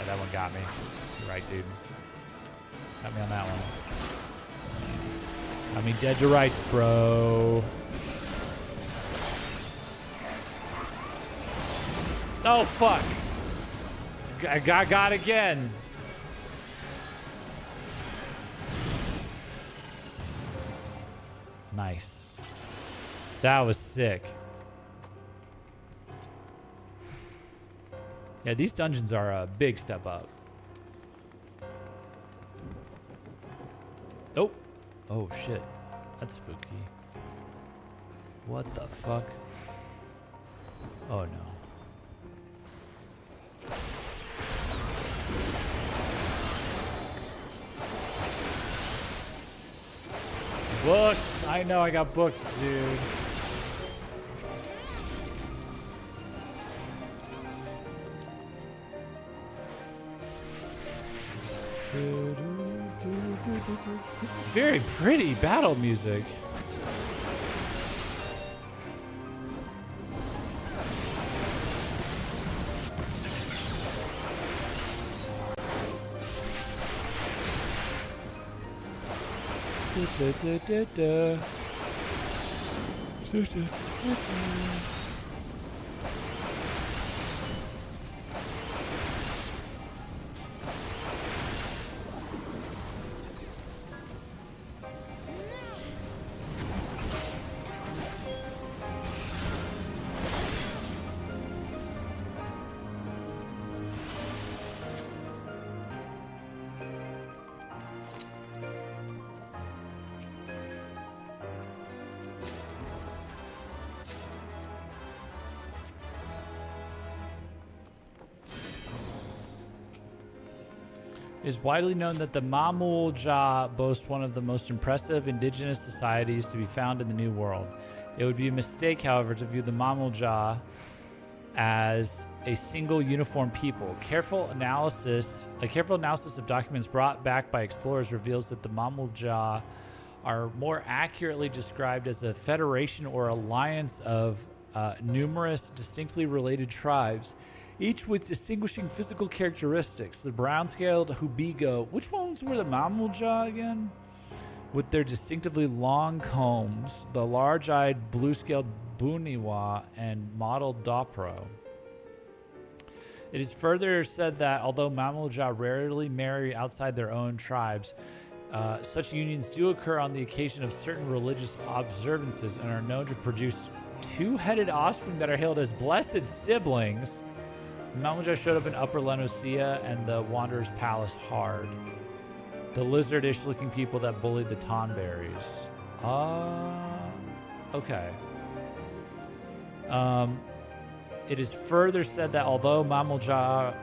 that one got me. You're right, dude. Got me on that one. Got me dead to rights, bro. Oh, fuck. I got again. Nice. That was sick. Yeah, these dungeons are a big step up. Oh. Oh, shit. That's spooky. What the fuck? Oh, no. Booked. I know I got booked, dude. This is very pretty battle music. It is widely known that the Mamulja boasts one of the most impressive indigenous societies to be found in the New World. It would be a mistake, however, to view the Mamulja as a single uniform people. A careful analysis of documents brought back by explorers reveals that the Mamulja are more accurately described as a federation or alliance of numerous distinctly related tribes, each with distinguishing physical characteristics. The brown-scaled Hubigo, which ones were the Mamulja again? With their distinctively long combs, the large-eyed blue-scaled Buniwa and mottled Dopro. It is further said that although Mamulja rarely marry outside their own tribes, such unions do occur on the occasion of certain religious observances and are known to produce two-headed offspring that are hailed as blessed siblings. Mamulja showed up in Upper Lenosia and the Wanderer's Palace Hard. The lizardish-looking people that bullied the Tonberries. Okay. It is further said that although Mamulja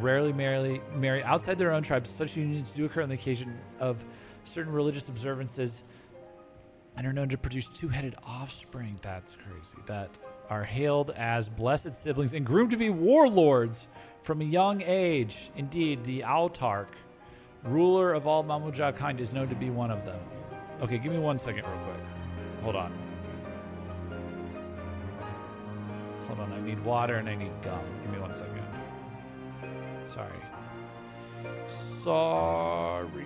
rarely marry outside their own tribes, such unions do occur on the occasion of certain religious observances and are known to produce two-headed offspring. That's crazy. That are hailed as blessed siblings and groomed to be warlords from a young age. Indeed, the Autarch, ruler of all Mamulja kind, is known to be one of them. Okay, give me 1 second real quick. Hold on. I need water and I need gum. Give me 1 second. Sorry. Hold on.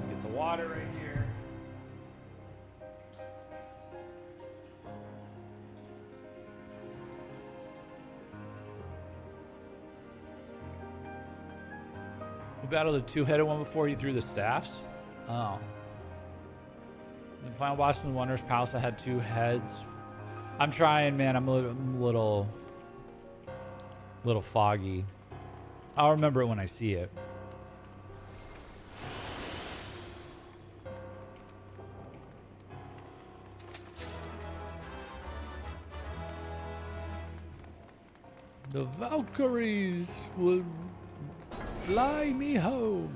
Get the water right here. We battled a two-headed one before he threw the staffs? Oh. In Final Boss in the Wanderer's Palace, I had two heads. I'm trying, man. I'm a little foggy. I'll remember it when I see it. The Valkyries will fly me home.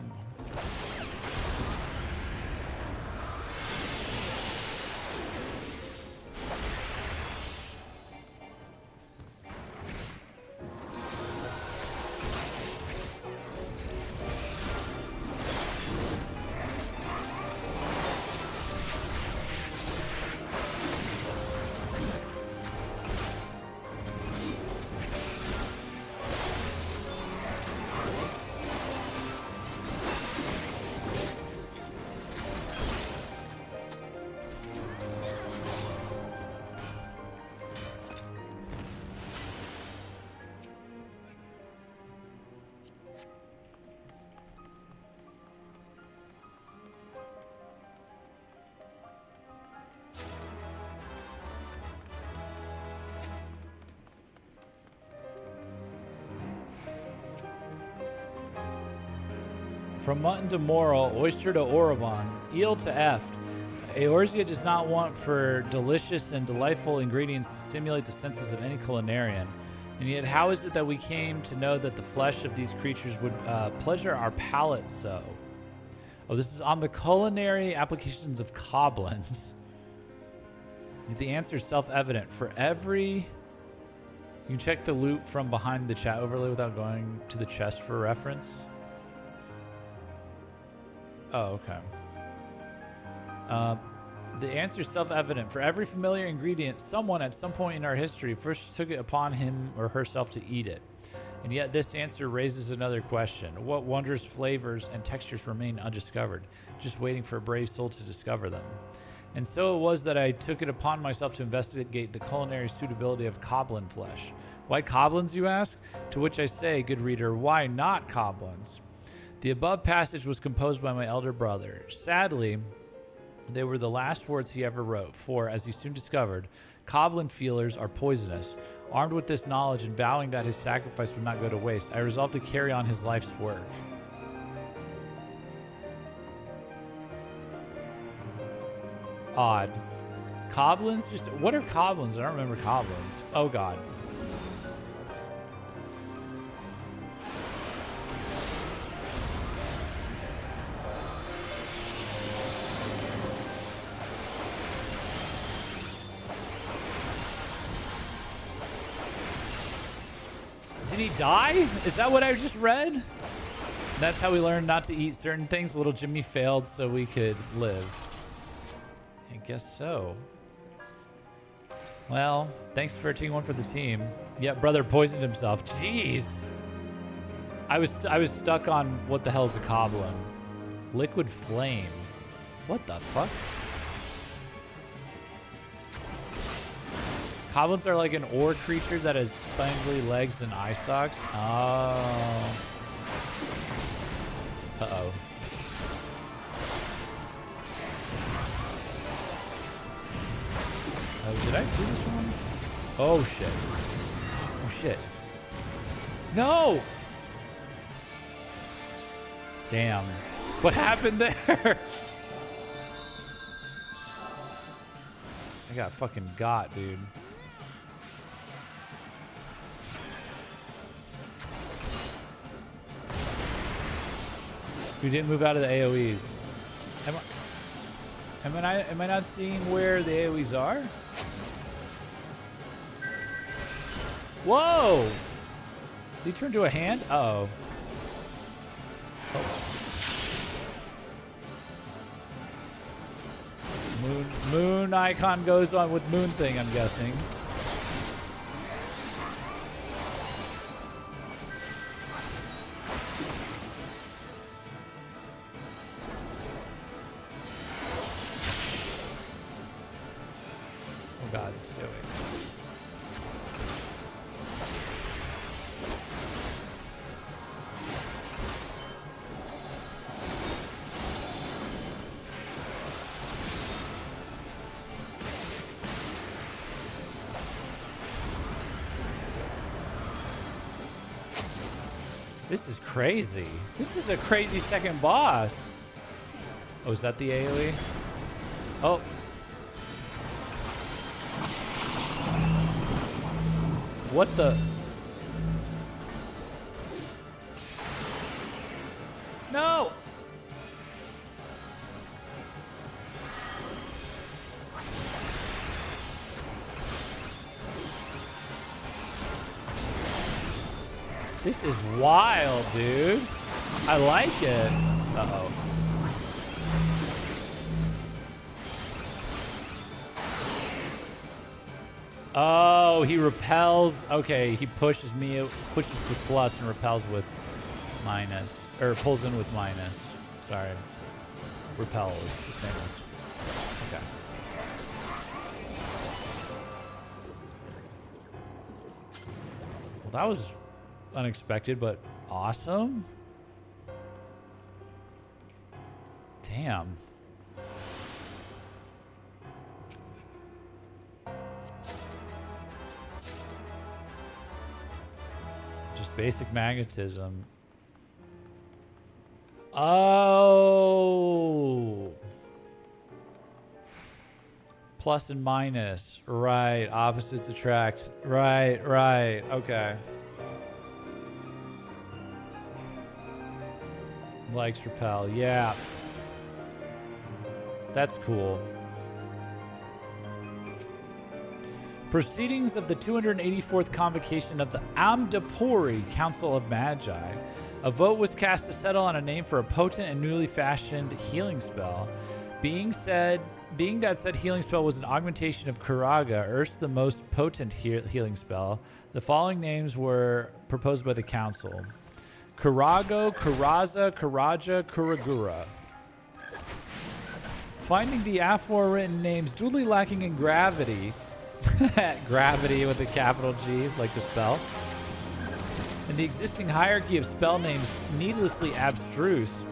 From mutton to moral, oyster to Orobon, eel to eft, Eorzea does not want for delicious and delightful ingredients to stimulate the senses of any culinarian. And yet how is it that we came to know that the flesh of these creatures would pleasure our palates so? Oh, this is on the culinary applications of coblins. The answer is self-evident. For every... You can check the loot from behind the chat overlay without going to the chest for reference. Oh, okay. The answer is self-evident. For every familiar ingredient, someone at some point in our history first took it upon him or herself to eat it. And yet this answer raises another question. What wondrous flavors and textures remain undiscovered, just waiting for a brave soul to discover them? And so it was that I took it upon myself to investigate the culinary suitability of coblin flesh. Why coblins, you ask? To which I say, good reader, why not coblins? The above passage was composed by my elder brother. Sadly, they were the last words he ever wrote, for, as he soon discovered, coblin feelers are poisonous. Armed with this knowledge and vowing that his sacrifice would not go to waste, I resolved to carry on his life's work. Odd. Coblins? What are coblins? I don't remember coblins. Oh, God. Did he die? Is that what I just read? That's how we learned not to eat certain things. Little Jimmy failed so we could live. I guess so. Well, thanks for taking one for the team. Yeah, brother poisoned himself. Jeez. I was stuck on what the hell is a goblin? Liquid flame. What the fuck? Goblins are like an ore creature that has spangly legs and eye stalks. Oh. Uh-oh. Oh, did I do this wrong? Oh, shit. Oh, shit. No! Damn. What happened there? I got fucking got, dude. We didn't move out of the AoEs. Am I not seeing where the AoEs are? Whoa! Did he turn to a hand? Uh-oh. Moon icon goes on with moon thing, I'm guessing. Oh god, it's doing. This is crazy. This is a crazy second boss. Oh, is that the AoE? Oh. What the? No! This is wild, dude. I like it. Uh-oh. Oh, he repels. Okay, he pushes me, pushes with plus and repels with minus. Or pulls in with minus. Sorry. Repel is the same as. Okay. Well, that was unexpected, but awesome. Damn. Just basic magnetism. Oh. Plus and minus. Right. Opposites attract. Right. Okay. Likes repel. Yeah. That's cool. Proceedings of the 284th convocation of the Amdapuri Council of Magi. A vote was cast to settle on a name for a potent and newly fashioned healing spell. Being that said healing spell was an augmentation of Kuraga, Earth's the most potent healing spell, the following names were proposed by the council. Kurago, Kuraza, Kuraja, Kuragura. Finding the aforewritten names duly lacking in gravity, gravity with a capital G, like the spell, and the existing hierarchy of spell names needlessly abstruse,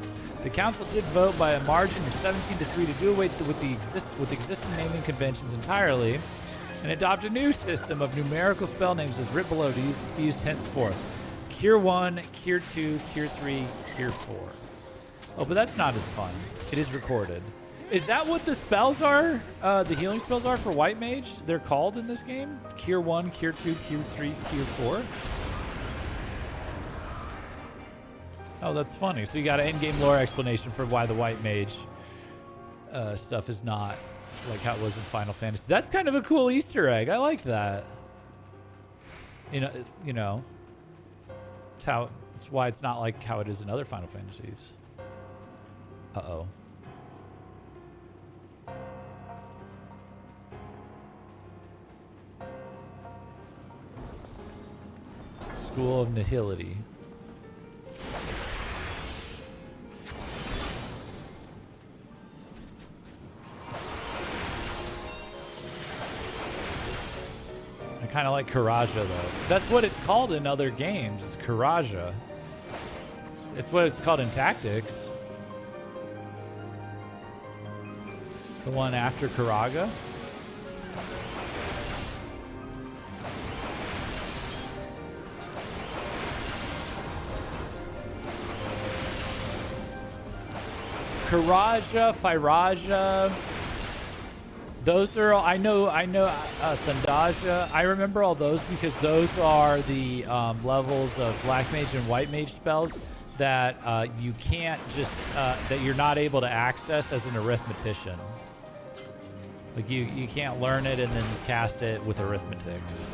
the council did vote by a margin of 17-3 to do away with existing naming conventions entirely and adopt a new system of numerical spell names as writ below to be used henceforth. Cure 1, Cure 2, Cure 3, Cure 4. Oh, but that's not as fun. It is recorded. Is that what the spells are? The healing spells are for White Mage? They're called in this game? Cure 1, Cure 2, Cure 3, Cure 4? Oh, that's funny. So you got an in-game lore explanation for why the White Mage stuff is not like how it was in Final Fantasy. That's kind of a cool Easter egg. I like that. You know, That's why it's not like how it is in other Final Fantasies. Uh-oh. School of Nihility. I kind of like Karaja though. That's what it's called in other games, is Karaja. It's what it's called in Tactics. The one after Karaga. Karaja, Firaja. Those are all, I know Thandaja. I remember all those because those are the levels of Black Mage and White Mage spells that you can't just, that you're not able to access as an arithmetician. Like you can't learn it and then cast it with arithmetics.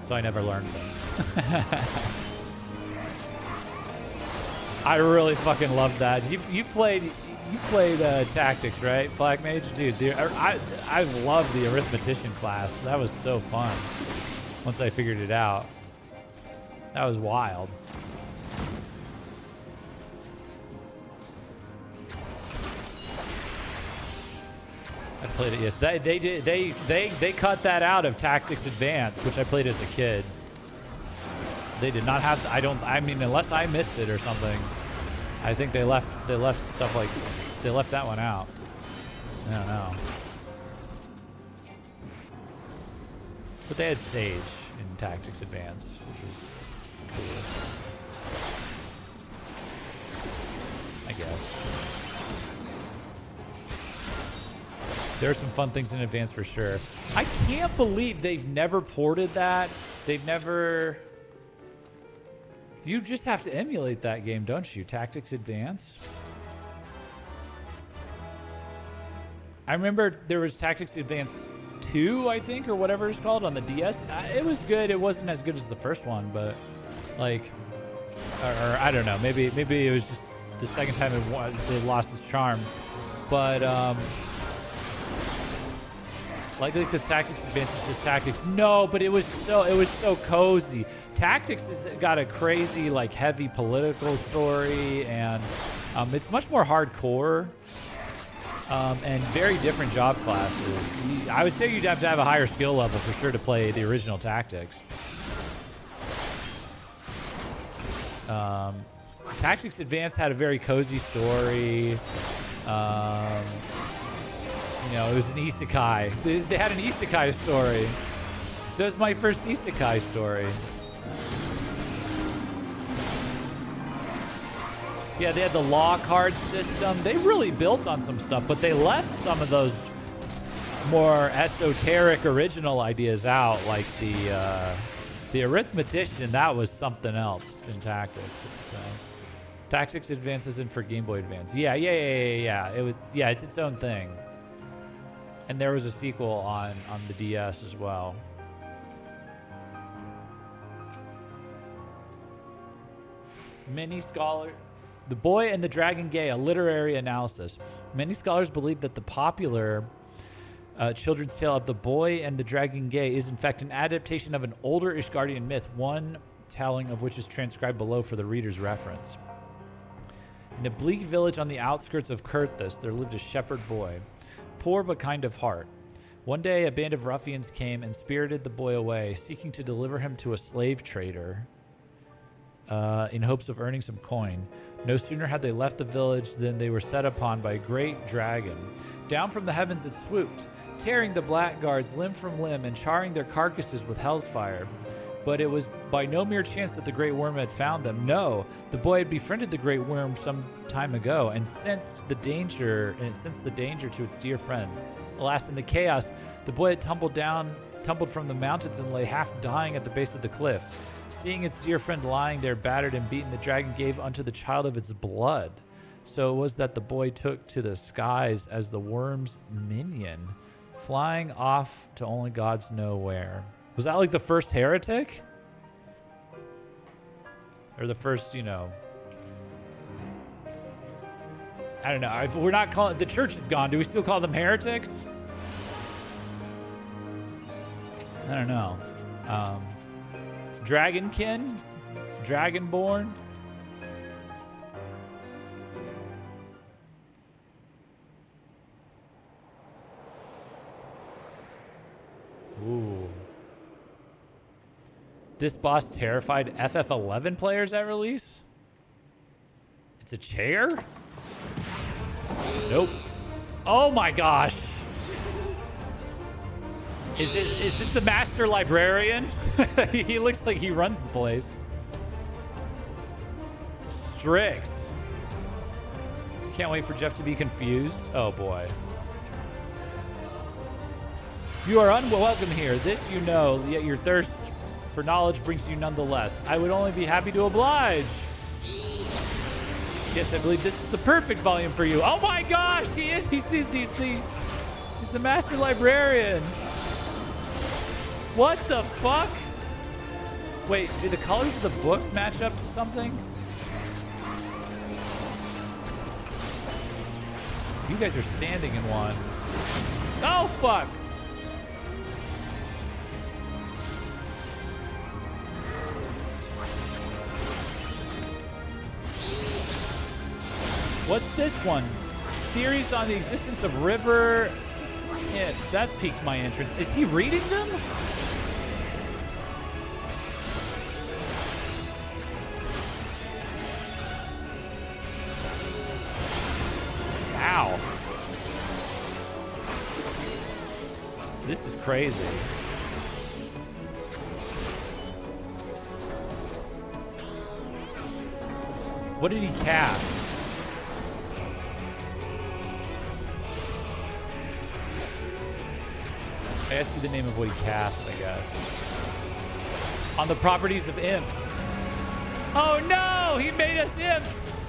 So I never learned them. I really fucking love that. You played Tactics, right? Black Mage? Dude, I love the arithmetician class. That was so fun. Once I figured it out. That was wild. I played it, yes. They cut that out of Tactics Advanced, which I played as a kid. They did not have, I mean, unless I missed it or something. I think they left stuff like, they left that one out. I don't know. But they had Sage in Tactics Advanced, which was cool. I guess. There are some fun things in Advanced for sure. I can't believe they've never ported that. They've never... You just have to emulate that game, don't you? Tactics Advance. I remember there was Tactics Advance 2, I think, or whatever it's called on the DS. It was good. It wasn't as good as the first one, but like, or I don't know. Maybe it was just the second time it lost its charm. But like this Tactics Advance is just Tactics. No, but it was so cozy. Tactics has got a crazy, like, heavy political story, and it's much more hardcore and very different job classes. I would say you'd have to have a higher skill level for sure to play the original Tactics. Tactics Advance had a very cozy story. You know, it was an isekai. They had an isekai story. That was my first isekai story. Yeah, they had the law card system. They really built on some stuff, but they left some of those more esoteric original ideas out, like the arithmetician. That was something else in Tactics. So. Tactics Advance isn't for Game Boy Advance. Yeah. It was, yeah, it's its own thing. And there was a sequel on the DS as well. Many scholars... The Boy and the Dragon Gay, a literary analysis. Many scholars believe that the popular children's tale of The Boy and the Dragon Gay is in fact an adaptation of an older Ishgardian myth, one telling of which is transcribed below for the reader's reference. In a bleak village on the outskirts of Kurthus, there lived a shepherd boy, poor but kind of heart. One day, a band of ruffians came and spirited the boy away, seeking to deliver him to a slave trader in hopes of earning some coin. No sooner had they left the village than they were set upon by a great dragon. Down from the heavens it swooped, tearing the blackguards limb from limb and charring their carcasses with hell's fire. But it was by no mere chance that the great worm had found them. No, the boy had befriended the great worm some time ago and sensed the danger to its dear friend. Alas, in the chaos, the boy had tumbled from the mountains and lay half dying at the base of the cliff. Seeing its dear friend lying there battered and beaten, the dragon gave unto the child of its blood. So it was that the boy took to the skies as the worm's minion, flying off to only gods know where. Was that like the first heretic? Or the first, you know. I don't know. If we're not calling... The church is gone. Do we still call them heretics? I don't know. Dragonkin? Dragonborn? Ooh. This boss terrified FF11 players at release? It's a chair? Nope. Oh my gosh. Is this the master librarian? He looks like he runs the place. Strix. Can't wait for Jeff to be confused. Oh boy. You are unwelcome here. This you know, yet your thirst for knowledge brings you nonetheless. I would only be happy to oblige. Yes, I believe this is the perfect volume for you. Oh my gosh, he is. He's the master librarian. What the fuck? Wait, do the colors of the books match up to something? You guys are standing in one. Oh fuck! What's this one? Theories on the existence of river imps. That's piqued my interest. Is he reading them? Wow. This is crazy. What did he cast? I see the name of what he cast, I guess. On the properties of imps. Oh no! He made us imps!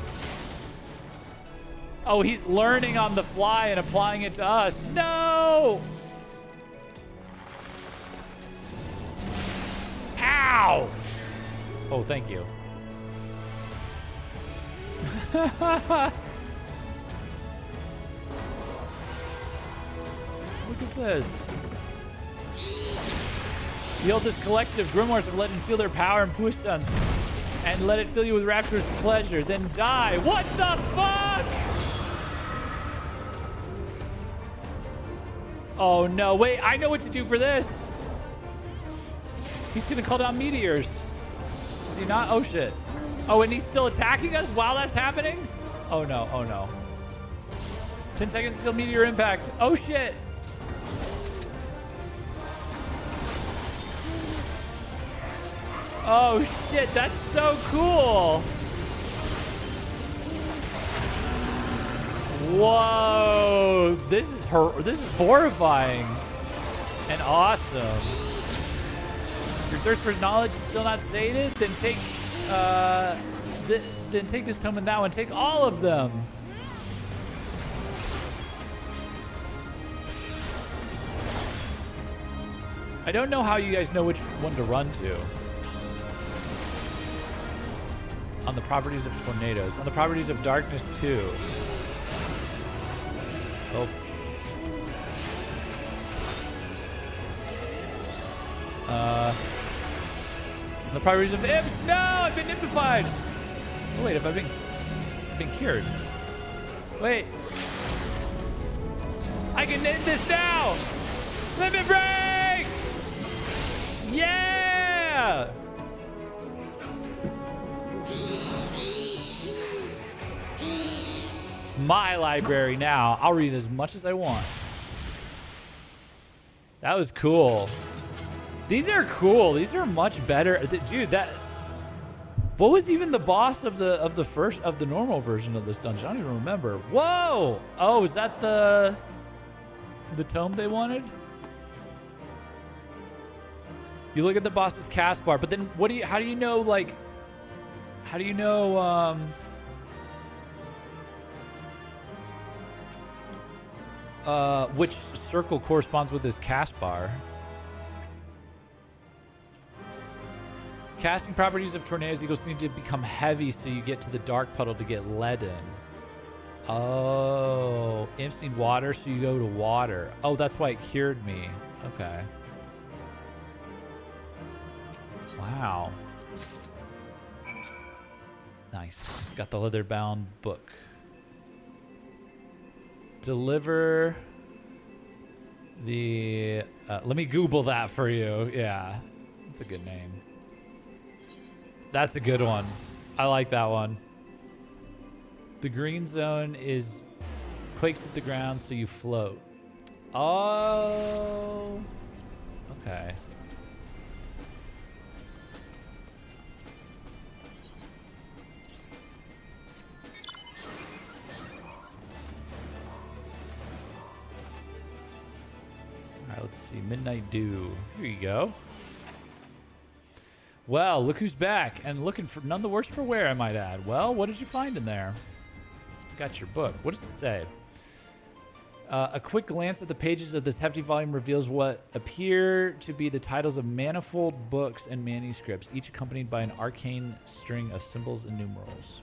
Oh, he's learning on the fly and applying it to us. No! Ow! Oh, thank you. Look at this. Behold this collection of grimoires and let it feel their power and puissance. And let it fill you with rapturous pleasure. Then die. What the fuck? Oh no, wait, I know what to do for this. He's gonna call down meteors. Is he not? Oh shit. Oh, and he's still attacking us while that's happening? Oh no, oh no. 10 seconds until meteor impact. Oh shit. Oh shit, that's so cool. Whoa, this is horrifying and awesome. Your thirst for knowledge is still not sated? Then take this tome and that one. Take all of them. I don't know how you guys know which one to run to. On the properties of tornadoes. On the properties of darkness too. Oh. On the properties of imps. No, I've been impified. Oh wait, have I been cured? Wait. I can end this now. Limit break. Yeah. It's my library now. I'll read as much as I want. That was cool. These are cool. These are much better. Dude, that... What was even the boss of the normal version of this dungeon? I don't even remember. Whoa! Oh, is that the tome they wanted? You look at the boss's cast bar, but then how do you know, like... How do you know, which circle corresponds with his cast bar? Casting properties of tornadoes equals need to become heavy so you get to the dark puddle to get lead in. Oh, imps need water, so you go to water. Oh, that's why it cured me. Okay. Wow. Nice. Got the leather-bound book. Deliver the... let me Google that for you. Yeah, that's a good name. That's a good one. I like that one. The green zone is quakes at the ground, so you float. Oh. Okay. All right, let's see. Midnight Dew. Here you go. Well, look who's back, and looking for none the worse for wear, I might add. Well, what did you find in there? Got your book. What does it say? A quick glance at the pages of this hefty volume reveals what appear to be the titles of manifold books and manuscripts, each accompanied by an arcane string of symbols and numerals.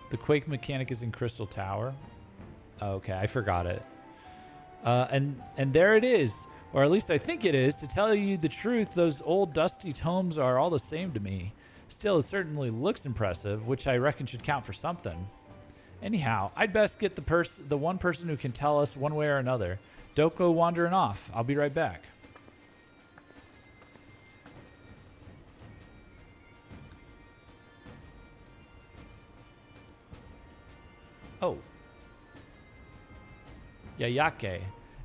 The Quake mechanic is in Crystal Tower. Okay, I forgot it. And there it is. Or at least I think it is. To tell you the truth, those old dusty tomes are all the same to me. Still, it certainly looks impressive, which I reckon should count for something. Anyhow, I'd best get the one person who can tell us one way or another. Don't go wandering off. I'll be right back. Oh. Yayake.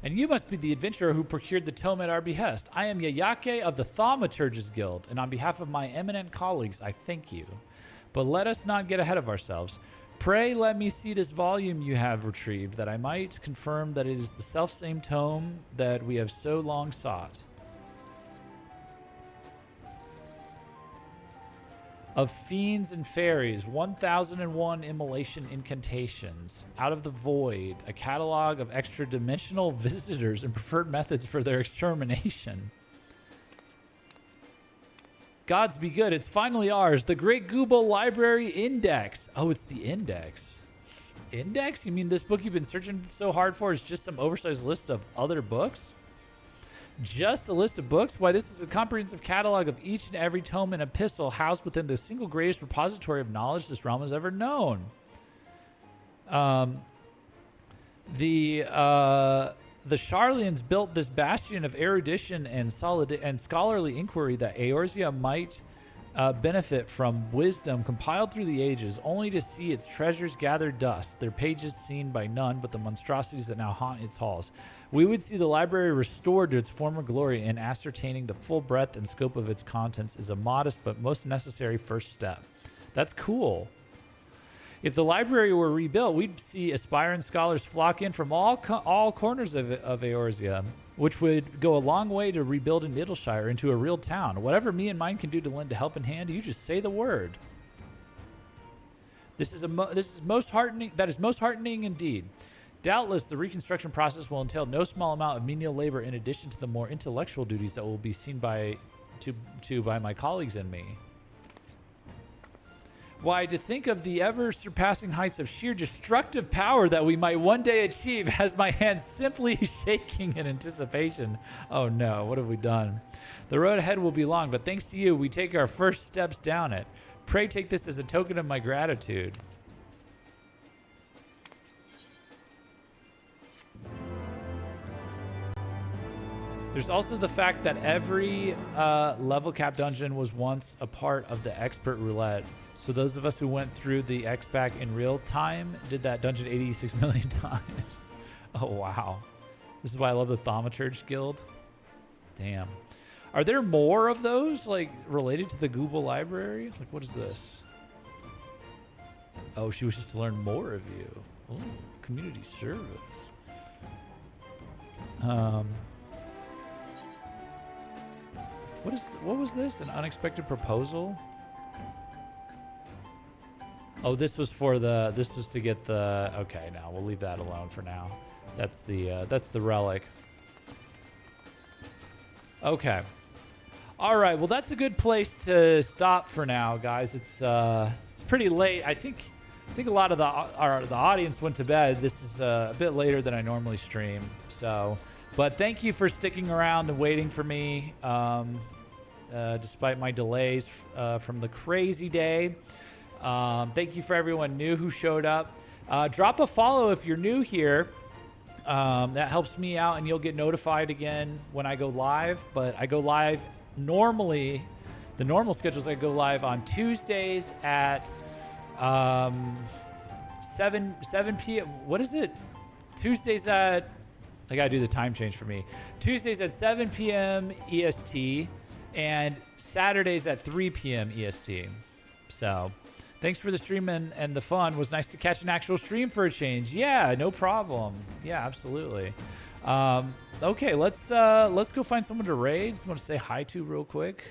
And you must be the adventurer who procured the tome at our behest. I am Yayake of the Thaumaturges Guild, and on behalf of my eminent colleagues, I thank you. But let us not get ahead of ourselves. Pray let me see this volume you have retrieved, that I might confirm that it is the selfsame tome that we have so long sought. Of Fiends and Fairies, 1001 Immolation Incantations. Out of the Void, a catalog of extra-dimensional visitors and preferred methods for their extermination. Gods be good, it's finally ours. The Great Gubal Library Index. Oh, it's the Index. Index? You mean this book you've been searching so hard for is just some oversized list of other books? Just a list of books? Why, this is a comprehensive catalog of each and every tome and epistle housed within the single greatest repository of knowledge this realm has ever known. The Sharlians built this bastion of erudition and scholarly inquiry that Eorzea might benefit from wisdom compiled through the ages, only to see its treasures gather dust, their pages seen by none but the monstrosities that now haunt its halls. We would see the library restored to its former glory, and ascertaining the full breadth and scope of its contents is a modest but most necessary first step. That's cool. If the library were rebuilt, we'd see aspiring scholars flock in from all corners of Eorzea, which would go a long way to rebuilding Nidalshire into a real town. Whatever me and mine can do to lend a helping hand, you just say the word. This is most heartening. That is most heartening indeed. Doubtless, the reconstruction process will entail no small amount of menial labor in addition to the more intellectual duties that will be seen by my colleagues and me. Why, to think of the ever-surpassing heights of sheer destructive power that we might one day achieve has my hands simply shaking in anticipation. Oh no, what have we done? The road ahead will be long, but thanks to you, we take our first steps down it. Pray take this as a token of my gratitude. There's also the fact that every level cap dungeon was once a part of the expert roulette. So those of us who went through the X-Pack in real time did that dungeon 86 million times. Oh, wow. This is why I love the Thaumaturge Guild. Damn. Are there more of those, like, related to the Gubal library? Like, what is this? Oh, she wishes to learn more of you. Oh, community service. What was this? An unexpected proposal? Oh, this was to get the, okay, now we'll leave that alone for now. That's the relic. Okay. All right, well, that's a good place to stop for now, guys. It's pretty late. I think a lot of the audience went to bed. This is a bit later than I normally stream. So, but thank you for sticking around and waiting for me, despite my delays from the crazy day. Thank you for everyone new who showed up. Drop a follow if you're new here. That helps me out, and you'll get notified again when I go live. But I go live normally. The normal schedule is I go live on Tuesdays at 7 p.m. What is it? Tuesdays at, I gotta do the time change for me. Tuesdays at 7 p.m. EST and Saturdays at 3 p.m. EST. So thanks for the stream and the fun. It was nice to catch an actual stream for a change. Yeah, no problem. Yeah, absolutely. Okay, let's go find someone to raid. Someone to say hi to real quick.